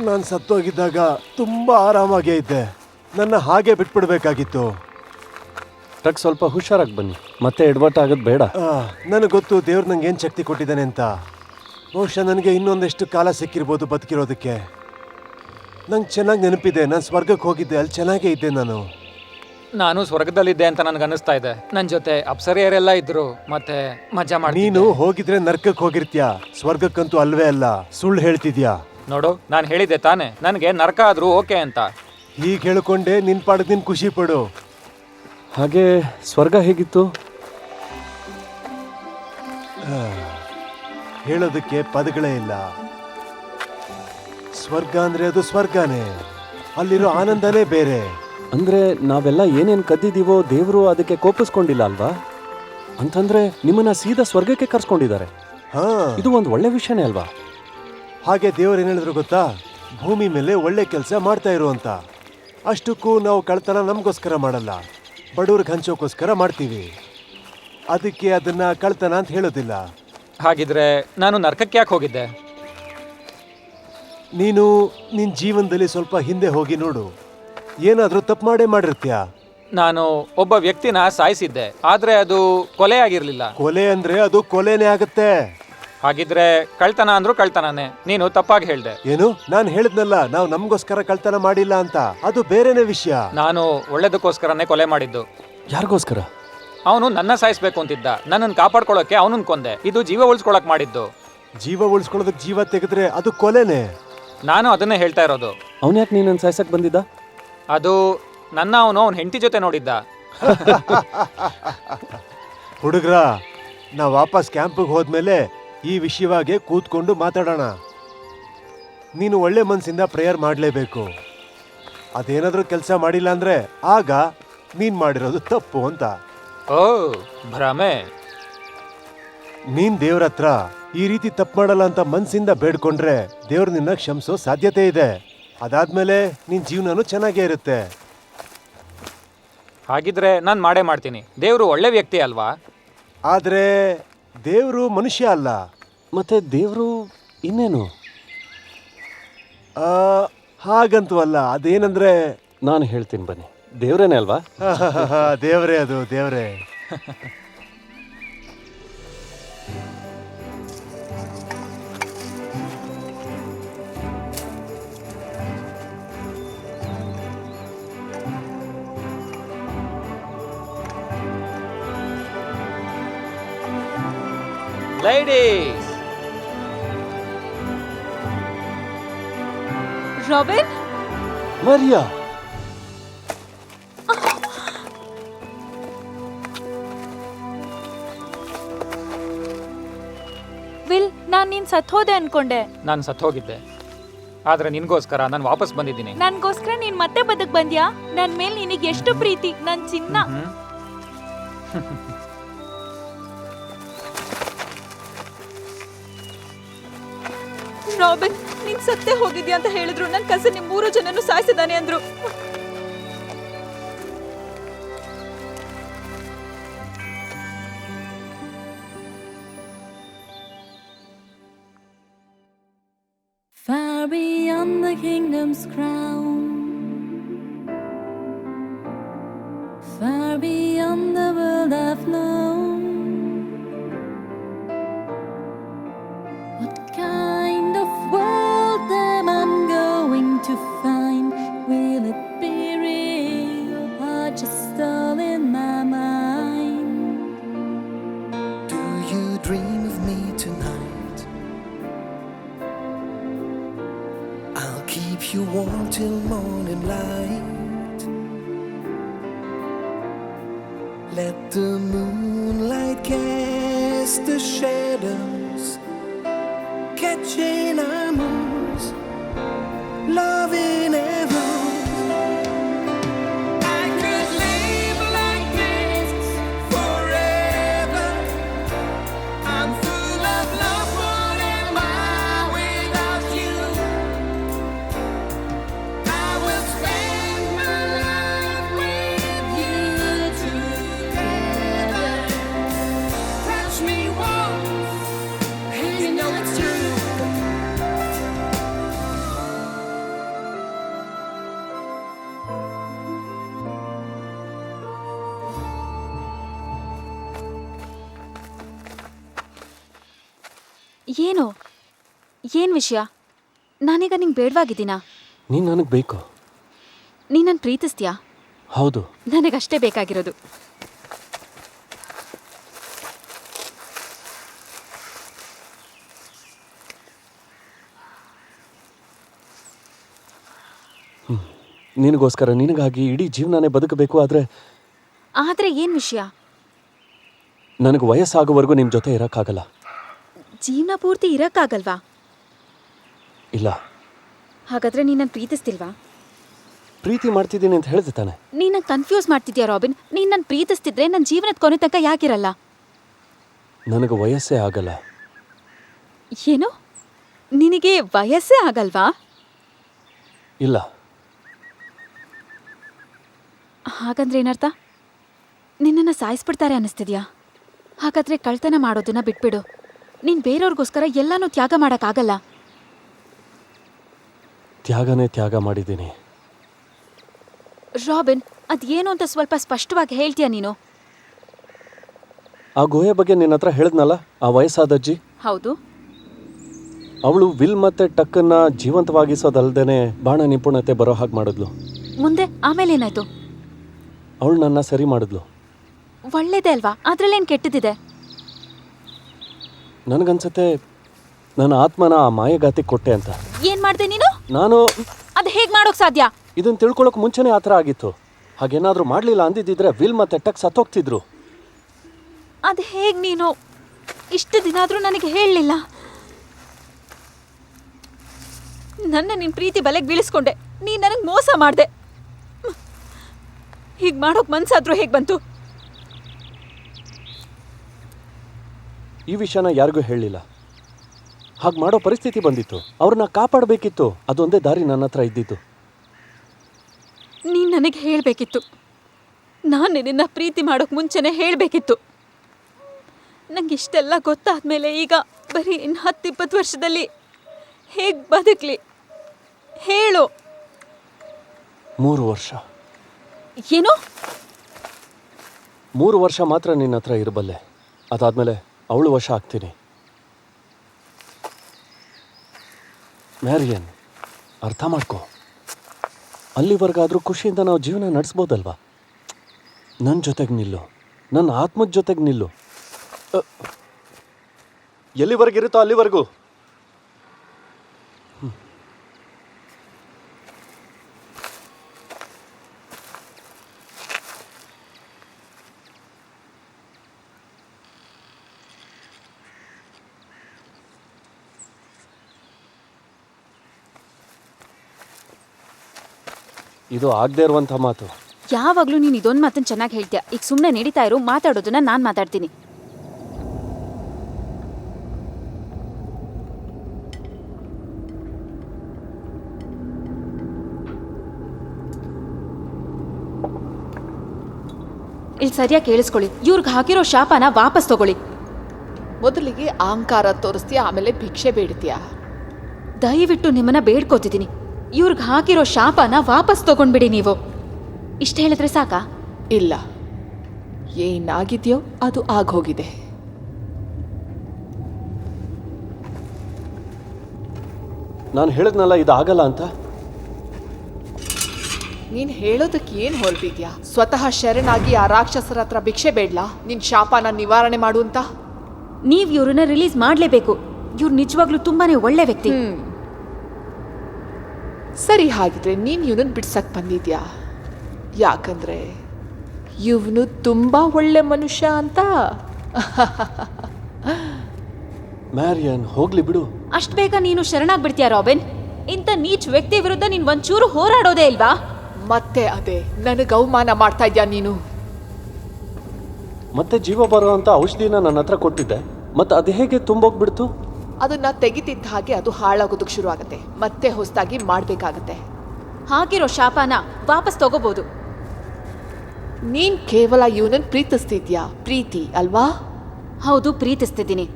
ನಾನು ಸತ್ತೋಗಿದ್ದಾಗ ತುಂಬ ಆರಾಮಾಗೇ ಇದ್ದೆ. ನನ್ನ ಹಾಗೆ ಬಿಟ್ಬಿಡ್ಬೇಕಾಗಿತ್ತು. ಟಕ್ ಸ್ವಲ್ಪ ಹುಷಾರಾಗಿ ಬನ್ನಿ, ಮತ್ತೆ ಎಡವಟ್ ಆಗೋದು ಬೇಡ. ನನಗೆ ಗೊತ್ತು ದೇವ್ರು ನಂಗೆ ಏನು ಶಕ್ತಿ ಕೊಟ್ಟಿದ್ದಾನೆ ಅಂತ. ಬಹುಶಃ ನನಗೆ ಇನ್ನೊಂದೆಷ್ಟು ಕಾಲ ಸಿಕ್ಕಿರ್ಬೋದು ಬದುಕಿರೋದಕ್ಕೆ. ನಂಗೆ ಚೆನ್ನಾಗಿ ನೆನಪಿದೆ, ನಾನು ಸ್ವರ್ಗಕ್ಕೆ ಹೋಗಿದ್ದೆ, ಅಲ್ಲಿ ಚೆನ್ನಾಗೇ ಇದ್ದೆ ನಾನು ಸ್ವರ್ಗದಲ್ಲಿದ್ದೆ ಅಂತ ನನಗೆ ಅನಿಸ್ತಾ ಇದೆ. ನನ್ನ ಜೊತೆ ಅಪ್ಸರೆಯರೆಲ್ಲ ಇದ್ರು, ಮತ್ತೆ ಮಜಾ ಮಾಡಿ. ನೀನು ಹೋಗಿದ್ರೆ ನರ್ಕಕ್ಕೆ ಹೋಗಿರ್ತೀಯ, ಸ್ವರ್ಗಕ್ಕಂತೂ ಅಲ್ವೇ ಅಲ್ಲ. ಸುಳ್ಳು ಹೇಳ್ತಿದ್ಯಾ? ನೋಡು, ನಾನು ಹೇಳಿದ್ದೆ ತಾನೆ ನನಗೆ ನರಕ ಆದ್ರೂ ಓಕೆ ಅಂತ. ಹೀಗೆ ಹೇಳ್ಕೊಂಡೆ ನಿನ್ ಪಾಡಕ್ ನೀನ್ ಖುಷಿ ಪಡು. ಹಾಗೆ ಸ್ವರ್ಗ ಹೇಗಿತ್ತು? ಹೇಳೋದಕ್ಕೆ ಪದಗಳೇ ಇಲ್ಲ. ಸ್ವರ್ಗ ಅಂದ್ರೆ ಅದು ಸ್ವರ್ಗನೇ, ಅಲ್ಲಿರೋ ಆನಂದನೇ ಬೇರೆ. ಅಂದ್ರೆ ನಾವೆಲ್ಲ ಏನೇನ್ ಕದ್ದಿದೀವೋ ದೇವ್ರು ಅದಕ್ಕೆ ಕೋಪಿಸ್ಕೊಂಡಿಲ್ಲ ಅಲ್ವಾ? ಅಂತಂದ್ರೆ ನಿಮ್ಮನ್ನ ಸೀದಾ ಸ್ವರ್ಗಕ್ಕೆ ಕರ್ಸ್ಕೊಂಡಿದ್ದಾರೆ. ಇದು ಒಂದು ಒಳ್ಳೆ ವಿಷಯನೇ ಅಲ್ವಾ? ಹಾಗೆ ದೇವ್ರು ಏನ್ ಹೇಳಿದ್ರು ಗೊತ್ತಾ? ಭೂಮಿ ಮೇಲೆ ಒಳ್ಳೆ ಕೆಲಸ ಮಾಡ್ತಾ ಇರು ಅಂತ. ಅಷ್ಟಕ್ಕೂ ನಾವು ಕಳ್ತನ ನಮಗೋಸ್ಕರ ಮಾಡಲ್ಲ, ಬಡವ್ರಿಗೆ ಹಂಚೋಕೋಸ್ಕರ ಮಾಡ್ತೀವಿ. ಅದಕ್ಕೆ ಅದನ್ನ ಕಳ್ತನ ಅಂತ ಹೇಳೋದಿಲ್ಲ. ಹಾಗಿದ್ರೆ ನಾನು ನರಕಕ್ಕೆ ಯಾಕೆ ಹೋಗಿದ್ದೆ? ನೀನು ನಿನ್ ಜೀವನದಲ್ಲಿ ಸ್ವಲ್ಪ ಹಿಂದೆ ಹೋಗಿ ನೋಡು, ಏನಾದ್ರೂ ತಪ್ಪು ಮಾಡಿರ್ತೀಯ. ನಾನು ಒಬ್ಬ ವ್ಯಕ್ತಿನ ಸಾಯಿಸಿದ್ದೆ, ಆದ್ರೆ ಅದು ಕೊಲೆ ಆಗಿರ್ಲಿಲ್ಲ. ಕೊಲೆ ಅಂದ್ರೆ ಅದು ಕೊಲೆನೇ ಆಗತ್ತೆ. ಹಾಗಿದ್ರೆ ಕಳ್ತನ ಅಂದ್ರೂ ಕಳ್ತನನೇ. ನೀನು ತಪ್ಪಾಗಿ ಹೇಳ್ದೆ. ಏನು? ನಾನು ಹೇಳಿದ್ನಲ್ಲ, ನಾವು ನಮಗೋಸ್ಕರ ಕಳ್ತನ ಮಾಡಿಲ್ಲ ಅಂತ. ಅದು ಬೇರೆನೇ ವಿಷಯ. ನಾನು ಒಳ್ಳೇದಕ್ಕೋಸ್ಕರನೇ ಕೊಲೆ ಮಾಡಿದ್ದು. ಯಾರಿಗೋಸ್ಕರ? ಅವನು ನನ್ನ ಸಾಯಿಸ್ಬೇಕು ಅಂತಿದ್ದ. ನನ್ನನ್ನು ಕಾಪಾಡ್ಕೊಳ್ಳೋಕೆ ಅವನನ್ನ ಕೊಂದೆ. ಇದು ಜೀವ ಉಳಿಸ್ಕೊಳಕ್ ಮಾಡಿದ್ದು. ಜೀವ ಉಳಿಸ್ಕೊಳ್ಳೋದಕ್ಕೆ ಜೀವ ತೆಗೆದ್ರೆ ಅದು ಕೊಲೆನೇ. ನಾನು ಅದನ್ನೇ ಹೇಳ್ತಾ ಇರೋದು. ಅವನ್ ಯಾಕೆ ನೀನನ್ನು ಸಾಯ್ಸಕ್ ಬಂದಿದ್ದ? ಅದು ಅವನ ಹೆಂಡತಿ ಜೊತೆ ನೋಡಿದ್ದ. ಹುಡುಗ್ರ, ನಾವು ವಾಪಸ್ ಕ್ಯಾಂಪಿಗೆ ಹೋದ್ಮೇಲೆ ಈ ವಿಷಯವಾಗಿ ಕೂತ್ಕೊಂಡು ಮಾತಾಡೋಣ. ನೀನು ಒಳ್ಳೆ ಮನಸ್ಸಿಂದ ಪ್ರೇಯರ್ ಮಾಡಲೇಬೇಕು. ಅದೇನಾದ್ರೂ ಕೆಲಸ ಮಾಡಿಲ್ಲ ಅಂದ್ರೆ ಆಗ ನೀನ್ ಮಾಡಿರೋದು ತಪ್ಪು ಅಂತ. ಓ ಭ್ರಮೆ. ನೀನ್ ದೇವ್ರ ಹತ್ರ ಈ ರೀತಿ ತಪ್ಪು ಮಾಡಲ್ಲ ಅಂತ ಮನ್ಸಿಂದ ಬೇಡ್ಕೊಂಡ್ರೆ ದೇವ್ರು ನಿನ್ನ ಕ್ಷಮಿಸೋ ಸಾಧ್ಯತೆ ಇದೆ. ಅದಾದ್ಮೇಲೆ ನಿನ್ ಜೀವನನೂ ಚೆನ್ನಾಗೇ ಇರುತ್ತೆ. ಹಾಗಿದ್ರೆ ನಾನು ಮಾಡೇ ಮಾಡ್ತೀನಿ. ದೇವರು ಒಳ್ಳೆ ವ್ಯಕ್ತಿ ಅಲ್ವಾ? ಆದ್ರೆ ದೇವ್ರು ಮನುಷ್ಯ ಅಲ್ಲ. ಮತ್ತೆ ದೇವ್ರು ಇನ್ನೇನು? ಹಾಗಂತೂ ಅಲ್ಲ. ಅದೇನಂದ್ರೆ ನಾನು ಹೇಳ್ತೀನಿ ಬನ್ನಿ. ದೇವ್ರೇನೆ ಅಲ್ವಾ? ದೇವ್ರೇ, ಅದು ದೇವ್ರೇ. Ladies, ರಾಬಿನ್, ಮರಿಯಾ, ವಿಲ್, ನಾನ್ ನೀನ್ ಸತ್ತೋದೆ ಅನ್ಕೊಂಡೆ. ನಾನು ಸತ್ತೋಗಿದ್ದೆ, ಆದ್ರೆ ನಿನ್ಗೋಸ್ಕರ ನಾನು ವಾಪಸ್ ಬಂದಿದ್ದೀನಿ. ನನ್ಗೋಸ್ಕರ ನೀನ್ ಮತ್ತೆ ಬದುಕ್ ಬಂದ್ಯಾ? ನನ್ ಮೇಲ್ ನಿನಗೆ ಎಷ್ಟು ಪ್ರೀತಿ, ನನ್ ಚಿನ್ನ. ರಾಬಿನ್, ನೀನ್ ಸತ್ತೇ ಹೋಗಿದ್ಯಾ ಅಂತ ಹೇಳಿದ್ರು. ನನ್ ಕಸಿನ್ ನಿಮ್ 3 ಜನನು ಸಾಯಿಸಿದಾನೆ ಅಂದ್ರು. Far beyond the kingdom's crown, far beyond the world I've known, what kind of world am I going to find? Will it be real or just all in my mind? Do you dream of me tonight? I'll keep you warm till morning light. Let the moonlight cast the shadows, catching our moods, loving ever. I could live like this forever. I'm full of love, what am I without you? I will spend my life with you together. Touch me once, and you know it's true. ಏನು? ಏನ್ ವಿಷಯ? ನಾನೀಗ ನಿಂಗೆ ಬೇಡವಾಗಿದ್ದೀನಾ? ನೀನು ನನಗೆ ಬೇಕು. ನೀನ್ ನನ್ ಪ್ರೀತಿಸ್ತೀಯಾ? ಹೌದು. ನನಗಷ್ಟೇ ಬೇಕಾಗಿರೋದು. ನಿನಗೋಸ್ಕರ, ನಿನಗಾಗಿ ಇಡೀ ಜೀವನನೇ ಬದುಕಬೇಕು. ಆದ್ರೆ ಏನ್ ವಿಷಯ? ನನಗೆ ವಯಸ್ಸಾಗೋವರೆಗೂ ನಿಮ್ಮ ಜೊತೆ ಇರೋಕ್ಕಾಗಲ್ಲ. ಜೀವನ ಪೂರ್ತಿ ಇರಕ್ಕಾಗಲ್ವಾ? ಇಲ್ಲ. ಹಾಗಾದ್ರೆ ನೀನ್ ನನ್ ಪ್ರೀತಿಸ್ತಿಲ್ವಾ? ಪ್ರೀತಿ ಮಾಡ್ತಿದ್ದೀನಿ ಅಂತ ಹೇಳಿದೆ ತಾನೆ. ನೀನ್ ನನ್ ಕನ್ಫ್ಯೂಸ್ ಮಾಡ್ತಿದ್ಯಾ ರಾಬಿನ್. ನೀನ್ ನನ್ ಪ್ರೀತಿಸ್ತಿದ್ರೆ ನನ್ನ ಜೀವನದ ಕೊನೆ ತನಕ ಯಾಕಿರಲ್ಲ? ನನಗೆ ವಯಸ್ಸೇ ಆಗಲ್ಲ. ಏನು? ನಿನಗೆ ವಯಸ್ಸೇ ಆಗಲ್ವಾ? ಇಲ್ಲ. ಹಾಗಂದ್ರೆ ಏನರ್ಥ? ನಿನ್ನನ್ನು ಸಾಯಿಸ್ಬಿಡ್ತಾರೆ ಅನ್ನಿಸ್ತಿದ್ಯಾ? ಹಾಗಾದ್ರೆ ಕಳ್ತನ ಮಾಡೋದನ್ನ ಬಿಟ್ಬಿಡು. ನೀನ್ ಬೇರೆಯವ್ರಿಗೋಸ್ಕರ ಎಲ್ಲಾನು ತ್ಯಾಗ ಮಾಡಕ್ಕಾಗಲ್ಲ. ತ್ಯಾಗನೇ ತ್ಯಾಗ ಮಾಡಿದ್ದೀನಿ. ರಾಬಿನ್, ಅದೇನು ಅಂತ ಸ್ವಲ್ಪ ಸ್ಪಷ್ಟವಾಗಿ ಹೇಳ್ತೀಯಾ ನೀನು? ಆ ಗುಹೆ ಬಗ್ಗೆ ನಿನ್ನ ಹತ್ರ ಹೇಳಿದ್ನಲ್ಲ, ಆ ವಯಸ್ಸಾದ ಅಜ್ಜಿ. ಹೌದು. ಅವಳು ವಿಲ್ ಮತ್ತೆ ಟಕ್ಕನ್ನ ಜೀವಂತವಾಗಿಸೋದಲ್ದೇನೆ ಬಾಣ ನಿಪುಣತೆ ಬರೋ ಹಾಗೆ ಮಾಡಿದ್ಲು. ಮುಂದೆ ಆಮೇಲೆ ಏನಾಯ್ತು? ಅವಳು ನನ್ನ ಸರಿ ಮಾಡಿದ್ಲು. ಒಳ್ಳೇದೇ ಅಲ್ವಾ? ಅದ್ರಲ್ಲೇನು ಕೆಟ್ಟದಿದೆ? ನನಗನ್ಸತ್ತೆ ನನ್ನ ಆತ್ಮನ ಆ ಮಾಯಗಾತಿ ಕೊಟ್ಟೆ ಅಂತ. ಏನ್ ಮಾಡ್ದೆ ನೀನು? ನಾನು ಅದ್ ಹೇಗ್ ಮಾಡೋಕ್ ಸಾಧ್ಯ? ಇದನ್ನ ತಿಳ್ಕೊಳಕ್ ಮುಂಚೆನೇ ಆ ಥರ ಆಗಿತ್ತು. ಹಾಗೇನಾದ್ರೂ ಮಾಡ್ಲಿಲ್ಲ ಅಂದಿದ್ದಿದ್ರೆ ವಿಲ್ ಮತ್ತೆ ಟಕ್ ಸತ್ತೋಗ್ತಿದ್ರು. ಅದ್ ಹೇಗ್ ನೀನು ಇಷ್ಟು ದಿನ ಆದ್ರೂ ನನಗೆ ಹೇಳಲಿಲ್ಲ? ನನ್ನ ನಿನ್ ಪ್ರೀತಿ ಬಲೆಗೆ ಬೀಳಿಸ್ಕೊಂಡೆ. ನೀನ್ ನನಗೆ ಮೋಸ ಮಾಡ್ದೆ. ಹೀಗ್ ಮಾಡೋಕ್ ಮನ್ಸಾದ್ರೂ ಹೇಗ್ ಬಂತು? ಈ ವಿಷಯನ ಯಾರಿಗೂ ಹೇಳಲಿಲ್ಲ. ಹಾಗೆ ಮಾಡೋ ಪರಿಸ್ಥಿತಿ ಬಂದಿತ್ತು. ಅವ್ರನ್ನ ಕಾಪಾಡಬೇಕಿತ್ತು. ಅದೊಂದೇ ದಾರಿ ನನ್ನ ಹತ್ರ ಇದ್ದಿತ್ತು. ನೀನ್ ನನಗೆ ಹೇಳಬೇಕಿತ್ತು. ನಾನು ನಿನ್ನ ಪ್ರೀತಿ ಮಾಡೋಕ್ ಮುಂಚೆನೆ ಹೇಳಬೇಕಿತ್ತು. ನಂಗೆ ಇಷ್ಟೆಲ್ಲ ಗೊತ್ತಾದ್ಮೇಲೆ ಈಗ ಬರೀ ಇನ್ನು 10-20 ವರ್ಷದಲ್ಲಿ ಹೇಗೆ ಬದುಕಲಿ ಹೇಳು? 3 ವರ್ಷ. ಏನು? 3 ವರ್ಷ ಮಾತ್ರ ನಿನ್ನ ಹತ್ರ ಇರಬಲ್ಲೆ. ಅದಾದ್ಮೇಲೆ ಅವಳು ವಶ ಆಗ್ತೀನಿ. ಮ್ಯಾರಿಯನ್, ಅರ್ಥ ಮಾಡ್ಕೋ. ಅಲ್ಲಿವರೆಗಾದ್ರೂ ಖುಷಿಯಿಂದ ನಾವು ಜೀವನ ನಡೆಸ್ಬೋದಲ್ವಾ? ನನ್ನ ಜೊತೆಗೆ ನಿಲ್ಲು, ನನ್ನ ಆತ್ಮದ ಜೊತೆಗೆ ನಿಲ್ಲು. ಎಲ್ಲಿವರೆಗಿರುತ್ತೋ ಅಲ್ಲಿವರೆಗೂ. ಇದು ಆಗದೆ ಇರುವಂಥ ಮಾತು. ಯಾವಾಗ್ಲೂ ನೀನು ಇದೊಂದು ಮಾತನ್ನ ಚೆನ್ನಾಗಿ ಹೇಳ್ತೀಯ. ಈಗ ಸುಮ್ಮನೆ ನಡೀತಾ ಇರು, ಮಾತಾಡೋದನ್ನ ನಾನು ಮಾತಾಡ್ತೀನಿ. ಇಲ್ಲಿ ಸರಿಯಾಗಿ ಕೇಳಿಸ್ಕೊಳ್ಳಿ. ಇವ್ರಿಗೆ ಹಾಕಿರೋ ಶಾಪನ ವಾಪಸ್ ತಗೊಳ್ಳಿ. ಮೊದಲಿಗೆ ಅಹಂಕಾರ ತೋರಿಸ್ತೀಯ, ಆಮೇಲೆ ಭಿಕ್ಷೆ ಬೇಡ್ತೀಯಾ? ದಯವಿಟ್ಟು ನಿಮ್ಮನ್ನ ಬೇಡ್ಕೋತಿದ್ದೀನಿ, ಇವ್ರಿಗೆ ಹಾಕಿರೋ ಶಾಪನ ವಾಪಸ್ ತಗೊಂಡ್ಬಿಡಿ ನೀವು. ಇಷ್ಟ ಹೇಳಿದ್ರೆ ಸಾಕಾ? ಇಲ್ಲ, ಏನಾಗಿದೆಯೋ ಅದು ಆಗೋಗಿದೆ. ನಾನು ಹೇಳಿದ್ನಲ್ಲ ಇದು ಆಗಲ್ಲ ಅಂತ. ನೀನ್ ಹೇಳೋದಕ್ಕೆ ಏನ್ ಹೊರಟಿದ್ಯಾ? ಸ್ವತಃ ಶರಣಾಗಿ ಆ ರಾಕ್ಷಸರ ಹತ್ರ ಭಿಕ್ಷೆ ಬೇಡ್ಲಾ ನಿನ್ ಶಾಪನ ನಿವಾರಣೆ ಮಾಡು ಅಂತ? ನೀವ್ ಇವ್ರನ್ನ ರಿಲೀಸ್ ಮಾಡ್ಲೇಬೇಕು. ಇವ್ರು ನಿಜವಾಗ್ಲೂ ತುಂಬಾನೇ ಒಳ್ಳೆ ವ್ಯಕ್ತಿ. ಸರಿ, ಹಾಗಿದ್ರೆ ನೀನ್ ಇವನನ್ನ ಬಿಡ್ಸಕ್ ಬಂದಿದ್ಯಾ? ಯಾಕಂದ್ರೆ ಇವನು ತುಂಬಾ ಒಳ್ಳೆ ಮನುಷ್ಯ ಅಂತ. ಮ್ಯಾರಿಯನ್, ಹೋಗ್ಲಿ ಬಿಡು. ಅಷ್ಟ್ ಬೇಗ ನೀನು ಶರಣಾಗ್ಬಿಡ್ತೀಯ ರಾಬಿನ್? ಇಂಥ ನೀಚ್ ವ್ಯಕ್ತಿ ವಿರುದ್ಧ ನೀನ್ ಒಂಚೂರು ಹೋರಾಡೋದೇ ಇಲ್ವಾ? ಮತ್ತೆ ಅದೇ ನನಗೆ ಅವಮಾನ ಮಾಡ್ತಾ ಇದ್ಯಾ ನೀನು? ಮತ್ತೆ ಜೀವ ಬರೋ ಅಂತ ಔಷಧಿನ ನನ್ನ ಹತ್ರ ಕೊಟ್ಟಿದ್ದೆ, ಮತ್ತೆ ಅದು ಹೇಗೆ ತುಂಬೋಗ್ಬಿಡ್ತು? ಅದನ್ನ ತೆಗಿತಿದ್ದ ಹಾಗೆ ಅದು ಹಾಳಾಗೋದಕ್ಕೆ ಶುರು ಆಗುತ್ತೆ, ಮತ್ತೆ ಹೊಸದಾಗಿ ಮಾಡ್ಬೇಕಾಗತ್ತೆ. ಹಾಗಿರೋ ಶಾಪನ ವಾಪಸ್ ತಗೋಬಹುದು. ನೀನ್ ಕೇವಲ ಇವನನ್ನ ಪ್ರೀತಿಸ್ತಿದ್ಯಾ? ಪ್ರೀತಿ ಅಲ್ವಾ? ಹೌದು, ಪ್ರೀತಿಸ್ತಿದ್ದೀನಿ.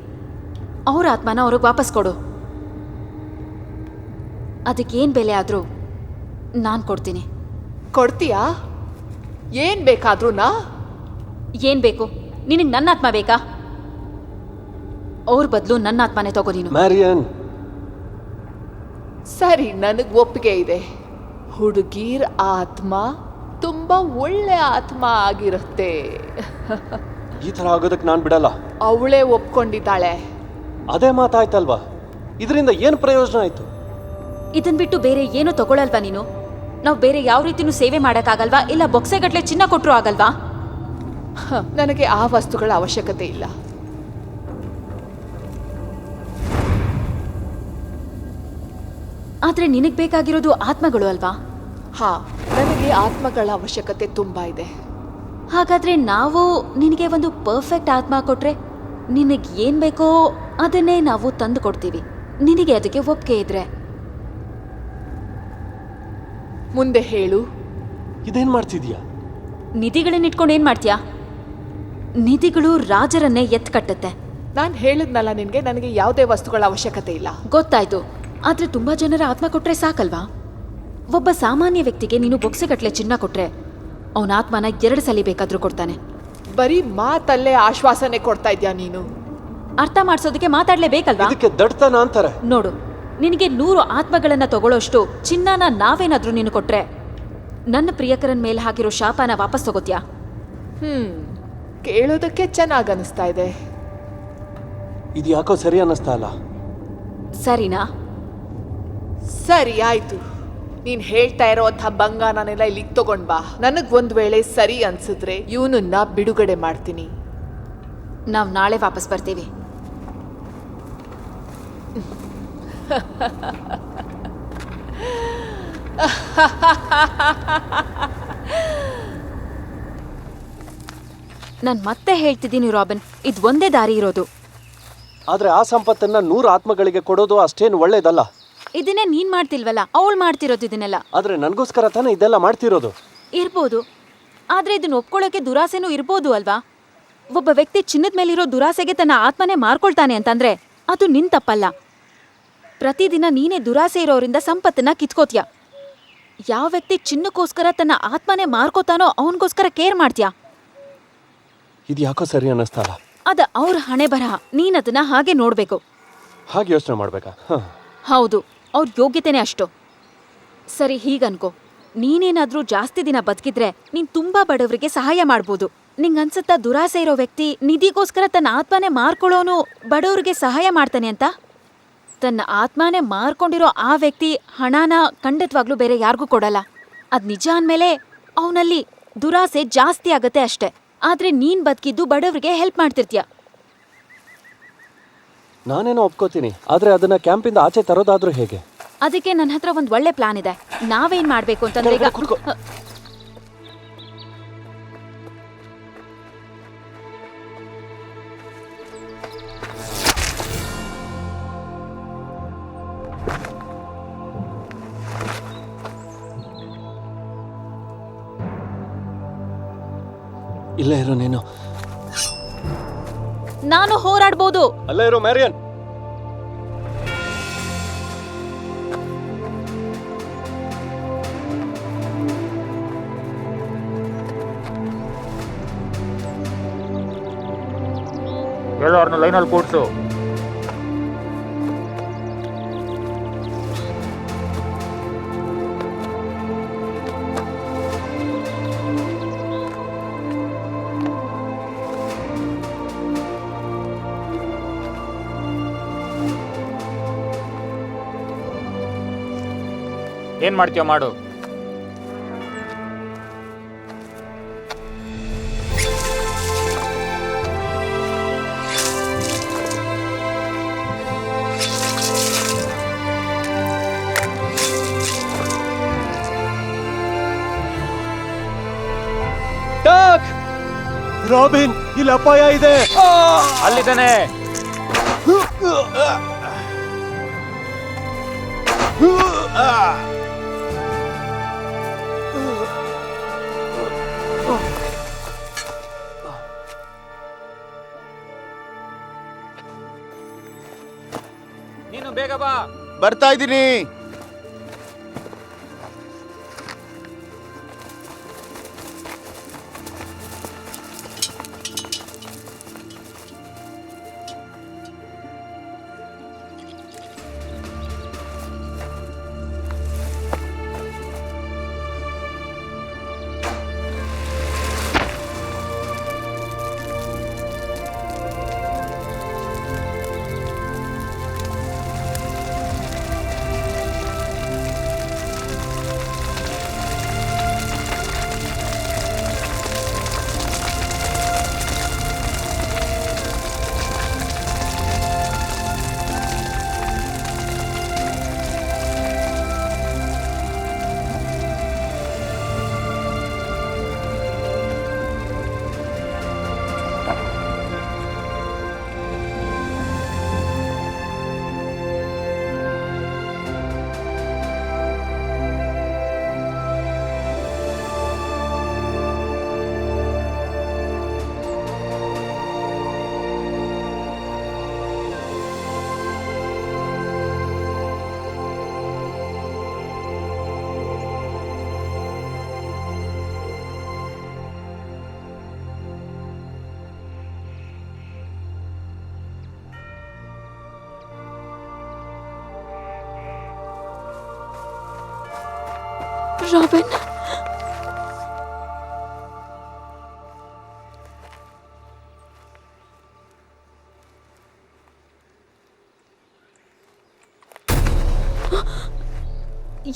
ಅವ್ರ ಆತ್ಮನ ಅವ್ರಿಗೆ ವಾಪಸ್ ಕೊಡು. ಅದಕ್ಕೇನ್ ಬೆಲೆ ಆದ್ರೂ ನಾನ್ ಕೊಡ್ತೀನಿ. ಕೊಡ್ತೀಯಾ? ಏನ್ ಬೇಕಾದ್ರೂ ನಾ? ಏನ್ ಬೇಕು ನಿನಗೆ? ನನ್ನ ಆತ್ಮ ಬೇಕಾ? ಅವ್ರ ಬದಲು ನನ್ನ ಆತ್ಮನೇ ತಗೋ ನೀನು. ಮ್ಯಾರಿಯನ್, ಸರಿ, ನನಗ್ ಒಪ್ಪಿಗೆ ಇದೆ. ಹುಡುಗೀರ್ ಆತ್ಮ ತುಂಬಾ ಒಳ್ಳೆ ಆತ್ಮ ಆಗಿರುತ್ತೆ. ಈ ತರ ಆಗೋದಕ್ಕೆ ನಾನು ಬಿಡಲ್ಲ. ಅವಳೇ ಒಪ್ಕೊಂಡಿದ್ದಾಳೆ. ಅದೇ ಮಾತಾಯ್ತಲ್ವಾ? ಇದರಿಂದ ಏನು ಪ್ರಯೋಜನ ಆಯ್ತು? ಇದನ್ ಬಿಟ್ಟು ಬೇರೆ ಏನು ತಗೊಳಲ್ವಾ ನೀನು? ನಾವು ಬೇರೆ ಯಾವ ರೀತಿನೂ ಸೇವೆ ಮಾಡಕ್ಕಾಗಲ್ವಾ? ಇಲ್ಲ ಬೊಕ್ಸೆಗಟ್ಲೆ ಚಿನ್ನ ಕೊಟ್ರು ಆಗಲ್ವಾ? ನನಗೆ ಆ ವಸ್ತುಗಳ ಅವಶ್ಯಕತೆ ಇಲ್ಲ. ಆದ್ರೆ ನಿನಗ್ ಬೇಕಾಗಿರೋದು ಆತ್ಮಗಳು ಅಲ್ವಾ? ಹಾ, ನನಗೆ ಆತ್ಮಗಳ ಅವಶ್ಯಕತೆ ತುಂಬಾ ಇದೆ. ಹಾಗಾದ್ರೆ ನಾವು ನಿನಗೆ ಒಂದು ಪರ್ಫೆಕ್ಟ್ ಆತ್ಮ ಕೊಟ್ರೆ ನಿನಗ್ ಏನ್ ಬೇಕೋ ಅದನ್ನೇ ನಾವು ತಂದು ಕೊಡ್ತೀವಿ, ನಿನಗೆ ಅದಕ್ಕೆ ಒಪ್ಪಿಗೆ ಇದ್ರೆ. ಮುಂದೆ ಹೇಳು. ಇದೇನ್ ಮಾಡ್ತಿದ್ಯಾ? ನಿಧಿಗಳನ್ನ ಇಟ್ಕೊಂಡು ಏನ್ ಮಾಡ್ತೀಯಾ? ನಿಧಿಗಳು ರಾಜರನ್ನೇ ಎತ್ ಕಟ್ಟುತ್ತೆ. ನಾನು ಹೇಳಿದ್ನಲ್ಲ ನಿನ್ಗೆ, ನನಗೆ ಯಾವುದೇ ವಸ್ತುಗಳ ಅವಶ್ಯಕತೆ ಇಲ್ಲ. ಗೊತ್ತಾಯ್ತು, ಆದ್ರೆ ತುಂಬಾ ಜನರ ಆತ್ಮ ಕೊಟ್ರೆ ಸಾಕಲ್ವಾ? ಒಬ್ಬ ಸಾಮಾನ್ಯ ವ್ಯಕ್ತಿಗೆ ನೀನು ಬೊಕ್ಸೆಗಟ್ಲೆ ಚಿನ್ನ ಕೊಟ್ರೆ ಅವನ ಆತ್ಮನ 2 ಸಲ ಬೇಕಾದ್ರೂ ಕೊಡ್ತಾನೆ. ಬರೀ ಮಾತಲ್ಲೇ ಆಶ್ವಾಸನೆ ಕೊಡ್ತಾ ಇದ್ಯಾ ನೀನು? ಅರ್ಥ ಮಾಡ್ಸೋದಕ್ಕೆ ಮಾತಾಡ್ಲೇಬೇಕಲ್ವಾ? ಇದಕ್ಕೆ ದಡ್ತನ ಅಂತಾರೆ. ನೋಡು, ನಿನಗೆ 100 ಆತ್ಮಗಳನ್ನ ತಗೊಳ್ಳೋಷ್ಟು ಚಿನ್ನನ ನಾವೇನಾದ್ರೂ ನೀನು ಕೊಟ್ರೆ ನನ್ನ ಪ್ರಿಯಕರನ್ ಮೇಲೆ ಹಾಕಿರೋ ಶಾಪನ ವಾಪಸ್ ತಗೋತ್ಯಾ? ಕೇಳೋದಕ್ಕೆ ಚೆನ್ನಾಗ್ ಅನಿಸ್ತಾ ಇದೆ. ಇದು ಯಾಕೋ ಸರಿ ಅನ್ನಿಸ್ತಾ ಇಲ್ಲ. ಸರಿನಾ? ಸರಿ, ಆಯ್ತು. ನೀನ್ ಹೇಳ್ತಾ ಇರೋಂಥ ಬಂಗಾರನೆಲ್ಲ ಇಲ್ಲಿಗೆ ತಗೊಂಡ್ ಬಾ. ನನಗ್ ಒಂದ್ ವೇಳೆ ಸರಿ ಅನ್ಸಿದ್ರೆ ಇವನನ್ನ ಬಿಡುಗಡೆ ಮಾಡ್ತೀನಿ. ನಾವ್ ನಾಳೆ ವಾಪಸ್ ಬರ್ತೀವಿ. ನಾನ್ ಮತ್ತೆ ಹೇಳ್ತಿದ್ದೀನಿ ರಾಬಿನ್, ಇದು ಒಂದೇ ದಾರಿ ಇರೋದು. ಆದ್ರೆ ಆ ಸಂಪತ್ತನ್ನ 100 ಆತ್ಮಗಳಿಗೆ ಕೊಡೋದು ಅಷ್ಟೇನು ಒಳ್ಳೇದಲ್ಲ. ಇದನ್ನೇ ನೀನ್ ಮಾಡ್ತಿಲ್ವಲ್ಲ, ಅವಳು ಮಾಡ್ತಿರೋದು ಇದನ್ನೆಲ್ಲ. ಆದ್ರೆ ನನಗೋಸ್ಕರ ತಾನೇ ಇದೆಲ್ಲ ಮಾಡ್ತಿರೋದು. ಇರ್ಬೋದು, ಆದ್ರೆ ಇದನ್ನ ಒಪ್ಕೊಳ್ಳೋಕೆ ದುರಾಸೆನೂ ಇರ್ಬೋದು ಅಲ್ವಾ? ಒಬ್ಬ ವ್ಯಕ್ತಿ ಚಿನ್ನದ ಮೇಲಿರೋ ದುರಾಸೆಗೆ ತನ್ನ ಆತ್ಮನೇ ಮಾರ್ಕೊಳ್ತಾನೆ ಅಂತಂದ್ರೆ ಅದು ನಿನ್ ತಪ್ಪಲ್ಲ. ಪ್ರತಿದಿನ ನೀನೇ ದುರಾಸೆ ಇರೋರಿಂದ ಸಂಪತ್ತನ್ನ ಕಿತ್ಕೋತ್ಯಾ. ಯಾವ ವ್ಯಕ್ತಿ ಚಿನ್ನಕ್ಕೋಸ್ಕರ ತನ್ನ ಆತ್ಮನೇ ಮಾರ್ಕೋತಾನೋ ಅವನಿಗೋಸ್ಕರ ಕೇರ್ ಮಾಡ್ತೀಯಾ? ಇದು ಯಾಕೋ ಸರಿ ಅನ್ನಿಸ್ತಾ ಇಲ್ಲ. ಅದ ಅವ್ರ ಹಣೆ ಬರಹ, ನೀನದನ್ನ ಹಾಗೆ ನೋಡ್ಬೇಕು. ಹಾಗೆ ಯೋಚನೆ ಮಾಡ್ಬೇಕಾ? ಹೌದು, ಅವ್ರ ಯೋಗ್ಯತೆನೇ ಅಷ್ಟು. ಸರಿ, ಹೀಗನ್ಕೋ, ನೀನೇನಾದ್ರೂ ಜಾಸ್ತಿ ದಿನ ಬದುಕಿದ್ರೆ ನೀನ್ ತುಂಬಾ ಬಡವರಿಗೆ ಸಹಾಯ ಮಾಡ್ಬೋದು. ನಿಂಗನ್ಸತ್ತಾ ದುರಾಸೆ ಇರೋ ವ್ಯಕ್ತಿ ನಿಧಿಗೋಸ್ಕರ ತನ್ನ ಆತ್ಮನೇ ಮಾರ್ಕೊಳ್ಳೋನು ಬಡವ್ರಿಗೆ ಸಹಾಯ ಮಾಡ್ತಾನೆ ಅಂತ? ತನ್ನ ಆತ್ಮನೇ ಮಾರ್ಕೊಂಡಿರೋ ಆ ವ್ಯಕ್ತಿ ಹಣನ ಖಂಡಿತವಾಗ್ಲೂ ಬೇರೆ ಯಾರಿಗೂ ಕೊಡಲ್ಲ. ಅದ್ ನಿಜ ಅಂದ್ಮೇಲೆ ಅವನಲ್ಲಿ ದುರಾಸೆ ಜಾಸ್ತಿ ಆಗತ್ತೆ ಅಷ್ಟೆ. ಆದ್ರೆ ನೀನ್ ಬದುಕಿದ್ದು ಬಡವರಿಗೆ ಹೆಲ್ಪ್ ಮಾಡ್ತಿರ್ತೀಯ. ನಾನೇನೋ ಒಪ್ಕೋತೀನಿ, ಆದ್ರೆ ಅದನ್ನ ಕ್ಯಾಂಪಿಂದ ಆಚೆ ತರೋದಾದ್ರೂ ಹೇಗೆ? ಅದಕ್ಕೆ ನನ್ನ ಹತ್ರ ಒಂದು ಒಳ್ಳೆ ಪ್ಲಾನ್ ಇದೆ. ನಾವೇನ್ ಮಾಡ್ಬೇಕು ಅಂತಂದ್ರೆ ಈಗ ಇಲ್ಲ ಇರೋ ನೀನು. ನಾನು ಹೋರಾಡ್ಬೋದು. ಅಲ್ಲೇ ಇರೋ ಮ್ಯಾರಿಯನ್. ಎಲ್ಲರನ್ನು ಲೈನಲ್ಲಿ ಕೂಡ್ಸು. ಏನ್ ಮಾಡ್ತೀಯ ಮಾಡು. ರಾಬಿನ್, ಇಲ್ಲಿ ಅಪಾಯ ಇದೆ. ಅಲ್ಲಿದ್ದಾನೆ. ನೀನು ಬೇಗ ಬಾ. ಬರ್ತಾ ಇದ್ದೀನಿ. ರಾಬಿನ್,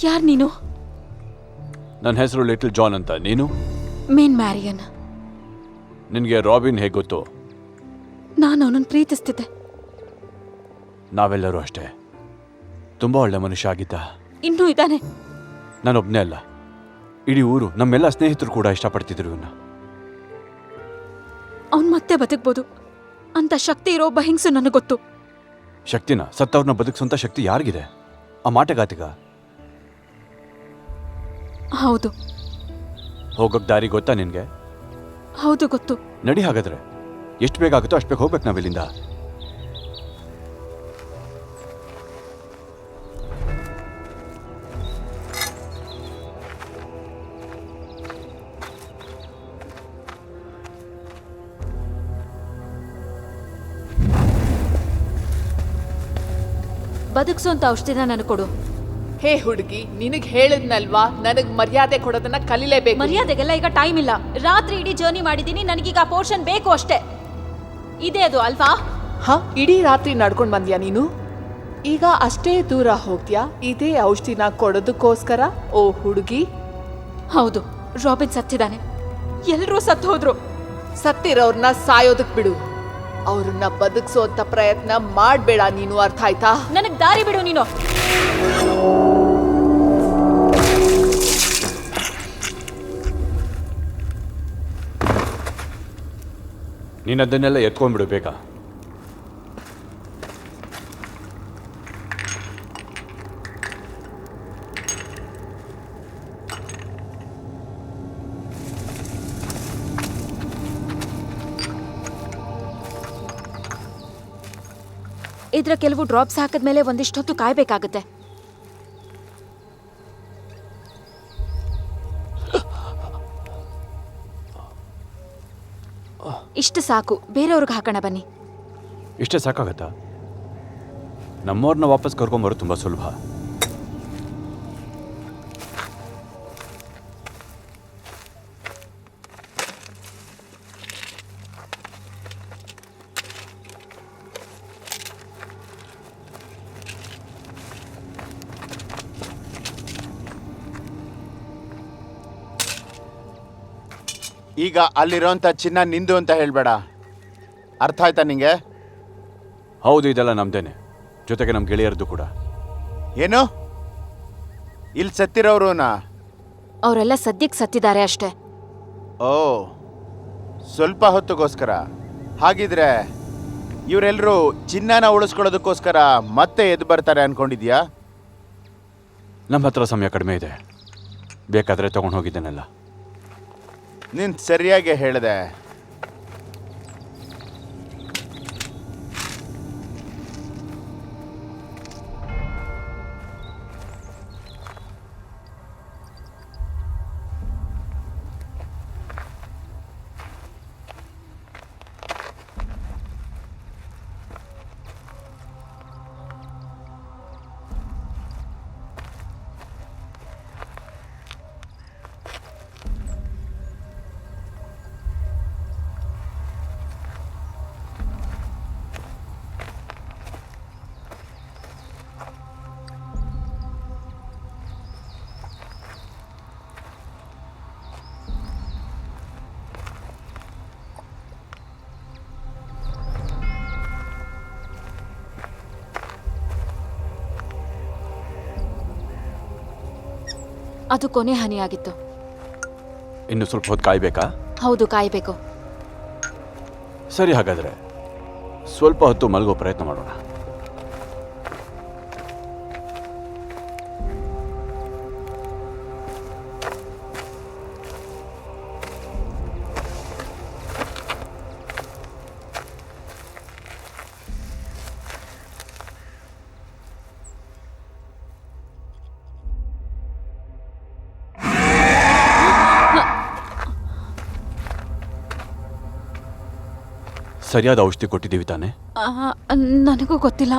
ಯಾರ್ ನೀನು? ನನ್ನ ಹೆಸರು ಲಿಟಲ್ ಜಾನ್ ಅಂತ. ನೀನು? ಮೇನ್ ಮ್ಯಾರಿಯನ್. ನಿನಗೆ ರಾಬಿನ್ ಹೇಗೆ ಗೊತ್ತು? ನಾನು ಅವನನ್ನು ಪ್ರೀತಿಸ್ತಿದ್ದೆ. ನಾವೆಲ್ಲರೂ ಅಷ್ಟೇ. ತುಂಬ ಒಳ್ಳೆ ಮನುಷ್ಯ ಆಗಿದ್ದ. ಇನ್ನೂ ಇದ್ದಾನೆ. ನಾನೊಬ್ಬನೇ ಅಲ್ಲ, ಇಡೀ ಊರು, ನಮ್ಮೆಲ್ಲ ಸ್ನೇಹಿತರು ಕೂಡ ಇಷ್ಟಪಡ್ತಿದ್ರು ಇವನ್ನ. ಅವನು ಮತ್ತೆ ಬದುಕ್ಬೋದು ಅಂತ ಶಕ್ತಿ ಇರೋ ಒಬ್ಬ ಹೆಂಗಸು ನನಗೆ ಗೊತ್ತು. ಶಕ್ತಿನ? ಸತ್ತವ್ರನ್ನ ಬದುಕಿಸುವಂತ ಶಕ್ತಿ ಯಾರಿಗಿದೆ? ಆ ಮಾಟಗಾತಿಗ? ಹೌದು. ಹೋಗೋಕ್ ದಾರಿ ಗೊತ್ತಾ ನಿನ್ಗೆ? ಹೌದು, ಗೊತ್ತು. ನಡಿ ಹಾಗಾದ್ರೆ. ಎಷ್ಟು ಬೇಗ ಆಗುತ್ತೋ ಅಷ್ಟು ಬೇಗ ಹೋಗ್ಬೇಕು ನಾವಿಲ್ಲಿಂದ. ಬದುಕ್ಸೋಂತ ಔಷಧಿನ ನನಗೆ ಕೊಡು. ಹೇ ಹುಡುಗಿ, ನಿನಗ್ ಹೇಳಿದ್ನಲ್ವಾ ನನಗ್ ಮರ್ಯಾದೆ ಕೊಡೋದನ್ನ ಕಲಿಲೇಬೇಕು. ಮರ್ಯಾದೆಗೆಲ್ಲ ಈಗ ಟೈಮ್ ಇಲ್ಲ. ರಾತ್ರಿ ಇಡೀ ಜರ್ನಿ ಮಾಡಿದ್ದೀನಿ, ನನಗೀಗ ಆ ಪೋರ್ಷನ್ ಬೇಕು ಅಷ್ಟೇ. ಇದೇ ಅದು ಅಲ್ವಾ? ಹ, ಇಡೀ ರಾತ್ರಿ ನಡ್ಕೊಂಡ್ ಬಂದ್ಯಾ ನೀನು? ಈಗ ಅಷ್ಟೇ ದೂರ ಹೋಗ್ತೀಯಾ ಇದೇ ಔಷಧಿನ ಕೊಡೋದಕ್ಕೋಸ್ಕರ? ಓ ಹುಡುಗಿ. ಹೌದು, ರಾಬಿನ್ ಸತ್ತಿದ್ದಾನೆ. ಎಲ್ರೂ ಸತ್ತು ಹೋದ್ರು. ಸತ್ತಿರೋರ್ನ ಸಾಯೋದಕ್ ಬಿಡು, ಅವ್ರನ್ನ ಬದುಕ್ಸೋ ಅಂತ ಪ್ರಯತ್ನ ಮಾಡ್ಬೇಡ ನೀನು, ಅರ್ಥ ಆಯ್ತಾ? ನನಗ್ ದಾರಿ ಬಿಡು ನೀನು. ನೀನು ಅದನ್ನೆಲ್ಲ ಎತ್ಕೊಂಡ್ಬಿಡು ಬೇಗ. ಇದ್ರ ಕೆಲವು ಡ್ರಾಪ್ಸ್ ಹಾಕಿದ್ಮೇಲೆ ಒಂದಿಷ್ಟೊತ್ತು ಕಾಯ್ಬೇಕಾಗತ್ತೆ. ಇಷ್ಟು ಸಾಕು, ಬೇರೆಯವ್ರಿಗೆ ಹಾಕೋಣ ಬನ್ನಿ. ಇಷ್ಟೇ ಸಾಕಾಗತ್ತಾ? ನಮ್ಮವ್ರನ್ನ ವಾಪಸ್ ಕರ್ಕೊಂಬರೋದು ತುಂಬ ಸುಲಭ. ಈಗ ಅಲ್ಲಿರೋಂಥ ಚಿನ್ನ ನಿಂದು ಅಂತ ಹೇಳ್ಬೇಡ. ಅರ್ಥ ಆಯ್ತಾ ನಿಂಗೆ? ಹೌದು, ಇದೆಲ್ಲ ನಮ್ದೇನೆ, ಜೊತೆಗೆ ನಮ್ಮ ಗೆಳೆಯರದ್ದು ಕೂಡ. ಏನು? ಇಲ್ಲಿ ಸತ್ತಿರೋರುನಾ? ಅವರೆಲ್ಲ ಸದ್ಯಕ್ಕೆ ಸತ್ತಿದ್ದಾರೆ ಅಷ್ಟೇ. ಓ, ಸ್ವಲ್ಪ ಹೊತ್ತಿಗೋಸ್ಕರ. ಹಾಗಿದ್ರೆ ಇವರೆಲ್ಲರೂ ಚಿನ್ನನ ಉಳಿಸ್ಕೊಳ್ಳೋದಕ್ಕೋಸ್ಕರ ಮತ್ತೆ ಎದ್ದು ಬರ್ತಾರೆ ಅನ್ಕೊಂಡಿದ್ಯಾ? ನಮ್ಮ ಹತ್ರ ಸಮಯ ಕಡಿಮೆ ಇದೆ, ಬೇಕಾದರೆ ತಗೊಂಡು ಹೋಗಿದ್ದೇನೆಲ್ಲ. ನೀನು ಸರಿಯಾಗಿ ಹೇಳಿದೆ. ಅದು ಕೊನೆ ಹನಿಯಾಗಿತ್ತು. ಇನ್ನು ಸ್ವಲ್ಪ ಹೊತ್ತು ಕಾಯ್ಬೇಕಾ? ಹೌದು, ಕಾಯಬೇಕು. ಸರಿ, ಹಾಗಾದರೆ ಸ್ವಲ್ಪ ಹೊತ್ತು ಮಲಗೋ ಪ್ರಯತ್ನ ಮಾಡೋಣ. ಸರಿಯಾದ ಔಷಧಿ ಕೊಟ್ಟಿದ್ದೀವಿ ತಾನೆ? ನನಗೂ ಗೊತ್ತಿಲ್ಲ.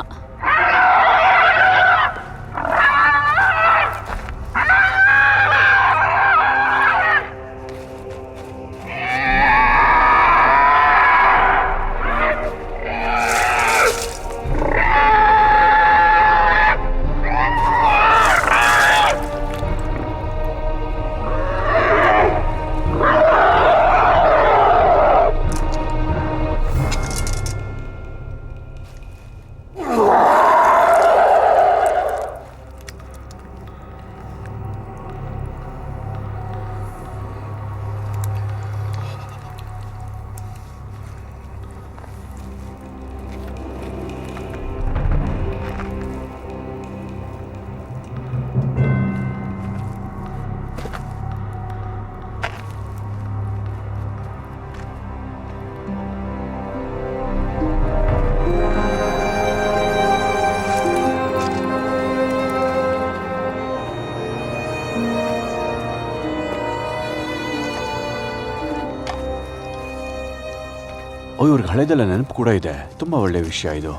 ಇವ್ರಿಗೆ ಹಳೆದೆಲ್ಲ ನೆನಪು ಕೂಡ ಇದೆ. ತುಂಬ ಒಳ್ಳೆಯ ವಿಷಯ ಇದು.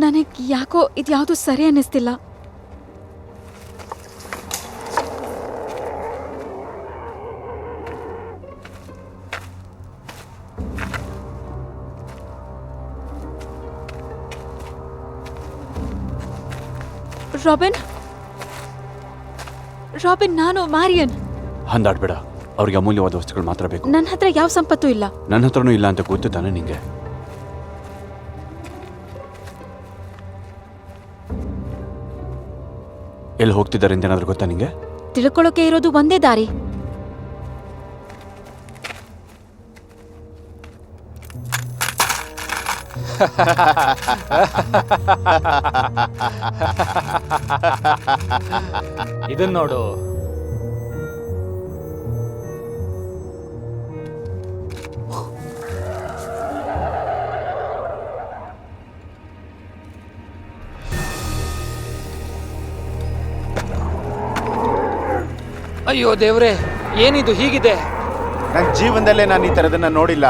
ನನಗೆ ಯಾಕೋ ಇದ್ಯಾವುದು ಸರಿ ಅನ್ನಿಸ್ತಿಲ್ಲ. ರಾಬಿನ್, ನಾನು ಮಾರಿಯನ್. ಹಂದಾಡ್ಬೇಡ, ಅವ್ರಿಗೆ ಅಮೂಲ್ಯವಾದ ವಸ್ತುಗಳು ಮಾತ್ರ ಬೇಕು. ನನ್ನ ಹತ್ರ ಯಾವ ಸಂಪತ್ತು ಇಲ್ಲ. ನನ್ನ ಹತ್ರನೂ ಇಲ್ಲ ಅಂತ ಗೊತ್ತು ತಾನೆ ನಿಂಗೆ? ಎಲ್ಲಿ ಹೋಗ್ತಿದ್ದಾರೆ ಅಂತ ಏನಾದರೂ ಗೊತ್ತಾ ನಿಂಗೆ? ತಿಳ್ಕೊಳ್ಳೋಕೆ ಇರೋದು ಒಂದೇ ದಾರಿ. ಇದನ್ನ ನೋಡು. ಅಯ್ಯೋ ದೇವ್ರೆ, ಏನಿದು ಹೀಗಿದೆ? ನನ್ನ ಜೀವನದಲ್ಲೇ ನಾನು ಈ ಥರದನ್ನ ನೋಡಿಲ್ಲ.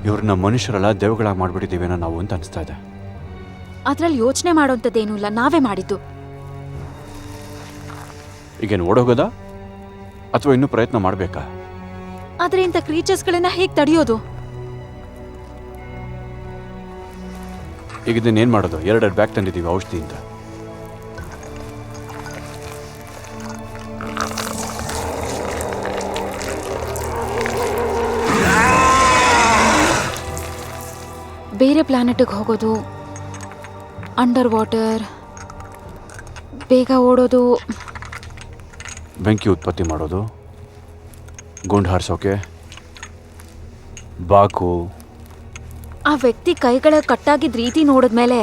ಇವ್ರನ್ನ ಮನುಷ್ಯರೆಲ್ಲ ದೇವಗಳಾಗಿ ಮಾಡ್ಬಿಟ್ಟಿದ್ದೀವೇನೋ ನಾವು ಅಂತ ಅನಿಸ್ತಾ ಇದೆ. ಅದ್ರಲ್ಲಿ ಯೋಚನೆ ಮಾಡೋಂಥದ್ದೇನೂ ಇಲ್ಲ, ನಾವೇ ಮಾಡಿದ್ದು. ಈಗೇನು ಓಡೋಗೋದಾ ಅಥವಾ ಇನ್ನೂ ಪ್ರಯತ್ನ ಮಾಡಬೇಕಾ? ಆದ್ರೆ ಇಂಥ ಕ್ರೀಚರ್ಸ್ಗಳನ್ನ ಹೇಗೆ ತಡೆಯೋದು? ಈಗ ಇದನ್ನೇನು ಮಾಡೋದು? 2 ಬ್ಯಾಗ್ ತಂದಿದ್ದೀವಿ ಔಷಧಿಯಿಂದ. ಬೇರೆ ಪ್ಲಾನೆಟ್ಗೆ ಹೋಗೋದು, ಅಂಡರ್ ವಾಟರ್, ಬೇಗ ಓಡೋದು, ಬೆಂಕಿ ಉತ್ಪತ್ತಿ ಮಾಡೋದು, ಗುಂಡು ಹಾರಿಸೋಕೆ, ಬಾಕು. ಆ ವ್ಯಕ್ತಿ ಕೈಗಳ ಕಟ್ಟಾಗಿದ್ದ ರೀತಿ ನೋಡಿದ್ಮೇಲೆ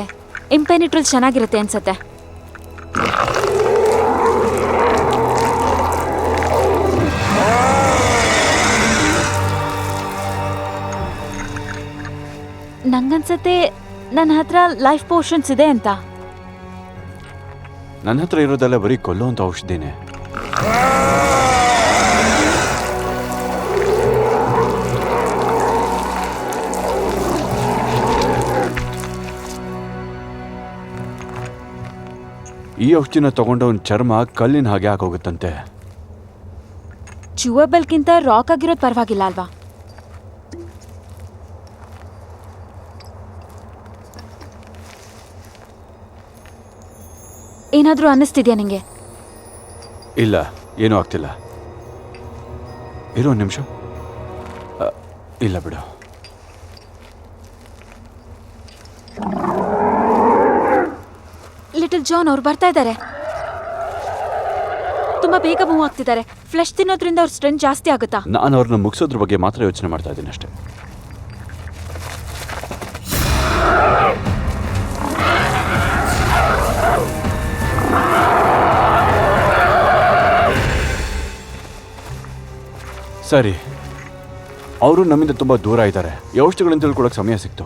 ಇಂಪೆನಿಟ್ರಲ್ ಚೆನ್ನಾಗಿರುತ್ತೆ ಅನ್ಸತ್ತೆ. ನಂಗನ್ಸತ್ತೆ ನನ್ನ ಹತ್ರ ಲೈಫ್ ಪೋಷನ್ಸ್ ಇದೆ ಅಂತ. ನನ್ನ ಹತ್ರ ಇರೋದೆಲ್ಲ ಬರೀ ಕೊಲ್ಲುವಂಥ ಔಷಧಿನೇ. ಈ ಔಷಧಿನ ತಗೊಂಡವನ್ ಚರ್ಮ ಕಲ್ಲಿನ ಹಾಗೆ ಆಗೋಗುತ್ತಂತೆ. ಚ್ಯೂಯಬಲ್ಗಿಂತ ರಾಕ್ ಆಗಿರೋದು ಪರವಾಗಿಲ್ಲ ಅಲ್ವಾ? ಏನಾದರೂ ಅನ್ನಿಸ್ತಿದ್ಯಾ ನಿಂಗೆ? ಇಲ್ಲ, ಏನೂ ಆಗ್ತಿಲ್ಲ. ಇರೋ ಒಂದು ನಿಮಿಷ. ಇಲ್ಲ ಬಿಡು. ಲಿಟಲ್ ಜಾನ್ ಅವ್ರು ಬರ್ತಾ ಇದ್ದಾರೆ. ತುಂಬಾ ಬೇಗ ಮೂವ್ ಆಗ್ತಿದ್ದಾರೆ. ಫ್ಲೆಶ್ ತಿನ್ನೋದ್ರಿಂದ ಅವ್ರ ಸ್ಟ್ರೆಂತ್ ಜಾಸ್ತಿ ಆಗುತ್ತಾ? ನಾನು ಅವ್ರನ್ನ ಮುಗಿಸೋದ್ರ ಬಗ್ಗೆ ಮಾತ್ರ ಯೋಚನೆ ಮಾಡ್ತಾ ಇದ್ದೀನಿ ಅಷ್ಟೇ. ಸರಿ, ಅವರು ನಮ್ಮಿಂದ ತುಂಬ ದೂರ ಇದ್ದಾರೆ. ಈ ಔಷಧಿಗಳನ್ನು ತಿಳ್ಕೊಳ್ಳೋಕೆ ಸಮಯ ಸಿಕ್ತು.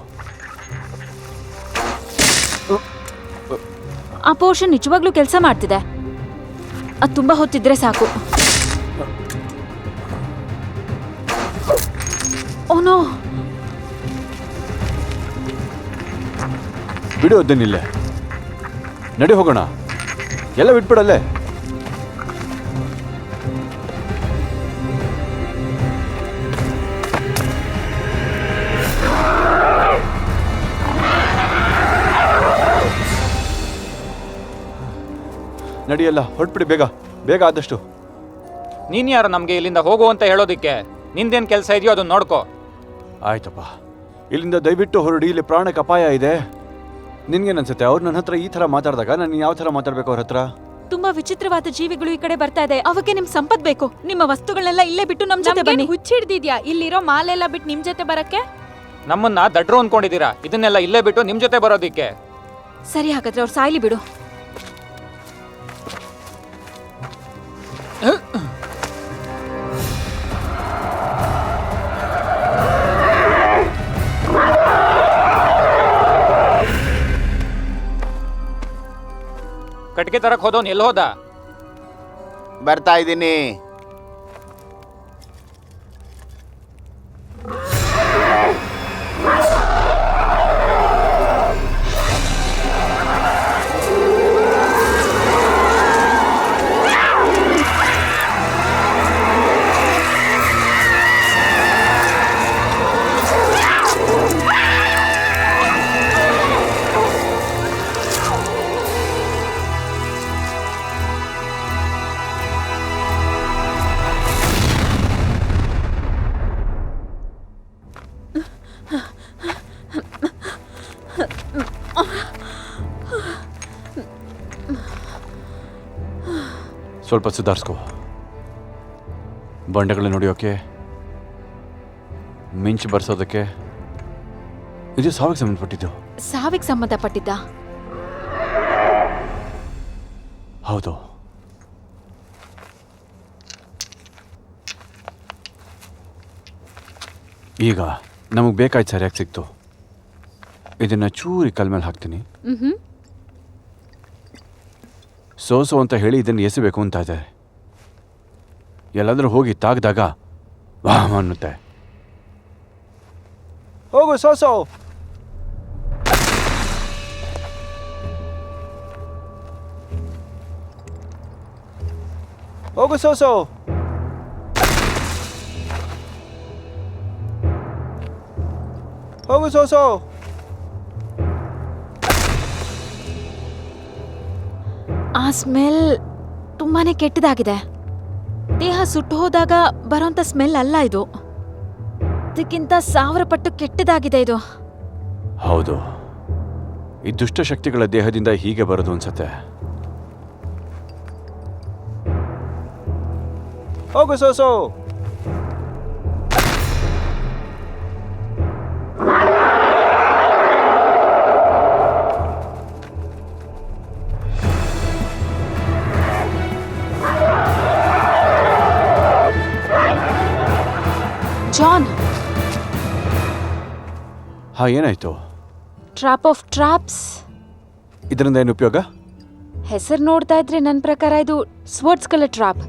ಆ ಪೋರ್ಷನ್ ನಿಜವಾಗ್ಲೂ ಕೆಲಸ ಮಾಡ್ತಿದೆ. ಅದು ತುಂಬಾ ಹೊತ್ತಿದ್ರೆ ಸಾಕು. ಓನೋ, ಬಿಡು ಅದನ್ನಿಲ್ಲೇ. ನಡಿ ಹೋಗೋಣ. ಎಲ್ಲ ಬಿಟ್ಬಿಡಲ್ಲೇ. ನಡಿಯಲ್ಲ, ಹೊರಟ್ಬಿಡಿ ಬೇಗ ಬೇಗ ಆದಷ್ಟು. ನೀನ್ ಯಾರು ನಮ್ಗೆ ಇಲ್ಲಿಂದ ಹೋಗು ಅಂತ ಹೇಳೋದಿಕ್ಕೆ? ನಿಂದೇನ್ ಕೆಲಸ ಇದೆಯೋ ಅದನ್ನ ನೋಡ್ಕೋ. ಆಯ್ತಪ್ಪ, ಇಲ್ಲಿಂದ ದಯವಿಟ್ಟು ಹೊರಡಿ. ಇಲ್ಲಿ ಪ್ರಾಣಕ್ಕೆ ಅಪಾಯ ಇದೆ. ನಿನ್ಗೇನು ಅನ್ಸುತ್ತೆ ಅವ್ರು ನನ್ನ ಹತ್ರ ಈ ಥರ ಮಾತಾಡಿದಾಗ ನಾನು ಯಾವ ಥರ ಮಾತಾಡ್ಬೇಕು ಅವ್ರ ಹತ್ರ? ತುಂಬಾ ವಿಚಿತ್ರವಾದ ಜೀವಿಗಳು ಈ ಕಡೆ ಬರ್ತಾ ಇದೆ. ಅವಕ್ಕೆ ನಿಮ್ ಸಂಪತ್ ಬೇಕು. ನಿಮ್ಮ ವಸ್ತುಗಳನ್ನೆಲ್ಲ ಇಲ್ಲೇ ಬಿಟ್ಟು ನಮ್ ಜೊತೆ ಬನ್ನಿ. ಹುಚ್ಚಿಡ್ದಿದ್ಯಾ ಇಲ್ಲಿರೋ ಮಾಲೆಲ್ಲ ಬಿಟ್ಟು ನಿಮ್ ಜೊತೆ ಬರಕ್ಕೆ? ನಮ್ಮನ್ನ ದಡ್ರು ಅನ್ಕೊಂಡಿದ್ದೀರಾ? ಇದನ್ನೆಲ್ಲ ಇಲ್ಲೇ ಬಿಟ್ಟು ನಿಮ್ ಜೊತೆ ಬರೋದಿಕ್ಕೆ? ಸರಿ, ಹಾಗಾದ್ರೆ ಅವ್ರು ಸಾಯ್ಲಿ ಬಿಡು. ಕಟ್ಗೆ ತರಕ್ ಹೋದವನ್ ಎಲ್ಲಿ ಹೋದ? ಬರ್ತಾ ಇದ್ದೀನಿ. ಸ್ವಲ್ಪ ಸುಧಾರಿಸ್ಕೋ. ಬಂಡೆಗಳನ್ನ ನೋಡಿಯೋಕೆ, ಮಿಂಚು ಬರ್ಸೋದಕ್ಕೆ ಇದು ಸಾವಿಗೆ ಸಂಬಂಧಪಟ್ಟಿದ್ದು. ಸಾವಿಗೆ ಸಂಬಂಧಪಟ್ಟಿದ್ದ? ಹೌದು. ಈಗ ನಮಗೆ ಬೇಕಾಯ್ತು, ಸರಿಯಾಗಿ ಸಿಕ್ತು. ಇದನ್ನ ಚೂರಿ ಕಲ್ ಮೇಲೆ ಹಾಕ್ತೀನಿ. ಸೋಸೋ ಅಂತ ಹೇಳಿ ಇದನ್ನು ಎಸಬೇಕು ಅಂತ ಇದೆ. ಎಲ್ಲಾದ್ರೂ ಹೋಗಿ ತಾಗ್ದಾಗ ವಾಹ್ ಅನ್ನುತ್ತೆ. ಹೋಗು ಸೋಸೋ. ಹೋಗು ಸೋಸೋ. ಹೋಗು ಸೋಸೋ. ಆ ಸ್ಮೆಲ್ ತುಂಬಾನೇ ಕೆಟ್ಟದಾಗಿದೆ. ದೇಹ ಸುಟ್ಟು ಹೋದಾಗ ಬರೋಂಥ ಸ್ಮೆಲ್ ಅಲ್ಲ ಇದು. ಇದಕ್ಕಿಂತ 1000 ಪಟ್ಟು ಕೆಟ್ಟದಾಗಿದೆ ಇದು. ಹೌದು, ಈ ದುಷ್ಟ ಶಕ್ತಿಗಳ ದೇಹದಿಂದ ಹೀಗೆ ಬರೋದು ಅನ್ಸತ್ತೆ. ಹೋಗು ಸೋಸೋ. ಜಾನ್, ಹಾ, ಏನಾಯ್ತು? Trap of traps. ಇದರಿಂದ ಏನು ಉಪಯೋಗ? ಹೆಸರು ನೋಡ್ತಾ ಇದ್ರೆ ನನ್ನ ಪ್ರಕಾರ ಇದು ಸ್ವರ್ಡ್ಸ್ ಕಲರ್ ಟ್ರಾಪ್.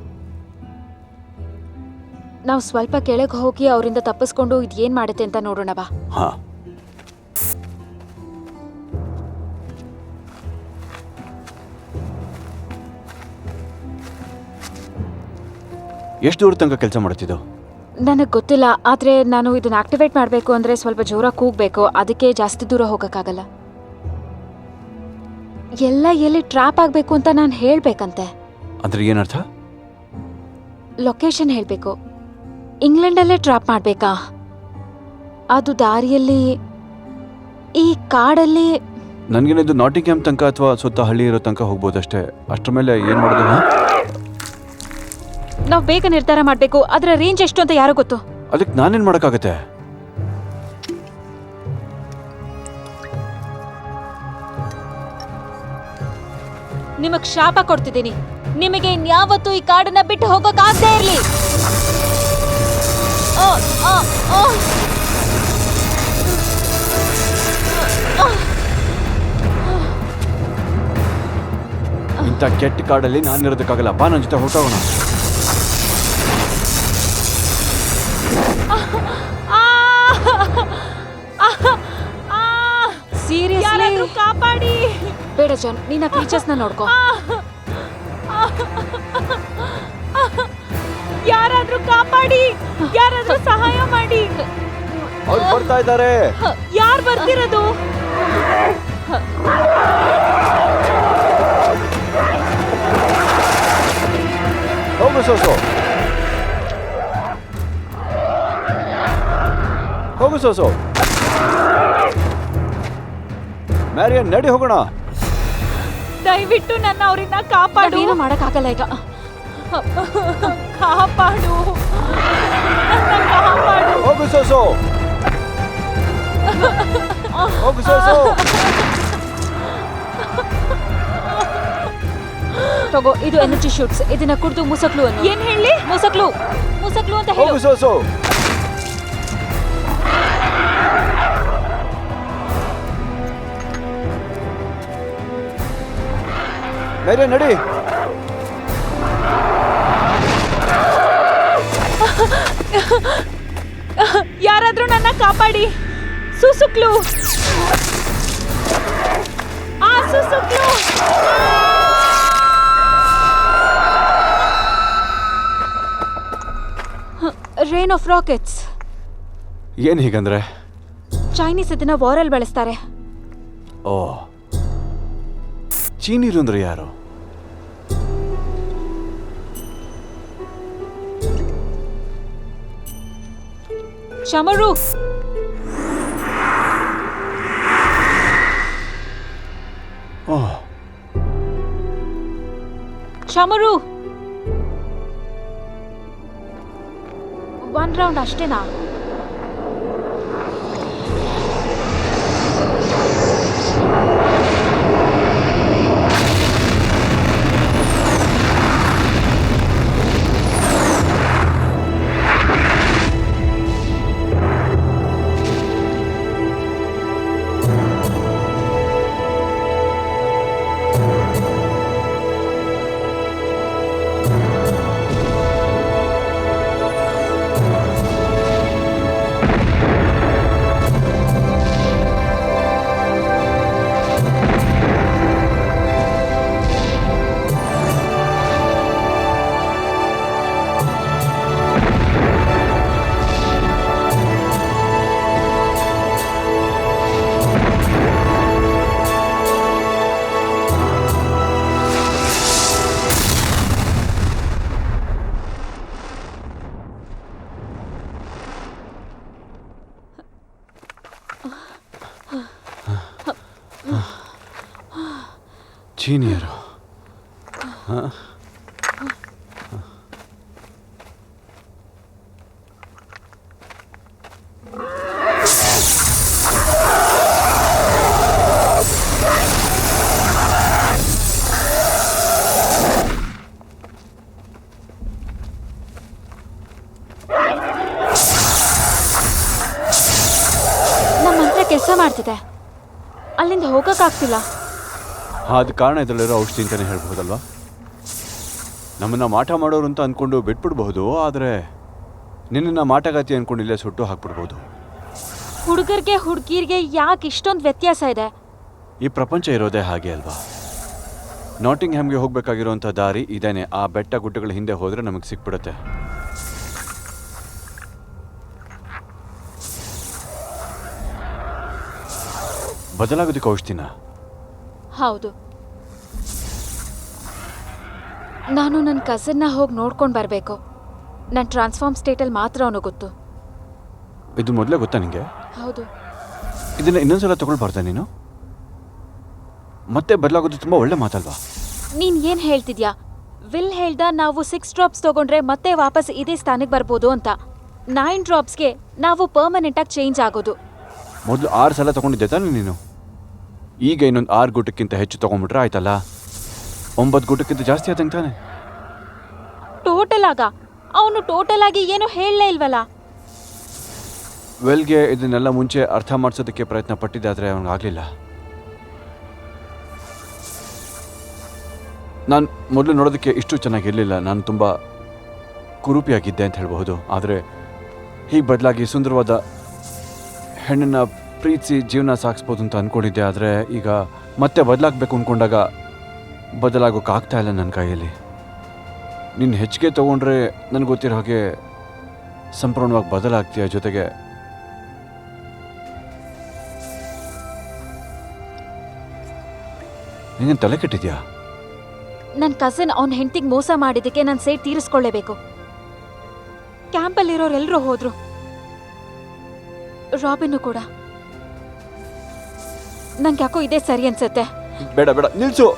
ನಾವು ಸ್ವಲ್ಪ ಕೆಳಗೆ ಹೋಗಿ ಅವರಿಂದ ತಪ್ಪಿಸ್ಕೊಂಡು ಇದೇನ್ ಮಾಡುತ್ತೆ ಅಂತ ನೋಡೋಣ ಬಾ. ಹಾ. ಎಷ್ಟು ದೂರ ತನಕ ಕೆಲಸ ಮಾಡುತ್ತಿದ್ದು? ನನಗೆ ಗೊತ್ತಿಲ್ಲ, ಆದ್ರೆ ನಾನು ಇದನ್ನ ಆಕ್ಟಿವೇಟ್ ಮಾಡಬೇಕು ಅಂದ್ರೆ ಸ್ವಲ್ಪ ಜೋರಾಗಿ ಕೂಗಬೇಕು. ಅದಕ್ಕೆ ಜಾಸ್ತಿ ದೂರ ಹೋಗಕ್ಕಾಗಲ್ಲ. ಎಲ್ಲ ಎಲ್ಲಿ ಟ್ರಾಪ್ ಆಗಬೇಕು ಅಂತ ನಾನು ಹೇಳ್ಬೇಕಂತೆ. ಅಂದ್ರೆ ಏನರ್ಥ? ಲೊಕೇಶನ್ ಹೇಳ್ಬೇಕು. ಇಂಗ್ಲೆಂಡಲ್ಲೇ ಟ್ರಾಪ್ ಮಾಡ್ಬೇಕಾ? ಅದು ದಾರಿಯಲ್ಲಿ ಈ ಕಾಡಲ್ಲಿ. ನನ್ಗೇನಿದು ನಾಟಿಂಗ್ಹ್ಯಾಮ್ ತನಕ ಅಥವಾ ಸುತ್ತ ಹಳ್ಳಿ ಇರೋ ತನಕ ಹೋಗ್ಬೋದಷ್ಟೇ. ಅಷ್ಟ್ರ ಮೇಲೆ ಏನ್ ಮಾಡೋದು? ನಾವು ಬೇಗ ನಿರ್ಧಾರ ಮಾಡ್ಬೇಕು. ಅದರ ರೇಂಜ್ ಎಷ್ಟು ಅಂತ ಯಾರೋ ಗೊತ್ತು. ಅದಕ್ಕೆ ನಾನೇನ್ ಮಾಡಕ್ಕಾಗತ್ತೆ? ನಿಮಗ್ ಶಾಪ ಕೊಡ್ತಿದ್ದೀನಿ. ನಿಮಗೆ ಇನ್ಯಾವತ್ತೂ ಈ ಕಾಡನ್ನ ಬಿಟ್ಟು ಹೋಗೋಕಾಗದೇ ಇರ್ಲಿ. ಇಂಥ ಕೆಟ್ಟ ಕಾಡಲ್ಲಿ ನಾನಿರೋದಕ್ಕಾಗಲ್ಲ. ಬಾ, ನನ್ನ ಜೊತೆ ಹೊರಟೋಗೋಣ. ಸೀರಿಯಸ್ಲಿ ಕಾಪಾಡಿ. ಬೇಡ ಜಾನ್, ನೀನ ಕ್ರೀಚರ್ಸ್ನ ನೋಡ್ಕೋ. ಯಾರಾದ್ರೂ ಕಾಪಾಡಿ, ಯಾರಾದ್ರೂ ಸಹಾಯ ಮಾಡಿ. ಅವ್ರು ಬರ್ತಾ ಇದ್ದಾರೆ. ಯಾರು ಬರ್ತಿರೋದು? ಹೋಗು ಸೋಸೋ. ಹೋಗು ಸೋಸೋ. ಮ್ಯಾರಿಯನ್ ನಡಿ ಹೋಗೋಣ. ದಯವಿಟ್ಟು ನನ್ನ ಅವರಿಂದ ಕಾಪಾಡು. ಏನು ಮಾಡಕ್ಕಾಗಲ್ಲ ಈಗ. ಕಾಪಾಡು, ನನ್ನ ಕಾಪಾಡು. ಹೋಗು ಸೋಸೋ, ಹೋಗು ಸೋಸೋ. ತಗೋ, ಇದು ಎನರ್ಜಿ ಶೂಟ್ಸ್. ಇದನ್ನ ಕುಡಿದು ಮುಸಕ್ಲು ಅನ್ನು. ಏನ್ ಹೇಳಿ? ಮುಸಕ್ಲು ಮುಸಕ್ಲು ಅಂತ ಹೇಳು. ಹೋಗು ಸೋಸೋ. ಮ್ಯಾರಿಯನ್ ನಡಿ. ಯಾರಾದ್ರೂ ನನ್ನ ಕಾಪಾಡಿ. ಸುಸುಕ್ಲು, ಆ ಸುಸುಕ್ಲು. Rain of rockets. ಏನ್ ಹೀಗಂದ್ರೆ? ಚೈನೀಸ್ ಇದನ್ನ ವಾರಲ್ಲಿ ಬಳಸ್ತಾರೆ. ಓ, ಚೀನೀರು ಅಂದ್ರೆ ಯಾರು? ಚಮರು. ಓಹ್, ಚಮರು. 1 ರೌಂಡ್ ಅಷ್ಟೇನಾ? ಚೀನಿಯರು. ನಮ್ಮ ಮಂತ್ರ ಕೆಲಸ ಮಾಡ್ತಿದೆ. ಅಲ್ಲಿಂದ ಹೋಗಕ್ಕಾಗ್ತಿಲ್ಲ. ಆದ ಕಾರಣ ಇದರಲ್ಲಿರೋ ಔಷಧಿ ಅಂತಾನೆ ಹೇಳ್ಬಹುದಲ್ವಾ? ನಮ್ಮನ್ನ ಮಾಟ ಮಾಡೋರು ಅಂತ ಅಂದ್ಕೊಂಡು ಬಿಟ್ಬಿಡ್ಬಹುದು, ಆದರೆ ನಿನ್ನ ಮಾಟಗಾತಿ ಅಂದ್ಕೊಂಡು ಇಲ್ಲೇ ಸುಟ್ಟು ಹಾಕ್ಬಿಡ್ಬೋದು. ಹುಡುಗರಿಗೆ ಹುಡುಗಿರಿಗೆ ಯಾಕೆ ಇಷ್ಟೊಂದು ವ್ಯತ್ಯಾಸ ಇದೆ? ಈ ಪ್ರಪಂಚ ಇರೋದೇ ಹಾಗೆ ಅಲ್ವಾ? ನಾಟಿಂಗ್ ಹ್ಯಾಮ್ಗೆ ಹೋಗ್ಬೇಕಾಗಿರೋಂಥ ದಾರಿ ಇದೇನೆ. ಆ ಬೆಟ್ಟ ಗುಡ್ಡಗಳ ಹಿಂದೆ ಹೋದ್ರೆ ನಮಗೆ ಸಿಕ್ಬಿಡುತ್ತೆ. ಬದಲಾಗೋದಕ್ಕೆ ಔಷಧಿನ? ಹೌದು. ನಾನು ನನ್ನ ಕಸನ್ನ ಹೋಗಿ ನೋಡ್ಕೊಂಡು ಬರಬೇಕು. ನನ್ನ ಟ್ರಾನ್ಸ್ಫಾರ್ಮ್ ಸ್ಟೇಟಲ್ಲಿ ಮಾತ್ರ ಅವನು ಗೊತ್ತು. ಇದು ಮೊದಲೇ ಗೊತ್ತಾ ನಿಂಗೆ? ಹೌದು. ಇದನ್ನ ಇನ್ನೊಂದ್ಸಲ ತಗೊಳ್ಬಾರ್ದ ನೀನು? ಮತ್ತೆ ಬದಲಾಗೋದು ತುಂಬ ಒಳ್ಳೆ ಮಾತಲ್ವಾ? ನೀನ್ ಏನ್ ಹೇಳ್ತಿದ್ಯಾ? ವಿಲ್ ಹೇಳ್ದ ನಾವು 6 ಡ್ರಾಪ್ಸ್ ತಗೊಂಡ್ರೆ ಮತ್ತೆ ವಾಪಸ್ ಇದೇ ಸ್ಥಾನಕ್ಕೆ ಬರ್ಬೋದು ಅಂತ. 9 ಡ್ರಾಪ್ಸ್ಗೆ ನಾವು ಪರ್ಮನೆಂಟಾಗಿ ಚೇಂಜ್ ಆಗೋದು. ಮೊದಲು 6 ಸಲ ತಗೊಂಡಿದ್ದೆ ತಾನೆ ನೀನು? ಈಗ ಇನ್ನೊಂದು 6 ಗುಟಕ್ಕಿಂತ ಹೆಚ್ಚು ತಗೊಂಡ್ಬಿಟ್ರೆ ಆಯ್ತಲ್ಲ. 9 ಗುಟಕ್ಕಿಂತ ಜಾಸ್ತಿ ಆದಂಗೆ ತಾನೆ? ಟೋಟಲ್ ಆಗ ಅವನು ಟೋಟಲ್ ಆಗಿ ಏನು ಹೇಳಲೇ ಇಲ್ವಲ್ಲ. ವೆಲ್ಗೆ ಇದನ್ನೆಲ್ಲ ಮುಂಚೆ ಅರ್ಥ ಮಾಡಿಸೋದಕ್ಕೆ ಪ್ರಯತ್ನ ಪಟ್ಟಿದ್ದೆ, ಆದರೆ ಅವನಿಗಾಗಲಿಲ್ಲ. ನಾನು ಮೊದಲು ನೋಡೋದಕ್ಕೆ ಇಷ್ಟು ಚೆನ್ನಾಗಿರಲಿಲ್ಲ. ನಾನು ತುಂಬ ಕುರೂಪಿಯಾಗಿದ್ದೆ ಅಂತ ಹೇಳಬಹುದು. ಆದರೆ ಹೀಗೆ ಬದಲಾಗಿ ಸುಂದರವಾದ ಹೆಣ್ಣನ್ನು ಪ್ರೀತಿಸಿ ಜೀವನ ಸಾಗಿಸ್ಬೋದು ಅಂತ ಅಂದ್ಕೊಂಡಿದ್ದೆ. ಆದರೆ ಈಗ ಮತ್ತೆ ಬದಲಾಗಬೇಕು ಅಂದ್ಕೊಂಡಾಗ ಬದಲಾಗೋಕ್ಕಾಗ್ತಾ ಇಲ್ಲ ನನ್ನ ಕೈಯಲ್ಲಿ. ನೀನು ಹೆಚ್ಚಿಗೆ ತೊಗೊಂಡ್ರೆ ನನಗೆ ಗೊತ್ತಿರೋ ಹಾಗೆ ಸಂಪೂರ್ಣವಾಗಿ ಬದಲಾಗ್ತೀಯ. ಜೊತೆಗೆ ನಿನ್ನ ತಲೆ ಕೆಟ್ಟಿದ್ಯಾ? ನನ್ನ ಕಸಿನ್ ಅವನ ಹೆಂಡತಿಗೆ ಮೋಸ ಮಾಡಿದ್ದಕ್ಕೆ ನಾನು ಸೇಟ್ ತೀರಿಸ್ಕೊಳ್ಳೇಬೇಕು. ಕ್ಯಾಂಪಲ್ಲಿರೋರೆಲ್ಲರೂ ಹೋದ್ರು, ರಾಬಿನ್ನು ಕೂಡ. ನಂಗೆ ಯಾಕೋ ಇದೇ ಸರಿ ಅನ್ಸತ್ತೆ. ಬೇಡ ಬೇಡ ನಿಲ್ಸು.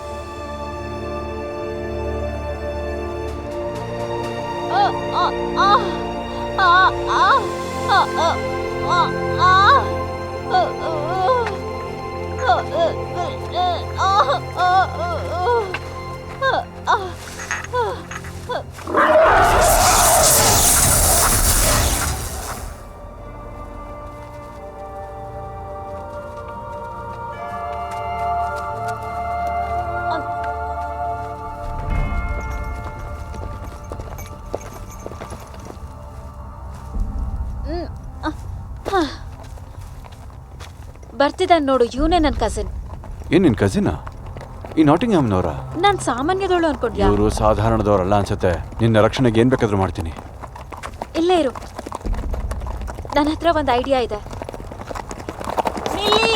ಬರ್ತಿದ್ದಾನೆ ನೋಡು, ಇವನೇ ನನ್ನ ಕಸಿನ್. ಏನ್ ನಿನ್ ಕಸಿನಾ? ಈ ನಾಟಿಂಗ್ಹ್ಯಾಮ್ನವರ? ನಾನ್ ಸಾಮಾನ್ಯದವಳು ಅನ್ಕೊಂಡ್ಯಾ? ಇವರು ಸಾಧಾರಣದವರಲ್ಲ ಅನ್ಸುತ್ತೆ. ನಿನ್ನ ರಕ್ಷಣೆಗೆ ಏನ್ ಬೇಕಾದ್ರೂ ಮಾಡ್ತೀನಿ. ಇಲ್ಲೇ ಇರು, ನನ್ನ ಹತ್ರ ಒಂದು ಐಡಿಯಾ ಇದೆ. ನಿಲ್ಲಿ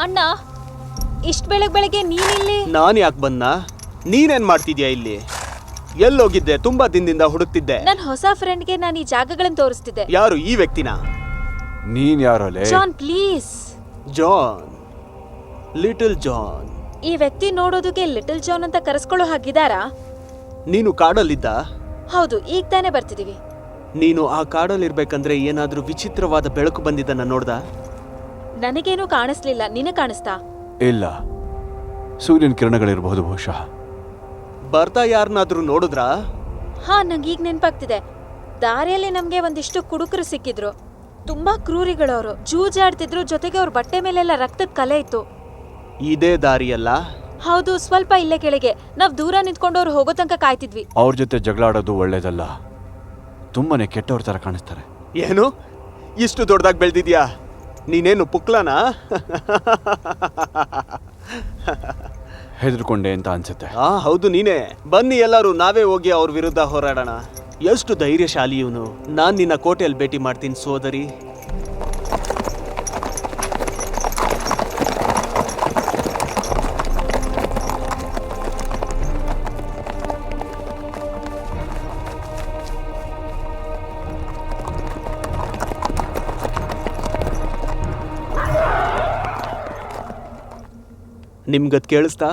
ಅಣ್ಣ, ಇಷ್ಟ ಬೆಳಗ್ಗೆ ನೀನಿಲ್ಲಿ? ನಾನು ಯಾಕೆ ಬಂದ? ನೀನೇನ್ ಮಾಡ್ತಿದ್ಯಾ ಇಲ್ಲಿ? ಎಲ್ಲೋಗಿದ್ದೆ? ತುಂಬಾ ದಿನದಿಂದ ಹುಡುಕ್ತಿದ್ದೆ. ನನ್ನ ಹೊಸ ಫ್ರೆಂಡ್ಗೆ ನಾನು ಈ ಜಾಗಗಳನ್ನು ತೋರಿಸ್ತಿದ್ದೆ. ಯಾರು ಈ ವ್ಯಕ್ತಿನ? ನೀನ್ ಯಾರಲ್ಲೇ? John, please. John, little John. ಈ ವ್ಯಕ್ತಿ ನೋಡೋದಕ್ಕೆ ಲಿಟಲ್ ಜಾನ್ ಅಂತ ಕರೆಸ್ಕೊಳ್ಳೋ ಹಾಗಿದಾರಾ? ನೀನು ಕಾಡಲ್ಲಿದ್ದ? ಹೌದು, ಈಗ ತಾನೇ ಬರ್ತಿದೀವಿ. ನೀನು ಆ ಕಾಡಲ್ಲಿರ್ಬೇಕಂದ್ರೆ ಏನಾದ್ರೂ ವಿಚಿತ್ರವಾದ ಬೆಳಕು ಬಂದಿದ್ದನ್ನ ನೋಡ್ದ? ನನಗೇನು ಕಾಣಿಸ್ಲಿಲ್ಲ, ನಿನಗೆ ಕಾಣಿಸ್ತಾ? ಇಲ್ಲ, ಸೂರ್ಯನ ಕಿರಣಗಳಿರಬಹುದು ಬಹುಶಃ. ಬರ್ತಾ ಯಾರನ್ನಾದ್ರೂ ನೋಡಿದ್ರಾ? ಹಾ, ನಂಗೆ ಈಗ ನೆನ್ಪಾಗ್ತಿದೆ. ದಾರಿಯಲ್ಲಿ ನಮ್ಗೆ ಒಂದಿಷ್ಟು ಕುಡುಕರು ಸಿಕ್ಕಿದ್ರು. ತುಂಬಾ ಕ್ರೂರಿಗಳವರು, ಜೂಜಾಡ್ತಿದ್ರು. ಜೊತೆಗೆ ಅವ್ರ ಬಟ್ಟೆ ಮೇಲೆಲ್ಲ ರಕ್ತದ ಕಲೆ ಇತ್ತು. ಇದೇ ದಾರಿಯಲ್ಲ? ಹೌದು, ಸ್ವಲ್ಪ ಇಲ್ಲೇ ಕೆಳಗೆ. ನಾವ್ ದೂರ ನಿಂತ್ಕೊಂಡು ಅವ್ರು ಹೋಗೋ ತನಕ ಕಾಯ್ತಿದ್ವಿ. ಅವ್ರ ಜೊತೆ ಜಗಳ ಆಡೋದು ಒಳ್ಳೇದಲ್ಲ. ತುಂಬಾನೇ ಕೆಟ್ಟವ್ರ ತರ ಕಾಣಿಸ್ತಾರೆ. ಏನು ಇಷ್ಟು ದೊಡ್ಡದಾಗಿ ಬೆಳೆದಿದ್ಯಾ? ನೀನೇನು ಪುಕ್ಲನಾ? ಹೆದರ್ಕೊಂಡೆ ಅಂತ ಅನ್ಸುತ್ತೆ. ಹೌದು, ನೀನೇ. ಬನ್ನಿ ಎಲ್ಲರೂ ನಾವೇ ಹೋಗಿ ಅವ್ರ ವಿರುದ್ಧ ಹೋರಾಡೋಣ. ಎಷ್ಟು ಧೈರ್ಯಶಾಲಿ ಇವನು. ನಾನ್ ನಿನ್ನ ಕೋಟೆಯಲ್ಲಿ ಭೇಟಿ ಮಾಡ್ತೀನಿ ಸೋದರಿ. ನಿಮ್ಗದ್ ಕೇಳಿಸ್ತಾ?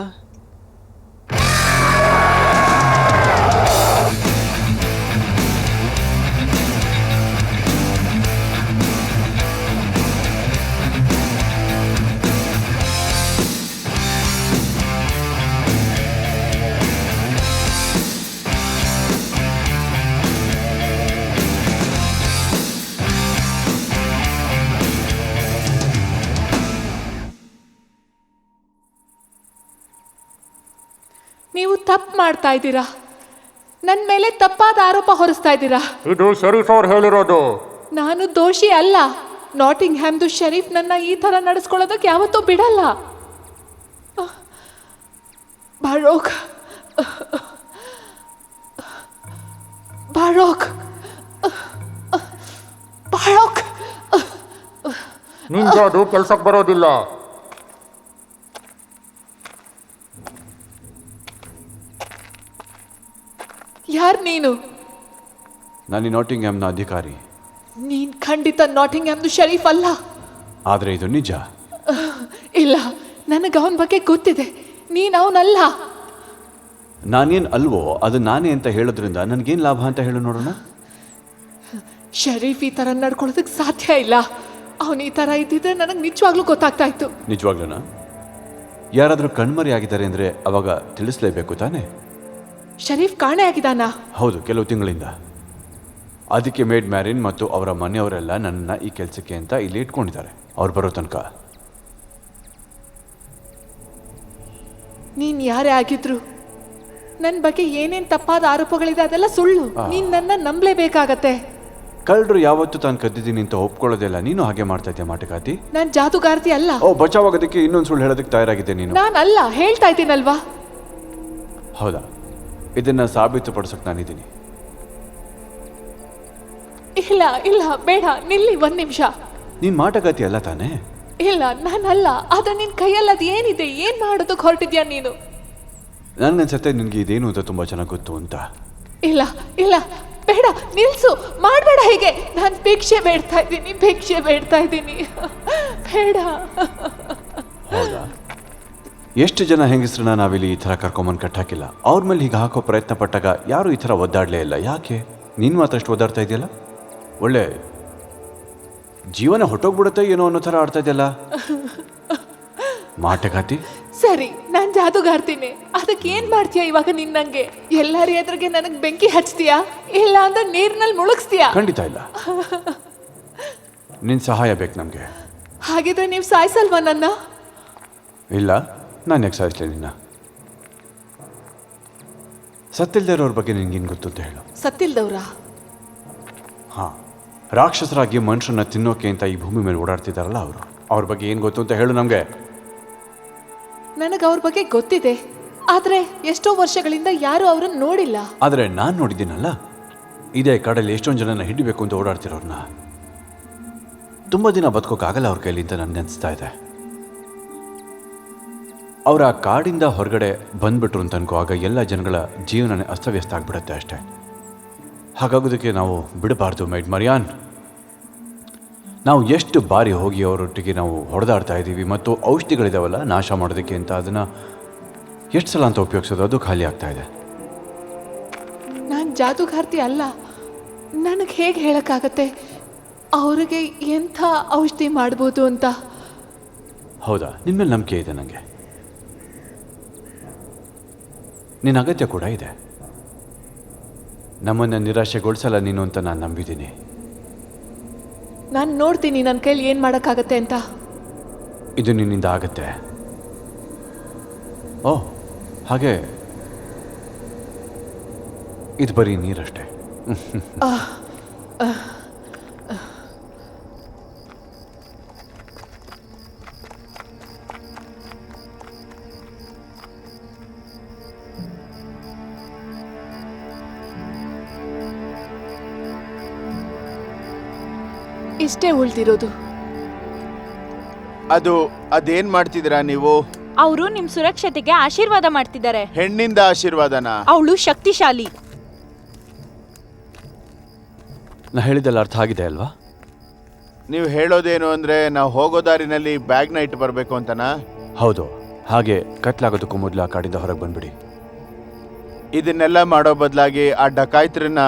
ನೀವು ತಪ್ಪು ಮಾಡ್ತಾ ಇದ್ದೀರಾ. ನನ್ನ ಮೇಲೆ ತಪ್ಪಾದ ಆರೋಪ ಹೊರಿಸ್ತಾ ಇದ್ದೀರಾ. ಇದು ಶರೀಫ್ ಅವ್ರು ಹೇಳಿರೋದು. ನಾನು ದೋಷಿ ಅಲ್ಲ. ನಾಟಿಂಗ್ಹ್ಯಾಮ್ದು ಶರೀಫ್ ನನ್ನ ಈ ಥರ ನಡೆಸ್ಕೊಳ್ಳೋದಕ್ಕೆ ಯಾವತ್ತೂ ಬಿಡಲ್ಲ. ಬಾರೋಕ್, ಬಾರೋಕ್, ಬಾರೋಕ್. ನಿಂಗೆ ಅದು ಕೆಲ್ಸಕ್ಕೆ ಬರೋದಿಲ್ಲ. ಯಾರು ನೀನು? ನಾನು ನಾಟಿಂಗ್ಹ್ಯಾಮ್ನ ಅಧಿಕಾರಿ. ನೀನ್ ಖಂಡಿತ ನಾಟಿಂಗ್ಹ್ಯಾಮ್ದು ಶರೀಫ್ ಅಲ್ಲ. ಆದ್ರೆ ಇದು ನಿಜ. ಇಲ್ಲ, ನನಗೆ ಅವನ ಬಗ್ಗೆ ಗೊತ್ತಿದೆ. ನೀನ್ ಅವನಲ್ಲ. ನಾನೇನ್ ಅಲ್ವೋ ಅದು ನಾನೇ ಅಂತ ಹೇಳೋದ್ರಿಂದ ನನಗೇನ್ ಲಾಭ ಅಂತ ಹೇಳು ನೋಡೋಣ. ಶರೀಫ್ ಈ ಥರ ನಡ್ಕೊಳ್ಳೋದಕ್ಕೆ ಸಾಧ್ಯ ಇಲ್ಲ. ಅವನು ಈ ಥರ ಇದ್ದಿದ್ರೆ ನನಗೆ ನಿಜವಾಗ್ಲೂ ಗೊತ್ತಾಗ್ತಾ ಇತ್ತು. ನಿಜವಾಗ್ಲೂನಾ? ಯಾರಾದರೂ ಕಣ್ಮರಿ ಆಗಿದ್ದಾರೆ ಅಂದ್ರೆ ಅವಾಗ ತಿಳಿಸ್ಲೇಬೇಕು ತಾನೇ? ಶರೀಫ್ ಕಾಣೆ ಆಗಿದಾನ? ಹೌದು, ಕೆಲವು ತಿಂಗಳಿಂದ. ಅದಕ್ಕೆ ಮೇಡ್ ಮ್ಯಾರಿನ್ ಮತ್ತು ಅವರ ಮನೆಯವರೆಲ್ಲ ನನ್ನ ಈ ಕೆಲಸಕ್ಕೆ ಅಂತ ಇಲ್ಲಿ ಇಟ್ಕೊಂಡಿದ್ದಾರೆ. ಅವ್ರು ಬರೋ ತನಕ. ನೀನ್ ಯಾರೇ ಆಗಿದ್ರು ನನ್ನ ಬಗ್ಗೆ ಏನೇನ್ ತಪ್ಪಾದ ಆರೋಪಗಳಿದೆ ಅದೆಲ್ಲ ಸುಳ್ಳು. ನೀನ್ ನನ್ನ ನಂಬಲೇಬೇಕಾಗತ್ತೆ. ಕಳ್ಳರು ಯಾವತ್ತೂ ತಾನು ಕದ್ದಿದ್ದೀನಿ ಅಂತ ಒಪ್ಕೊಳ್ಳೋದಿಲ್ಲ. ನೀನು ಹಾಗೆ ಮಾಡ್ತಾ ಇದ್ಯಾ ಮಾಟಗಾತಿ? ನಾನ್ ಜಾದುಗಾರ್ತಿ ಅಲ್ಲ. ಓ, ಬಚಾವಾಗೋದಕ್ಕೆ ಇನ್ನೊಂದು ಸುಳ್ಳು ಹೇಳೋದಕ್ಕೆ ತಯಾರಾಗಿದ್ದೆ ನೀನು? ನಾನ್ ಅಲ್ಲ, ಹೇಳ್ತಾ ಇದ್ದೀನಲ್ವಾ. ಹೌದಾ? ಇದನ್ನ ಸಾಬೀತುಪಡಿಸೋಕೆ ನಾನಿದ್ದೀನಿ. ಇಲ್ಲ ಇಲ್ಲ, ಬೇಡ, ನಿಲ್ಲಿ ಒಂದ್ ನಿಮಿಷ. ನೀನ್ ಮಾಟಗಾತಿ ಅಲ್ಲ ತಾನೇ? ಇಲ್ಲ, ನಾನಲ್ಲ. ಆದ್ರೆ ನಿನ್ ಕೈಯಲ್ಲಿ ಅದು ಏನಿದೆ, ಏನ್ ಮಾಡೋದಕ್ಕೆ ಹೊರಟಿದ್ಯಾ ನೀನು? ನನ್ಗನ್ಸತ್ತೆ ನಿನ್ಗೆ ಇದೇನು ಅಂತ ತುಂಬಾ ಚೆನ್ನಾಗಿ ಗೊತ್ತು ಅಂತ. ಇಲ್ಲ ಇಲ್ಲ, ಬೇಡ, ನಿಲ್ಸು, ಮಾಡಬೇಡ ಹೀಗೆ. ನಾನು ಭಿಕ್ಷೆ ಬೇಡ್ತಾ ಇದ್ದೀನಿ, ಭಿಕ್ಷೆ ಬೇಡ್ತಾ ಇದ್ದೀನಿ. ಬೇಡ. ಹೌದಾ? ಎಷ್ಟು ಜನ ಹೆಂಗಸ್ರನ್ನ ನಾವಿಲ್ಲಿ ಈ ಥರ ಕರ್ಕೊಂಬಂದು ಕಟ್ಟಾಕಿಲ್ಲ. ಅವ್ರ ಮೇಲೆ ಹೀಗೆ ಹಾಕೋ ಪ್ರಯತ್ನ ಪಟ್ಟಾಗ ಯಾರೂ ಈ ಥರ ಒದ್ದಾಡಲೇ ಇಲ್ಲ. ಯಾಕೆ ನೀನು ಮಾತ್ರ ಅಷ್ಟು ಒದ್ದಾಡ್ತಾ ಇದೆಯಲ್ಲ? ಒಳ್ಳೆ ಜೀವನ ಹೊಟ್ಟೋಗ್ಬಿಡುತ್ತೆ ಏನೋ ಅನ್ನೋ ಥರ ಆಡ್ತಾ ಇದೆಯಲ್ಲ. ಮಾಟಗಾತಿ. ಸರಿ, ನಾನು ಜಾದುಗಾರ್ತೀನಿ. ಅದಕ್ಕೆ ಏನ್ ಮಾಡ್ತೀಯಾ ಇವಾಗ? ನಿನ್ನಂಗೆ ಎಲ್ಲಾರ ಎದುರಿಗೆ ನನಗೆ ಬೆಂಕಿ ಹಚ್ತೀಯಾ, ಇಲ್ಲ ಅಂದ್ರೆ ನೀರಿನಲ್ಲಿ ಮುಳುಗಿಸ್ತೀಯಾ? ಖಂಡಿತ ಇಲ್ಲ. ನಿನ್ನ ಸಹಾಯ ಬೇಕು ನಮಗೆ. ಹಾಗಿದ್ರೆ ನೀವು ಸಾಯಿಸಲ್ವಾ ನನ್ನ? ಇಲ್ಲ, ನಾನು ಯಾಕೆ ಸಾಯಿಸ್ಲೇ ನಿನ್ನ? ಸತ್ತಿಲ್ದೇ ಇರೋರ ಬಗ್ಗೆ ನಿನ್ಗೇನು ಗೊತ್ತು ಅಂತ ಹೇಳು. ಸತ್ತಿಲ್ದವ್ರ? ಹಾಂ, ರಾಕ್ಷಸರಾಗಿ ಮನುಷ್ಯರನ್ನ ತಿನ್ನೋಕೆ ಅಂತ ಈ ಭೂಮಿ ಮೇಲೆ ಓಡಾಡ್ತಿದ್ದಾರಲ್ಲ ಅವರು. ಅವ್ರ ಬಗ್ಗೆ ಏನು ಗೊತ್ತು ಅಂತ ಹೇಳು ನಮಗೆ. ನನಗೆ ಅವ್ರ ಬಗ್ಗೆ ಗೊತ್ತಿದೆ, ಆದ್ರೆ ಎಷ್ಟೋ ವರ್ಷಗಳಿಂದ ಯಾರು ಅವ್ರನ್ನ ನೋಡಿಲ್ಲ. ಆದರೆ ನಾನು ನೋಡಿದ್ದೀನಲ್ಲ, ಇದೇ ಕಾಡಲ್ಲಿ ಎಷ್ಟೊಂದು ಜನನ ಹಿಡಿಬೇಕು ಅಂತ ಓಡಾಡ್ತಿರೋರ್ನ. ತುಂಬ ದಿನ ಬದುಕೋಕ್ಕಾಗಲ್ಲ ಅವ್ರ ಕೈಲಿ ಅಂತ ನನಗೆ ಅನಿಸ್ತಾ ಇದೆ. ಅವರ ಕಾಡಿಂದ ಹೊರಗಡೆ ಬಂದ್ಬಿಟ್ರು ಅಂತ ಅನ್ಕೋ, ಆಗ ಎಲ್ಲ ಜನಗಳ ಜೀವನನೇ ಅಸ್ತವ್ಯಸ್ತ ಆಗ್ಬಿಡುತ್ತೆ ಅಷ್ಟೇ. ಹಾಗಾಗೋದಕ್ಕೆ ನಾವು ಬಿಡಬಾರ್ದು ಮೈಡ್ ಮರಿಯಾನ್. ನಾವು ಎಷ್ಟು ಬಾರಿ ಹೋಗಿ ಅವರೊಟ್ಟಿಗೆ ನಾವು ಹೊಡೆದಾಡ್ತಾ ಇದ್ದೀವಿ, ಮತ್ತು ಔಷಧಿಗಳಿದಾವಲ್ಲ ನಾಶ ಮಾಡೋದಕ್ಕೆ ಅಂತ, ಅದನ್ನು ಎಷ್ಟು ಸಲ ಅಂತ ಉಪಯೋಗಿಸೋದು, ಅದು ಖಾಲಿ ಆಗ್ತಾ ಇದೆ. ನಾನು ಜಾದುಗಾರ್ತಿ ಅಲ್ಲ. ನನಗೆ ಹೇಗೆ ಹೇಳಕ್ಕಾಗತ್ತೆ ಅವ್ರಿಗೆ ಎಂಥ ಔಷಧಿ ಮಾಡ್ಬೋದು ಅಂತ? ಹೌದಾ? ನಿಮ್ಮ ಮೇಲೆ ನಂಬಿಕೆ ಇದೆ ನನಗೆ. ನಿನ್ನ ಅಗತ್ಯ ಕೂಡ ಇದೆ. ನಮ್ಮನ್ನು ನಿರಾಶೆಗೊಳಿಸಲ್ಲ ನೀನು ಅಂತ ನಾನು ನಂಬಿದ್ದೀನಿ. ನಾನು ನೋಡ್ತೀನಿ ನನ್ನ ಕೈಲಿ ಏನು ಮಾಡೋಕ್ಕಾಗತ್ತೆ ಅಂತ. ಇದು ನಿನ್ನಿಂದ ಆಗತ್ತೆ. ಓ ಹಾಗೆ, ಇದು ಬರೀ ನೀರಷ್ಟೇ. ಇಷ್ಟೇ ಉಳ್ದಿರೋದು. ಅದೇನ್ ಮಾಡ್ತಿದ್ದೀರಾ ನೀವು? ಅವರು ನಿಮ್ ಸುರಕ್ಷತೆಗೆ ಆಶೀರ್ವಾದ ಮಾಡ್ತಿದ್ದಾರೆ. ಹೆಣ್ಣಿಂದ ಆಶೀರ್ವಾದನ? ಅವಳು ಶಕ್ತಿಶಾಲಿ. ನಾ ಹೇಳಿದ್ದೆಲ್ಲ ಅರ್ಥ ಆಗಿದೆ ಅಲ್ವಾ? ನೀವು ಹೇಳೋದೇನು ಅಂದ್ರೆ ನಾವು ಹೋಗೋ ದಾರಿನಲ್ಲಿ ಬ್ಯಾಗ್ನ ಇಟ್ಟು ಬರಬೇಕು ಅಂತನಾ? ಹೌದು. ಹಾಗೆ ಕತ್ಲಾಗೋದಕ್ಕೂ ಮೊದಲು ಆ ಕಾಡಿಂದ ಹೊರಗೆ ಬಂದ್ಬಿಡಿ. ಇದನ್ನೆಲ್ಲ ಮಾಡೋ ಬದಲಾಗಿ ಆ ಡಕಾಯಿತ್ರನ್ನ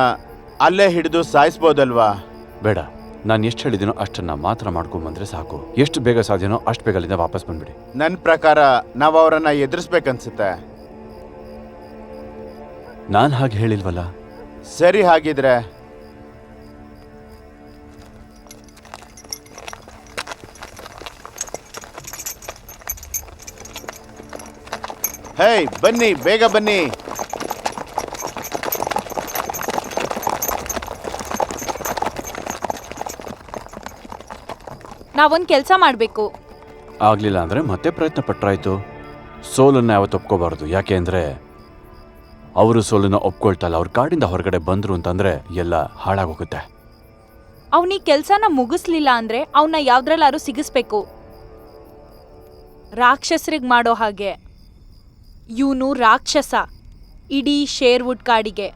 ಅಲ್ಲೇ ಹಿಡಿದು ಸಾಯಿಸ್ಬೋದಲ್ವಾ? ಬೇಡ, ನಾನು ಎಷ್ಟು ಹೇಳಿದ್ದೀನೋ ಅಷ್ಟನ್ನ ಮಾತ್ರ ಮಾಡ್ಕೊಂಬಂದ್ರೆ ಸಾಕು. ಎಷ್ಟು ಬೇಗ ಸಾಧ್ಯನೋ ಅಷ್ಟು ಬೇಗ ಅಲ್ಲಿಂದ ವಾಪಸ್ ಬಂದ್ಬಿಡಿ. ನನ್ನ ಪ್ರಕಾರ ನಾವು ಅವರನ್ನ ಎದುರಿಸ್ಬೇಕನ್ಸುತ್ತೆ. ನಾನು ಹಾಗೆ ಹೇಳಿಲ್ವಲ್ಲ. ಸರಿ, ಹಾಗಿದ್ರೆ ಹೇ, ಬನ್ನಿ, ಬೇಗ ಬನ್ನಿ. ನಾವೊಂದ್ ಕೆಲ್ಸ ಮಾಡ್ಬೇಕು. ಆಗ್ಲಿಲ್ಲ ಅಂದ್ರೆ ಮತ್ತೆ ಪ್ರಯತ್ನ ಪಟ್ರಾಯ್ತು. ಸೋಲನ್ನ ಯಾವತ್ತು ಒಪ್ಕೋಬಾರ್ದು. ಯಾಕೆ ಅಂದ್ರೆ ಅವರು ಸೋಲನ್ನ ಒಪ್ಕೊಳ್ತಲ್ಲ. ಅವ್ರ ಕಾಡಿಂದ ಹೊರಗಡೆ ಬಂದ್ರು ಅಂತಂದ್ರೆ ಎಲ್ಲ ಹಾಳಾಗೋಗುತ್ತೆ. ಅವನೀ ಕೆಲ್ಸನ ಮುಗಿಸ್ಲಿಲ್ಲ ಅಂದ್ರೆ ಅವನ್ನ ಯಾವ್ದ್ರಲ್ಲಾರು ಸಿಗಿಸ್ಬೇಕು. ರಾಕ್ಷಸರಿಗೆ ಮಾಡೋ ಹಾಗೆ. ಇವನು ರಾಕ್ಷಸ ಇಡೀ ಶೇರ್ವುಡ್ ಕಾಡಿಗೆ.